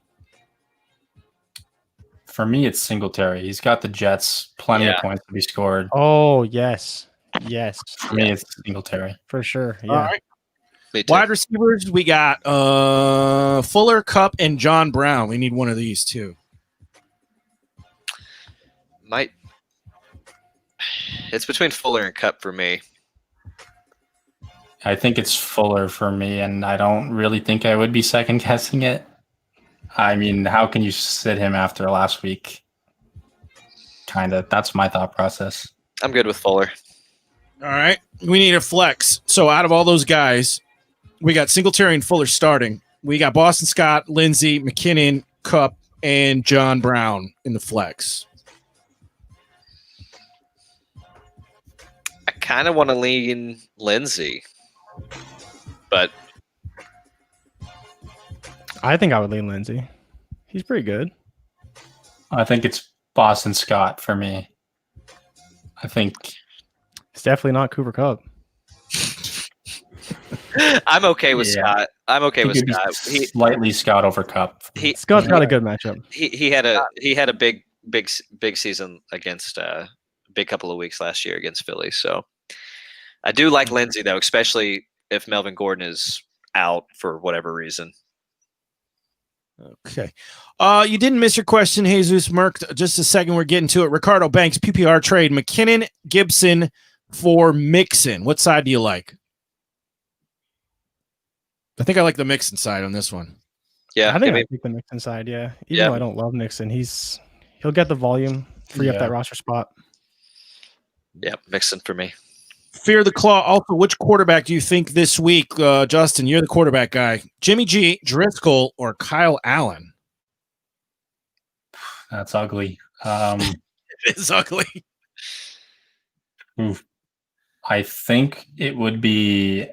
For me, it's Singletary. He's got the Jets, plenty of points to be scored. Oh, yes. Yes. For me, it's Singletary. For sure. Yeah. All right. Wide receivers, we got Fuller, Kupp, and John Brown. We need one of these too. It's between Fuller and Kupp for me. I think it's Fuller for me, and I don't really think I would be second guessing it. I mean, how can you sit him after last week? Kind of. That's my thought process. I'm good with Fuller. All right. We need a flex. So out of all those guys, we got Singletary and Fuller starting. We got Boston Scott, Lindsey, McKinnon, Kupp, and John Brown in the flex. I kind of want to lean Lindsey, but I think I would lean Lindsey. He's pretty good. I think it's Boston Scott for me. I think it's definitely not Cooper Kupp. I'm okay with Scott. I'm okay with Scott. Slightly Scott over Kupp. Scott's got a good matchup. He had a big season against a big couple of weeks last year against Philly. So I do like Lindsey though, especially if Melvin Gordon is out for whatever reason. Okay. You didn't miss your question, Jesus Merck. Just a second, we're getting to it. Ricardo Banks, PPR trade, McKinnon, Gibson for Mixon. What side do you like? I think I like the Mixon side on this one. Yeah, I think I pick the Mixon side, yeah. Even though I don't love Mixon, he'll get the volume, free up that roster spot. Yeah, Mixon for me. Fear the Claw. Also, which quarterback do you think this week, Justin? You're the quarterback guy. Jimmy G, Driscoll, or Kyle Allen? That's ugly. It is ugly. I think it would be.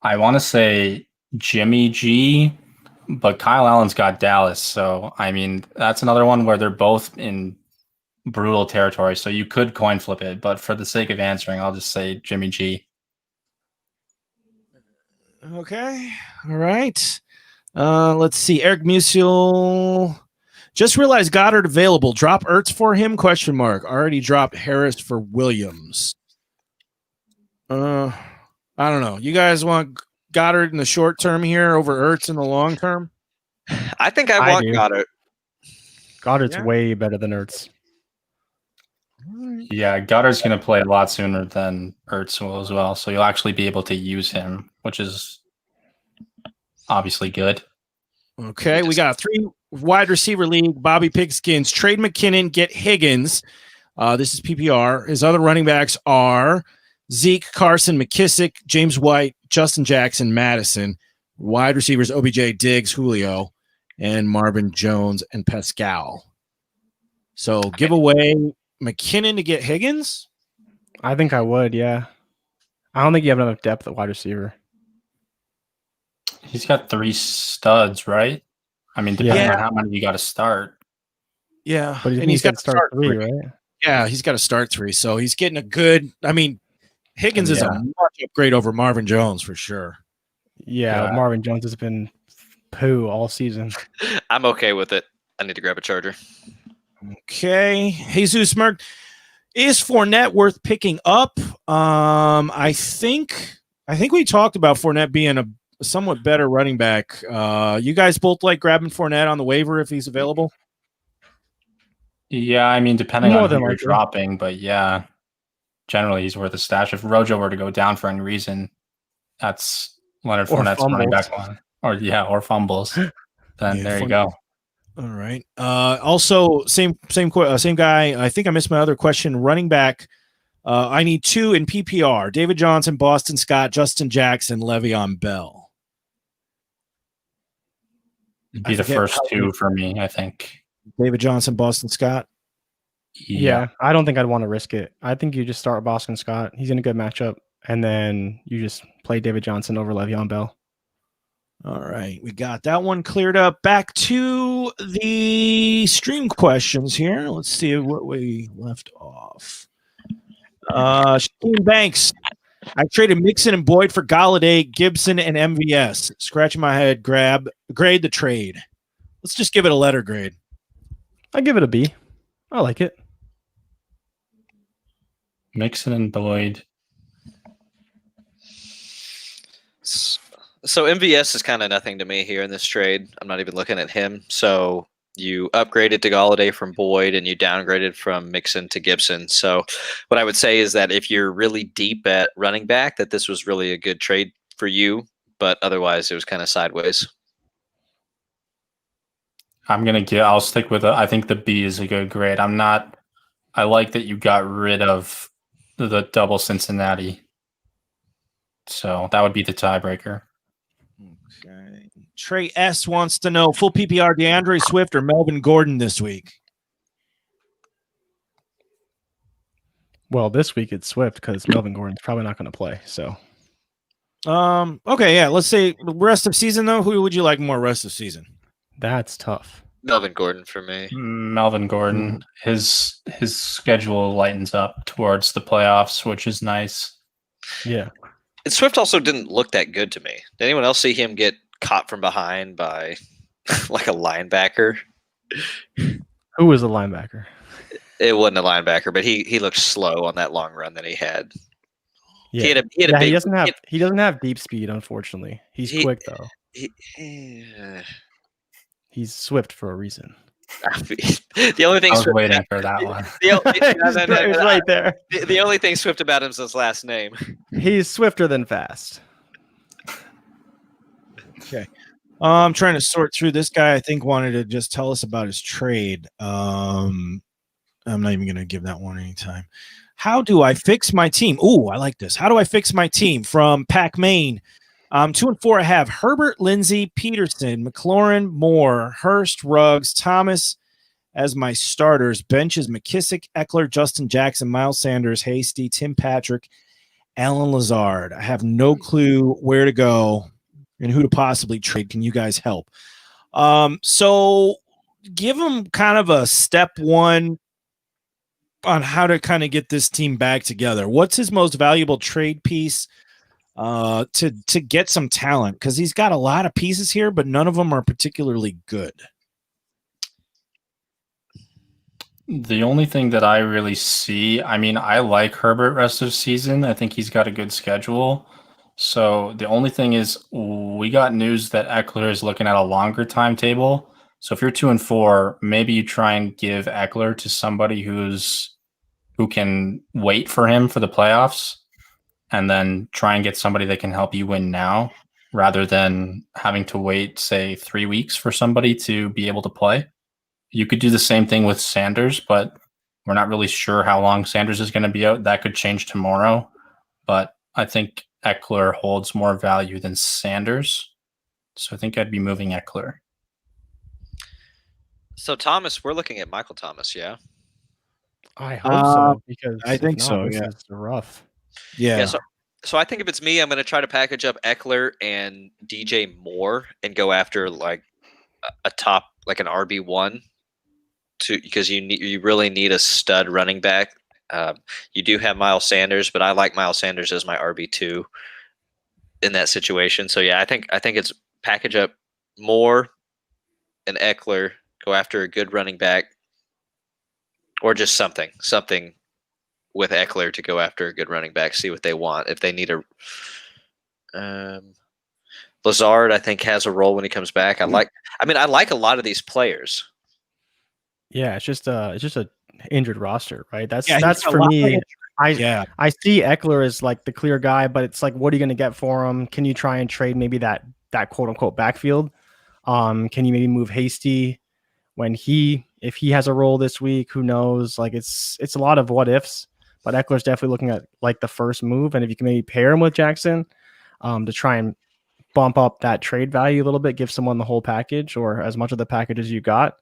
I want to say Jimmy G, but Kyle Allen's got Dallas. So, I mean, that's another one where they're both in brutal territory. So you could coin flip it, but for the sake of answering, I'll just say Jimmy G. Okay. All right. Let's see. Eric Musial. Just realized Goddard available. Drop Ertz for him? ? Already dropped Harris for Williams. I don't know. You guys want Goddard in the short term here over Ertz in the long term? I think I want do. Goddard. Goddard's way better than Ertz. Yeah, Goddard's going to play a lot sooner than Ertz will as well, so you'll actually be able to use him, which is obviously good. Okay, we got a 3 wide receiver league. Bobby Pigskins, trade McKinnon, get Higgins. This is PPR. His other running backs are Zeke, Carson, McKissick, James White, Justin Jackson, Madison. Wide receivers, OBJ, Diggs, Julio, and Marvin Jones and Pascal. So give away McKinnon to get Higgins? I think I would, yeah. I don't think you have enough depth at wide receiver. He's got 3 studs, right? I mean, depending on how many you got to start. Yeah, But and he's got to start 3, 3, right? Yeah, he's got to start 3. So he's getting a good. I mean, Higgins is a Yeah. much upgrade over Marvin Jones for sure. Yeah, Marvin Jones has been poo all season. I'm okay with it. I need to grab a charger. Okay, Jesus Merck, is Fournette worth picking up? I think we talked about Fournette being a somewhat better running back. You guys both like grabbing Fournette on the waiver if he's available? Yeah, I mean, depending More on who than you're likely. dropping, but yeah, generally he's worth a stash. If Rojo were to go down for any reason, that's Leonard Or Fournette's running fumbles. back one. Or fumbles. Then there you go. All right. Also, same guy. I think I missed my other question. Running back. I need 2 in PPR: David Johnson, Boston Scott, Justin Jackson, Le'Veon Bell. It'd be the first 2 for me, I think. David Johnson, Boston Scott. Yeah, I don't think I'd want to risk it. I think you just start Boston Scott. He's in a good matchup, and then you just play David Johnson over Le'Veon Bell. All right, we got that one cleared up. Back to the stream questions here. Let's see what we left off. Shane Banks. I traded Mixon and Boyd for Galladay, Gibson, and MVS. Scratching my head, grade the trade. Let's just give it a letter grade. I give it a B. I like it. Mixon and Boyd. So MVS is kind of nothing to me here in this trade. I'm not even looking at him. So you upgraded to Galladay from Boyd and you downgraded from Mixon to Gibson. So what I would say is that if you're really deep at running back, that this was really a good trade for you. But otherwise, it was kind of sideways. I'll stick with I think the B is a good grade. I like that you got rid of the double Cincinnati. So that would be the tiebreaker. Okay. Trey S wants to know full PPR DeAndre Swift or Melvin Gordon this week. Well, this week it's Swift because Melvin Gordon's probably not going to play. So, okay, yeah. Let's say rest of season though. Who would you like more rest of season? That's tough. Melvin Gordon for me. Melvin Gordon. His schedule lightens up towards the playoffs, which is nice. Yeah. And Swift also didn't look that good to me. Did anyone else see him get caught from behind by like a linebacker? Who was the linebacker? It wasn't a linebacker, but he looked slow on that long run that he had. Yeah. He had a big, he doesn't have deep speed, unfortunately. He's quick though. He's Swift for a reason. The only thing I was waiting for that one. It's right there. The only thing Swift about him is his last name. He's swifter than fast. Okay. I'm trying to sort through this guy. I think wanted to just tell us about his trade. I'm not even going to give that one any time. How do I fix my team? Ooh, I like this. How do I fix my team? From Pac Maine. 2 and 4. I have Herbert, Lindsey, Peterson, McLaurin, Moore, Hurst, Ruggs, Thomas as my starters. Benches McKissick, Eckler, Justin Jackson, Miles Sanders, Hasty, Tim Patrick, Alan Lazard. I have no clue where to go and who to possibly trade. Can you guys help? So give them kind of a step one on how to kind of get this team back together. What's his most valuable trade piece to get some talent? Because he's got a lot of pieces here, but none of them are particularly good. The only thing that I really see, I mean, I like Herbert rest of season. I think he's got a good schedule. So the only thing is we got news that Eckler is looking at a longer timetable. So if you're 2 and 4, maybe you try and give Eckler to somebody who's who can wait for him for the playoffs and then try and get somebody that can help you win now rather than having to wait, say, 3 weeks for somebody to be able to play. You could do the same thing with Sanders, but we're not really sure how long Sanders is going to be out. That could change tomorrow, but I think Eckler holds more value than Sanders. So I think I'd be moving Eckler. So Thomas, we're looking at Michael Thomas, yeah? I hope so, because I think if not, so, this yeah. is rough. Yeah. So I think if it's me, I'm going to try to package up Eckler and DJ Moore and go after like a top, like an RB1, because you really need a stud running back. You do have Miles Sanders, but I like Miles Sanders as my RB2 in that situation. So yeah, I think it's package up Moore and Eckler, go after a good running back, or just something with Eckler to go after a good running back, see what they want. If they need a Lazard, I think has a role when he comes back. I like a lot of these players. Yeah, it's just a injured roster, right? That's Yeah, that's he's a for lot me. of I see Eckler as like the clear guy, but it's like, what are you going to get for him? Can you try and trade maybe that quote unquote backfield? Can you maybe move Hasty if he has a role this week? Who knows? Like it's a lot of what ifs, but Eckler's definitely looking at like the first move, and if you can maybe pair him with Jackson to try and bump up that trade value a little bit, give someone the whole package or as much of the package as you got,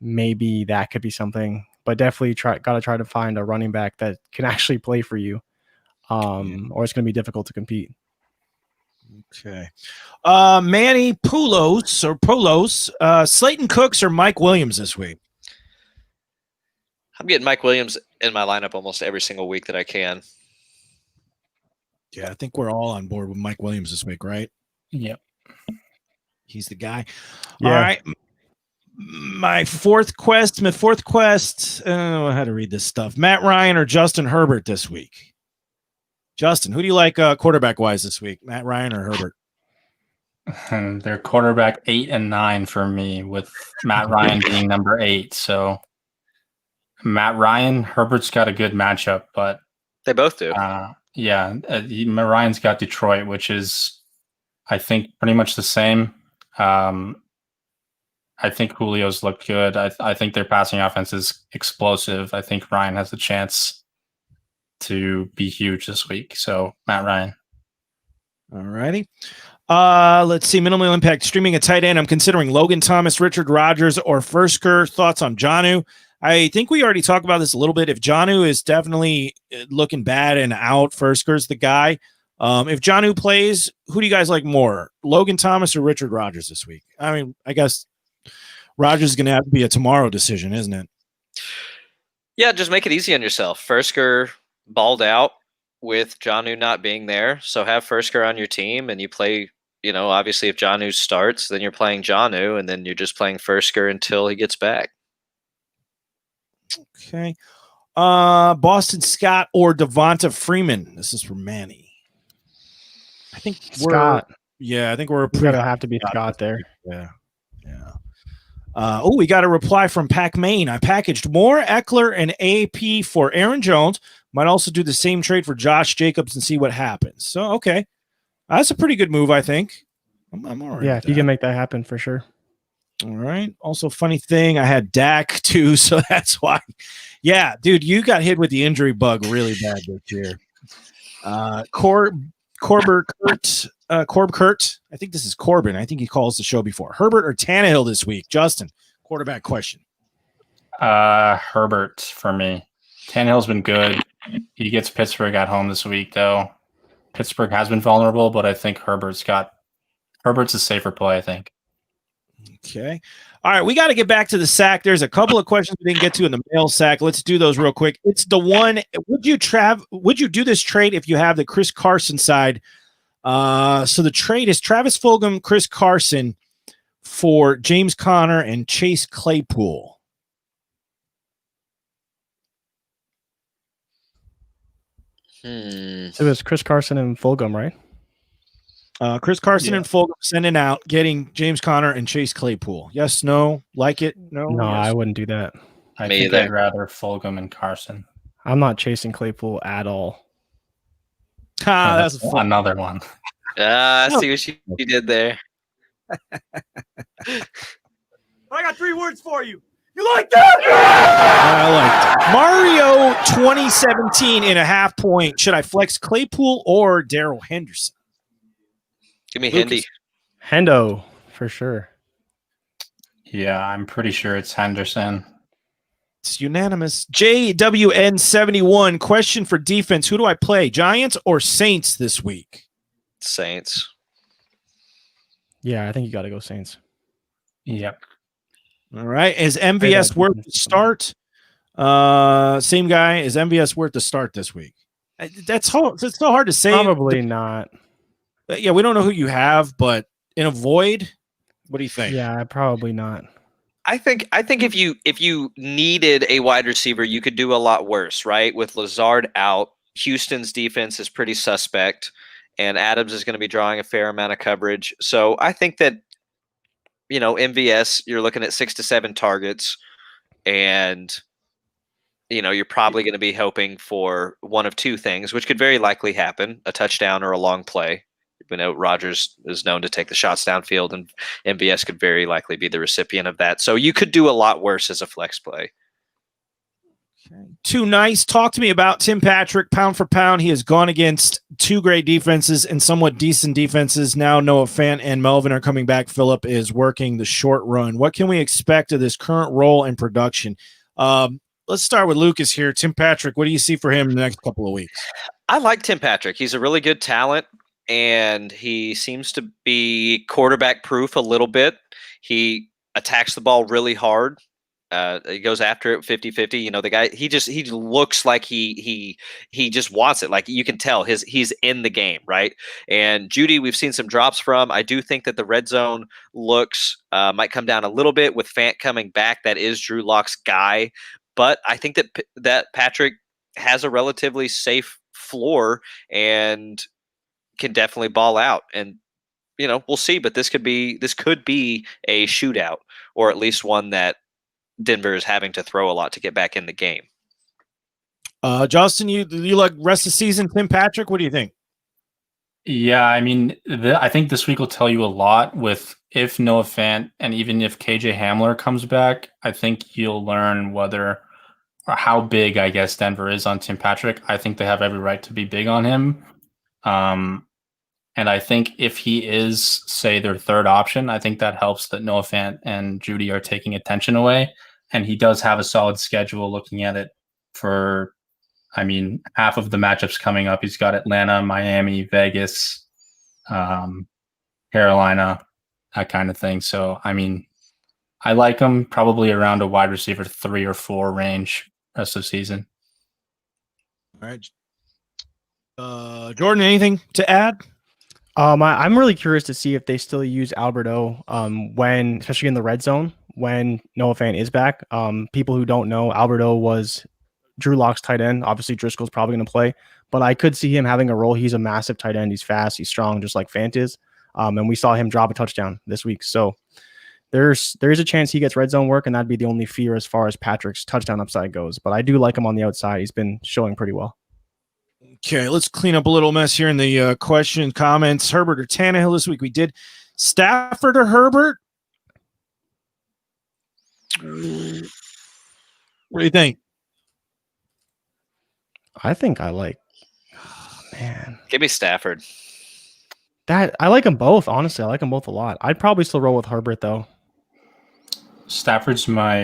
maybe that could be something. But definitely got to try to find a running back that can actually play for you, or it's going to be difficult to compete. Okay. Manny Polos, Slayton Cooks or Mike Williams this week? I'm getting Mike Williams in my lineup almost every single week that I can. Yeah, I think we're all on board with Mike Williams this week, right? Yep. He's the guy. Yeah. All right. My fourth quest. I don't know how to read this stuff. Matt Ryan or Justin Herbert this week? Justin, who do you like quarterback-wise this week? Matt Ryan or Herbert? And they're quarterback 8 and 9 for me, with Matt Ryan being number 8. So Matt Ryan, Herbert's got a good matchup, but they both do. Matt Ryan's got Detroit, which is, I think, pretty much the same. I think Julio's looked good. I think their passing offense is explosive. I think Ryan has a chance to be huge this week. So Matt Ryan. All righty. Let's see. Minimal impact streaming a tight end. I'm considering Logan Thomas, Richard Rodgers, or Fursker. Thoughts on Jonnu? I think we already talked about this a little bit. If Jonnu is definitely looking bad and out, Fursker's the guy. If Jonnu plays, who do you guys like more, Logan Thomas or Richard Rodgers this week? I mean, I guess Rodgers is going to have to be a tomorrow decision, isn't it? Yeah, just make it easy on yourself. Fursker balled out with Jonnu not being there, so have Fursker on your team, and you play. Obviously, if Jonnu starts, then you're playing Jonnu, and then you're just playing Fursker until he gets back. Okay. Boston Scott or Devonta Freeman? This is for Manny. I think Scott. I think we're going to have to be Scott there. Yeah. We got a reply from Pac Main. I packaged Moore, Eckler, and AP for Aaron Jones. Might also do the same trade for Josh Jacobs and see what happens. So, okay. That's a pretty good move, I think. I'm all right. Yeah, if you can make that happen, for sure. All right. Also, funny thing, I had Dak too, so that's why. Yeah, dude, you got hit with the injury bug really bad this year. Corb Kurt. I think this is Corbin. I think he calls the show before. Herbert or Tannehill this week? Justin, quarterback question. Herbert for me. Tannehill's been good. He gets Pittsburgh at home this week, though. Pittsburgh has been vulnerable, but I think Herbert's a safer play, I think. Okay. All right. We got to get back to the sack. There's a couple of questions we didn't get to in the mail sack. Let's do those real quick. It's the one. Would you do this trade if you have the Chris Carson side? So the trade is Travis Fulgham, Chris Carson for James Conner and Chase Claypool. So it was Chris Carson and Fulgham, right? Chris Carson and Fulgham sending out, getting James Conner and Chase Claypool. Yes, no, like it, no. No, yes. I wouldn't do that. I think I'd rather Fulgham and Carson. I'm not chasing Claypool at all. That's another one. I see what you did there. I got 3 words for you. You like that? I liked Mario 2017 and a half point. Should I flex Claypool or Daryl Henderson? Give me Lucas. Hendy. Hendo, for sure. Yeah, I'm pretty sure it's Henderson. It's unanimous. JWN71, question for defense. Who do I play, Giants or Saints this week? Saints. Yeah, I think you got to go Saints. Yep. All right. Is MVS worth the start? Same guy. Is MVS worth the start this week? That's hard. It's so hard to say. Probably not. Yeah, we don't know who you have, but in a void, what do you think? Yeah, probably not. I think if you needed a wide receiver, you could do a lot worse, right? With Lazard out, Houston's defense is pretty suspect, and Adams is going to be drawing a fair amount of coverage. So I think that, MVS, you're looking at 6 to 7 targets, and you're probably going to be hoping for one of two things, which could very likely happen: a touchdown or a long play. We know Rodgers is known to take the shots downfield, and MVS could very likely be the recipient of that. So you could do a lot worse as a flex play. Okay. Too nice. Talk to me about Tim Patrick. Pound for pound, he has gone against 2 great defenses and somewhat decent defenses. Now Noah Fant and Melvin are coming back. Phillip is working the short run. What can we expect of this current role and production? Let's start with Lucas here. Tim Patrick, what do you see for him in the next couple of weeks? I like Tim Patrick. He's a really good talent, and he seems to be quarterback proof a little bit. He attacks the ball really hard. He goes after it 50-50. The guy, he looks like he just wants it. Like, you can tell he's in the game, right? And Judy, we've seen some drops from. I do think that the red zone looks might come down a little bit with Fant coming back. That is Drew Lock's guy, but I think that Patrick has a relatively safe floor and can definitely ball out. And we'll see, but this could be a shootout, or at least one that Denver is having to throw a lot to get back in the game. Justin, you like rest of the season Tim Patrick? What do you think? Yeah, I mean, I think this week will tell you a lot with if Noah Fant and even if KJ Hamler comes back. I think you'll learn whether or how big, I guess, Denver is on Tim Patrick. I think they have every right to be big on him. And I think if he is, say, their third option, I think that helps that Noah Fant and Judy are taking attention away. And he does have a solid schedule looking at it for, half of the matchups coming up. He's got Atlanta, Miami, Vegas, Carolina, that kind of thing. So, I like him probably around a wide receiver 3 or 4 range rest of the season. All right. Jordan, anything to add? I'm really curious to see if they still use Alberto when, especially in the red zone, when Noah Fant is back. People who don't know, Alberto was Drew Lock's tight end. Obviously, Driscoll's probably going to play, but I could see him having a role. He's a massive tight end. He's fast. He's strong, just like Fant is. And we saw him drop a touchdown this week. So there is a chance he gets red zone work, and that'd be the only fear as far as Patrick's touchdown upside goes. But I do like him on the outside. He's been showing pretty well. Okay, let's clean up a little mess here in the question comments. Herbert or Tannehill this week? We did Stafford or Herbert? What do you think? I think I like. Oh, man, give me Stafford. I like them both. Honestly, I like them both a lot. I'd probably still roll with Herbert though. Stafford's my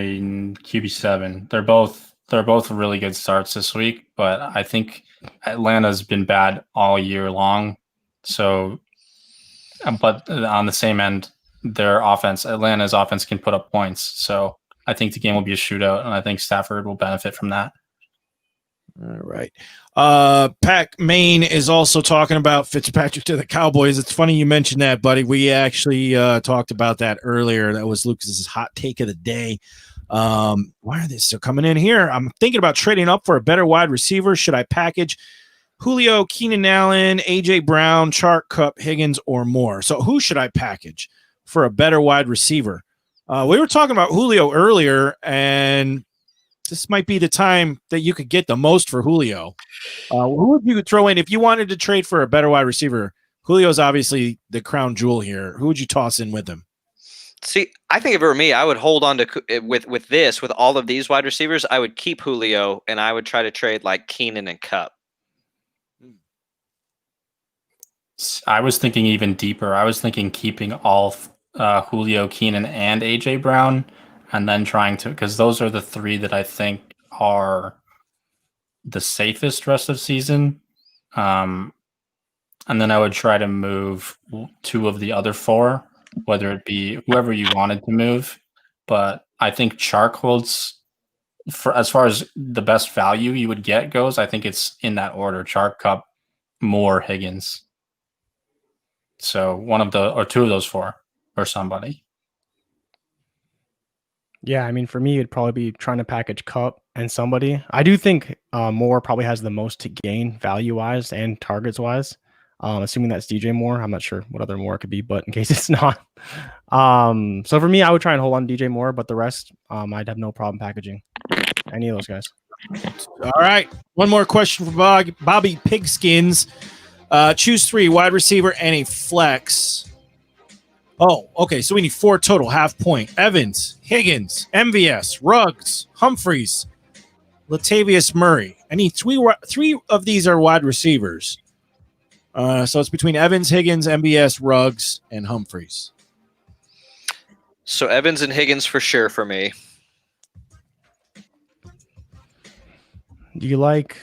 QB7. They're both really good starts this week, but I think Atlanta's been bad all year long. So, but on the same end, Atlanta's offense can put up points. So I think the game will be a shootout, and I think Stafford will benefit from that. All right. Pac Main is also talking about Fitzpatrick to the Cowboys. It's funny you mentioned that, buddy. We actually talked about that earlier. That was Lucas's hot take of the day. Why are they still coming in here? I'm thinking about trading up for a better wide receiver. Should I package Julio, Keenan Allen, AJ Brown, Chark, Cup, Higgins, or more? So who should I package for a better wide receiver? We were talking about Julio earlier, and this might be the time that you could get the most for Julio. Who would you throw in if you wanted to trade for a better wide receiver? Julio's obviously the crown jewel here. Who would you toss in with him? See, I think if it were me, I would hold on to with all of these wide receivers. I would keep Julio, and I would try to trade like Keenan and Kupp. I was thinking even deeper. I was thinking keeping all Julio, Keenan, and AJ Brown, and then trying to, because those are the three that I think are the safest rest of season. And then I would try to move two of the other four, whether it be whoever you wanted to move. But I think Chark holds, for as far as the best value you would get goes, I think it's in that order: Chark, Kupp, Moore, Higgins. So one of the, or two of those four, or somebody. Yeah, I mean, for me, it'd probably be trying to package Kupp and somebody. I do think Moore probably has the most to gain value-wise and targets-wise. Assuming that's DJ Moore. I'm not sure what other Moore it could be, but in case it's not. So for me, I would try and hold on to DJ Moore, but the rest, I'd have no problem packaging any of those guys. All right. One more question for Bobby Pigskins. Choose three: wide receiver and a flex. Oh, okay. So we need four total, half point. Evans, Higgins, MVS, Ruggs, Humphreys, Latavius Murray. I need three of these are wide receivers. So it's between Evans, Higgins, MVS, Ruggs, and Humphreys. So Evans and Higgins for sure for me. Do you like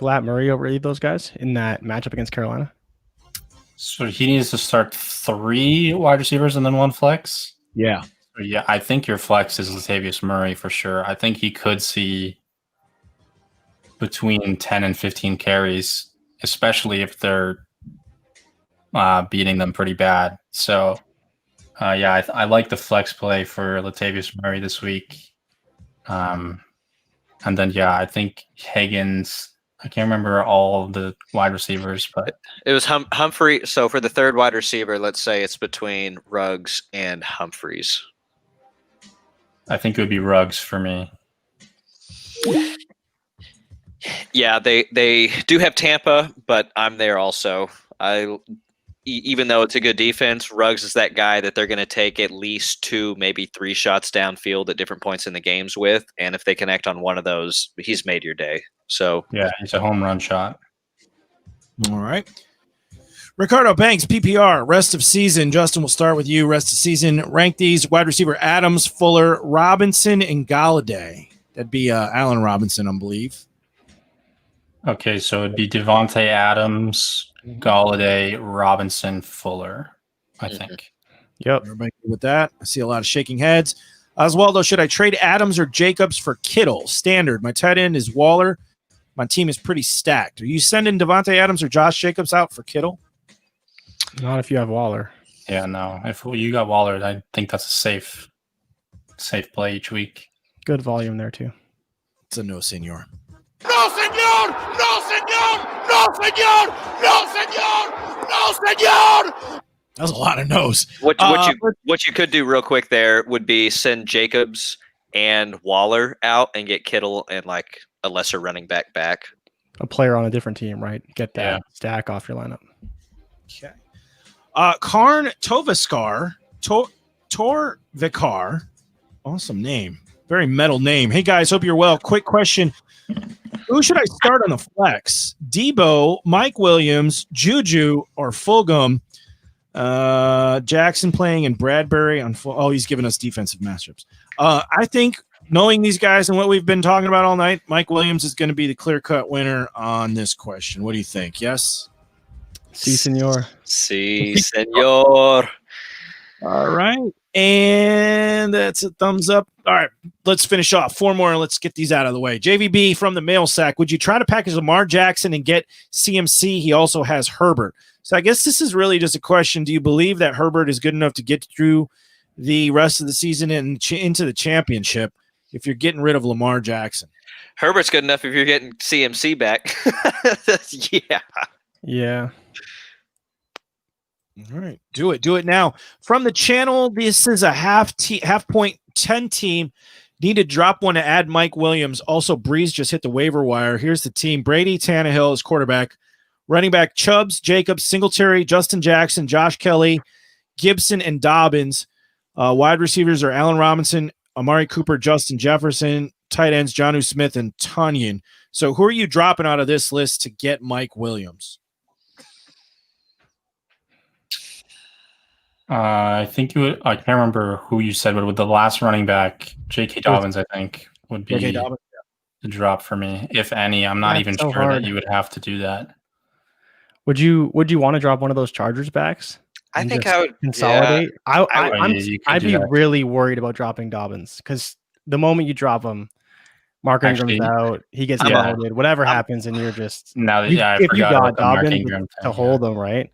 Lat Murray over any of those guys in that matchup against Carolina? So he needs to start three wide receivers and then one flex? Yeah. So yeah, I think your flex is Latavius Murray for sure. I think he could see between 10 and 15 carries, especially if they're beating them pretty bad. So, I like the flex play for Latavius Murray this week. And then, I think Higgins, I can't remember all of the wide receivers, but it was Humphrey. So for the third wide receiver, let's say it's between Ruggs and Humphreys. I think it would be Ruggs for me. Yeah, they do have Tampa, but I'm there also. Even though it's a good defense, Ruggs is that guy that they're going to take at least 2, maybe 3 shots downfield at different points in the games with. And if they connect on one of those, he's made your day. So yeah, it's a home run shot. All right. Ricardo Banks, PPR, rest of season. Justin, we'll start with you. Rest of season. Rank these: wide receiver Adams, Fuller, Robinson, and Galladay. That'd be Allen Robinson, I believe. Okay, so it'd be Devontae Adams, Galladay, Robinson, Fuller, I think. Yep. Everybody good with that? I see a lot of shaking heads. Oswaldo, should I trade Adams or Jacobs for Kittle? Standard. My tight end is Waller. My team is pretty stacked. Are you sending Devontae Adams or Josh Jacobs out for Kittle? Not if you have Waller. Yeah, no. If you got Waller, I think that's a safe play each week. Good volume there, too. It's a no, senor. No, senor! No, senor! No, senor! No, senor! No, senor! That was a lot of no's. What you could do real quick there would be send Jacobs and Waller out and get Kittle and like a lesser running back. A player on a different team, right? Get that stack off your lineup. Okay. Karn Tovaskar, Torvikar. Awesome name. Very metal name. Hey, guys, hope you're well. Quick question. Who should I start on the flex? Debo, Mike Williams, Juju, or Fulgham? Jackson playing and Bradbury on full. Oh, he's giving us defensive matchups. I think knowing these guys and what we've been talking about all night, Mike Williams is going to be the clear-cut winner on this question. What do you think? Yes? Si, senor. Si, senor. All right. And that's a thumbs up. All right, let's finish off. 4 more, and let's get these out of the way. JVB from the Mailsack. Would you try to package Lamar Jackson and get CMC? He also has Herbert. So I guess this is really just a question. Do you believe that Herbert is good enough to get through the rest of the season and into the championship if you're getting rid of Lamar Jackson? Herbert's good enough if you're getting CMC back. Yeah. Yeah. All right, do it now. From the channel, this is a half point 10 team Need to drop one to add Mike Williams. Also, Breeze just hit the waiver wire. Here's the team. Brady, Tannehill is quarterback. Running back, Chubbs, Jacobs, Singletary, Justin Jackson, Josh Kelly, Gibson, and Dobbins. Wide receivers are Allen Robinson, Amari Cooper, Justin Jefferson. Tight ends, Jonnu Smith, and Tunyon. So who are you dropping out of this list to get Mike Williams? I think I can't remember who you said, but with the last running back, J.K. Dobbins, I think, would be the drop for me, if any. I'm not even sure that you would have to do that. Would you want to drop one of those Chargers backs? I think I would consolidate. Yeah, I'd be really worried about dropping Dobbins because the moment you drop him, Mark Ingram's out, he gets demoted, whatever happens, and you're just if you got Dobbins to hold him, right?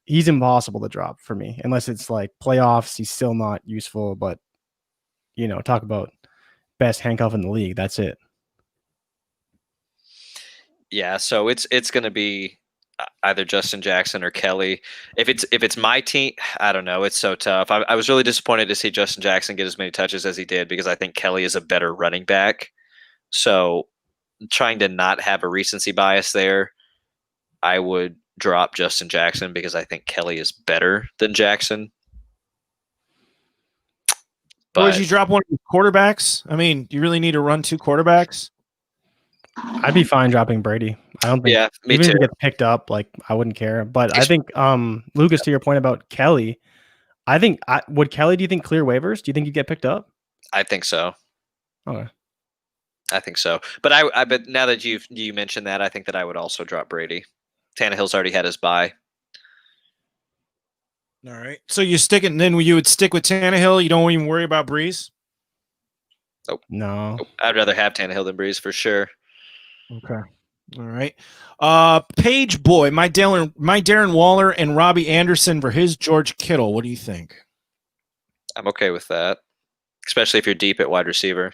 He's impossible to drop for me unless it's like playoffs. He's still not useful, but talk about best handcuff in the league. That's it. Yeah, so it's going to be either Justin Jackson or Kelly. If it's my team, I don't know. It's so tough. I was really disappointed to see Justin Jackson get as many touches as he did because I think Kelly is a better running back. So trying to not have a recency bias there, I would drop Justin Jackson because I think Kelly is better than Jackson. Or would you drop one of the quarterbacks? I mean, do you really need to run 2 quarterbacks? I'd be fine dropping Brady. I don't think even if he gets picked up, like I wouldn't care. But I think Lucas, to your point about Kelly, I think would Kelly, do you think clear waivers? Do you think he'd get picked up? I think so. Okay. I think so. But but now that you mentioned that, I think that I would also drop Brady. Tannehill's already had his bye. All right. So you would stick with Tannehill. You don't even worry about Breeze? Nope. No. Nope. I'd rather have Tannehill than Breeze for sure. Okay. All right. Page Boy, my Darren Waller and Robbie Anderson for his George Kittle. What do you think? I'm okay with that, especially if you're deep at wide receiver.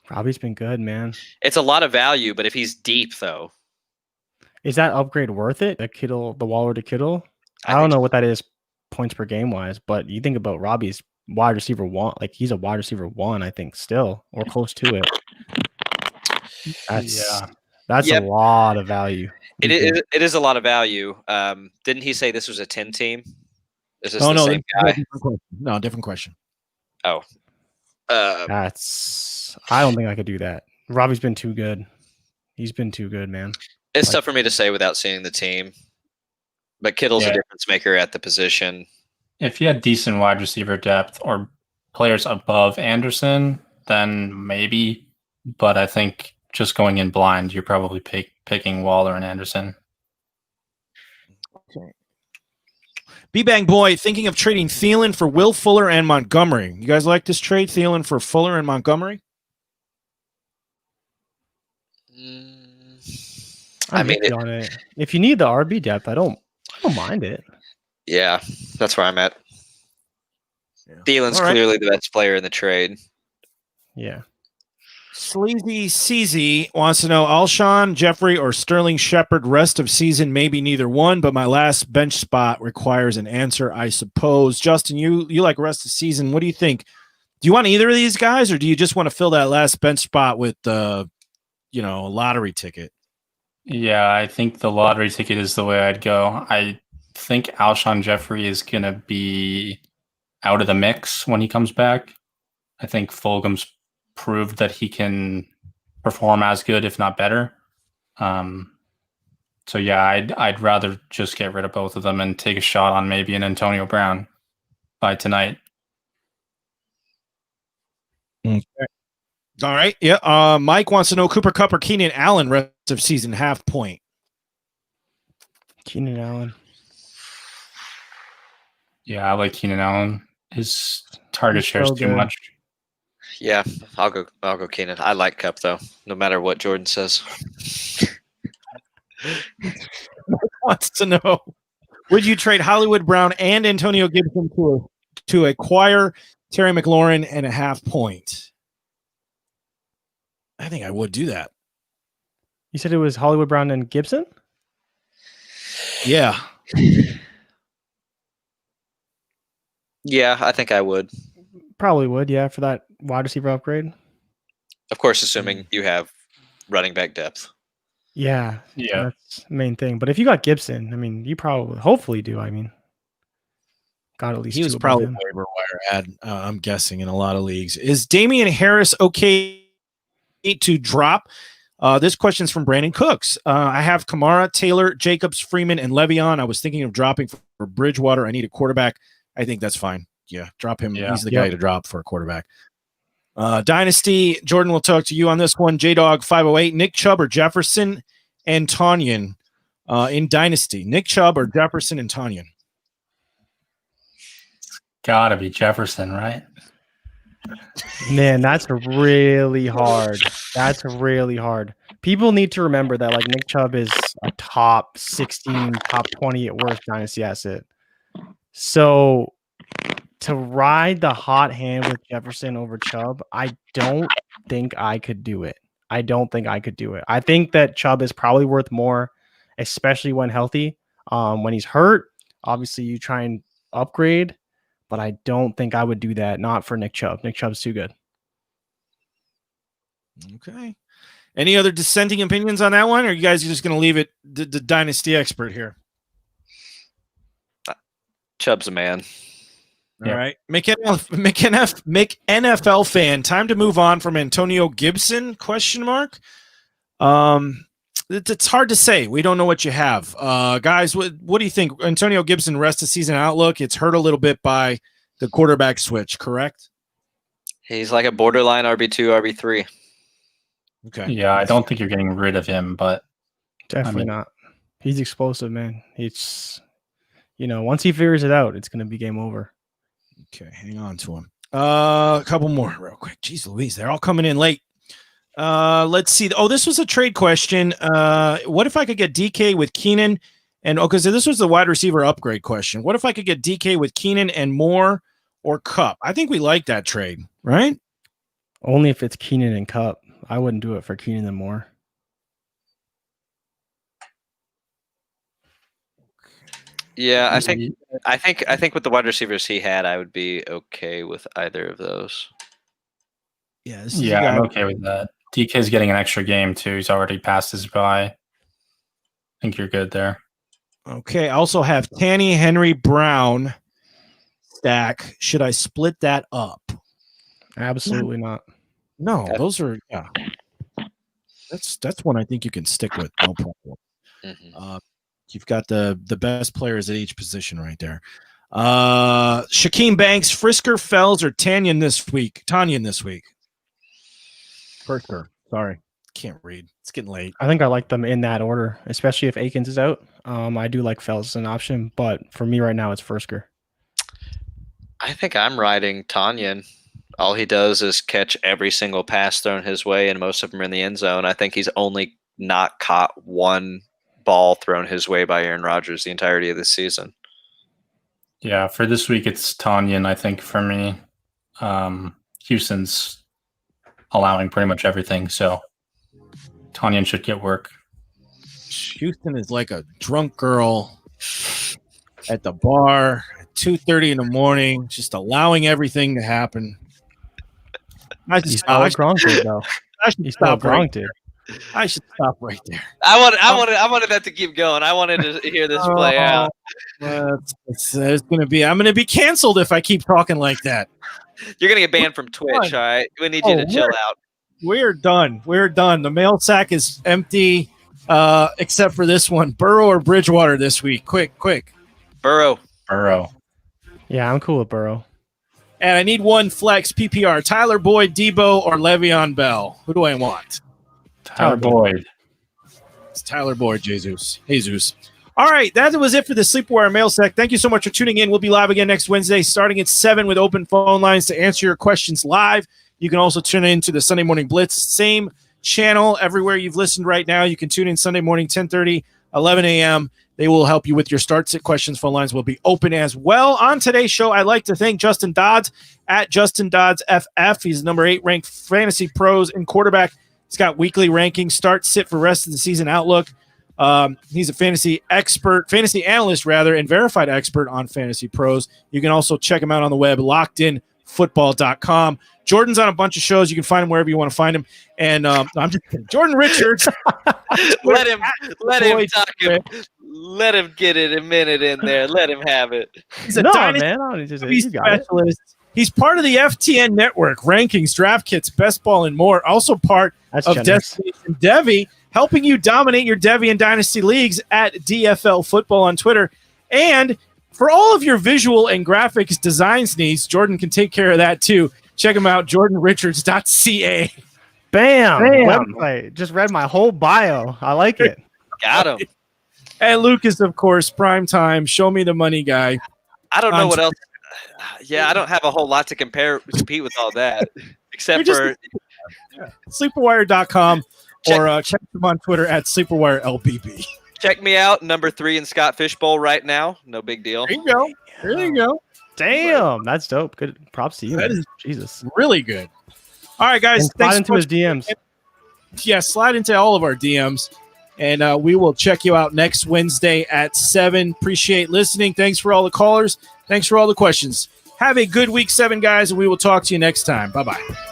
Robbie's been good, man. It's a lot of value, but if he's deep, though. Is that upgrade worth it? The Waller to Kittle? I don't know what that is points per game wise, but you think about Robbie's wide receiver one, like he's a wide receiver 1, I think, still, or close to it. That's a lot of value. It is a lot of value. Didn't he say this was a 10 team? Is this same guy? No, different question. Oh. I don't think I could do that. Robbie's been too good. He's been too good, man. It's tough for me to say without seeing the team. But Kittle's a difference maker at the position. If you had decent wide receiver depth or players above Anderson, then maybe. But I think just going in blind, you're probably picking Waller and Anderson. Okay. B-Bang Boy, thinking of trading Thielen for Will Fuller and Montgomery. You guys like this trade, Thielen for Fuller and Montgomery? I mean, if you need the RB depth, I don't mind it. Yeah, that's where I'm at. Yeah. Thielen's clearly the best player in the trade. Yeah. Sleazy CZ wants to know Alshon, Jeffrey, or Sterling Shepard rest of season, maybe neither one, but my last bench spot requires an answer, I suppose. Justin, you like rest of season. What do you think? Do you want either of these guys, or do you just want to fill that last bench spot with a lottery ticket? Yeah, I think the lottery ticket is the way I'd go. I think Alshon Jeffrey is going to be out of the mix when he comes back. I think Fulgham's proved that he can perform as good, if not better. So yeah, I'd rather just get rid of both of them and take a shot on maybe an Antonio Brown by tonight. Okay. All right. Yeah. Mike wants to know Cooper Kupp or Keenan Allen rest of season, half point. Keenan Allen. Yeah, I like Keenan Allen. His target share is too much. Yeah, I'll go Keenan. I like Kupp though, no matter what Jordan says. Wants to know, would you trade Hollywood Brown and Antonio Gibson to acquire Terry McLaurin and a half point? I think I would do that. You said it was Hollywood Brown and Gibson? Yeah. Yeah, I think I would. Probably would, yeah, for that wide receiver upgrade. Of course, assuming you have running back depth. Yeah, Yeah. that's the main thing. But if you got Gibson, I mean, you probably, hopefully do. I mean, got at least He two was above probably him. waiver wire ad, I'm guessing, in a lot of leagues. Is Damian Harris okay to drop? This question's from Brandon Cooks. I have Kamara, Taylor, Jacobs, Freeman, and Le'Veon. I was thinking of dropping for Bridgewater. I need a quarterback. I think that's fine. Yeah, drop him. Yeah. He's the guy to drop for a quarterback. Dynasty, Jordan will talk to you on this one. J-Dog 508, Nick Chubb or Jefferson and Tanyan in Dynasty. Nick Chubb or Jefferson and Tanyan? Gotta be Jefferson, right? Man, that's really hard. That's really hard. People need to remember that like Nick Chubb is a top 16, top 20 at worst dynasty asset. So to ride the hot hand with Jefferson over Chubb, I don't think I could do it. I think that Chubb is probably worth more, especially when healthy. When he's hurt, obviously you try and upgrade, but I don't think I would do that. Not for Nick Chubb. Nick Chubb's too good. Okay. Any other dissenting opinions on that one? Or are you guys just going to leave it the Dynasty expert here? Chubb's a man. All right. Make NFL fan. Time to move on from Antonio Gibson, question mark. It's hard to say. We don't know what you have. Guys, what do you think? Antonio Gibson rest of season outlook. It's hurt a little bit by the quarterback switch, correct? He's like a borderline RB2, RB3. Okay. Yeah, I don't think you're getting rid of him, but Definitely not. He's explosive, man. It's, once he figures it out, it's going to be game over. Okay, hang on to him. A couple more real quick. Jeez Louise, they're all coming in late. Let's see. Oh, this was a trade question. What if I could get DK with Keenan and because this was the wide receiver upgrade question. What if I could get DK with Keenan and Moore or Cup? I think we like that trade, right? Only if it's Keenan and Cup. I wouldn't do it for Keenan and Moore. Yeah, I think with the wide receivers he had, I would be okay with either of those. Yeah, I'm okay with that. DK's getting an extra game too. He's already passed his bye. I think you're good there. Okay. I also have Tanny, Henry, Brown stack. Should I split that up? Absolutely not. No, those are That's one I think you can stick with. No problem. Mm-hmm. You've got the best players at each position right there. Shaquem Banks, Frisker, Fells, or Tanyan this week. Frisker. Sorry. Can't read. It's getting late. I think I like them in that order, especially if Akins is out. I do like Fells as an option, but for me right now, it's Frisker. I think I'm riding Tanyan. All he does is catch every single pass thrown his way, and most of them are in the end zone. I think he's only not caught one ball thrown his way by Aaron Rodgers the entirety of this season. Yeah, for this week, it's Tanyan, I think, for me. Houston's allowing pretty much everything, so Tanyan should get work. Houston is like a drunk girl at the bar at 2:30 in the morning, just allowing everything to happen. He's still Gronk, though. He's still Gronk, dude. I should stop right there. I wanted that to keep going. I wanted to hear this play out. It's going to be. I'm going to be canceled if I keep talking like that. You're going to get banned from Twitch. All right, we need you to chill out. We're done. The mail sack is empty, except for this one. Burrow or Bridgewater this week? Quick. Burrow. Yeah, I'm cool with Burrow. And I need one flex PPR. Tyler Boyd, Debo, or Le'Veon Bell. Who do I want? Tyler Boyd. It's Tyler Boyd, Jesus. All right, that was it for the Sleepwire Mail Sack. Thank you so much for tuning in. We'll be live again next Wednesday, starting at 7 with open phone lines to answer your questions live. You can also tune in to the Sunday Morning Blitz, same channel everywhere you've listened right now. You can tune in Sunday morning, 10:30, 11 a.m. They will help you with your start sit questions. Phone lines will be open as well. On today's show, I'd like to thank Justin Dodds at Justin Dodds FF. He's number 8 ranked Fantasy Pros in quarterback. He's got weekly rankings, start, sit for rest of the season outlook. He's a fantasy analyst, and verified expert on Fantasy Pros. You can also check him out on the web, Locked In DFLfootball.com. Jordan's on a bunch of shows. You can find him wherever you want to find him. And I'm just kidding. Jordan Richards. let him talk him. Let him get it a minute in there. Let him have it. He's a Dynasty specialist. He's part of the FTN network, rankings, draft kits, best ball, and more. Also part of Destination Devy, helping you dominate your Devy and Dynasty leagues at DFL Football on Twitter. And for all of your visual and graphics designs needs, Jordan can take care of that too. Check him out, jordanrichards.ca. Bam. Website. Just read my whole bio. I like it. Got him. And Lucas, of course, primetime, show me the money guy. I don't know what else. Yeah, I don't have a whole lot to compete with all that, except for sleeperwire.com or check them on Twitter at sleeperwirelbb. Check me out, number 3 in Scott Fishbowl right now. No big deal. There you go. There you go. Damn, that's dope. Good props to you. That is Jesus. Really good. All right, guys. And slide into his DMs. Yeah, slide into all of our DMs. And we will check you out next Wednesday at 7. Appreciate listening. Thanks for all the callers. Thanks for all the questions. Have a good week 7, guys, and we will talk to you next time. Bye-bye.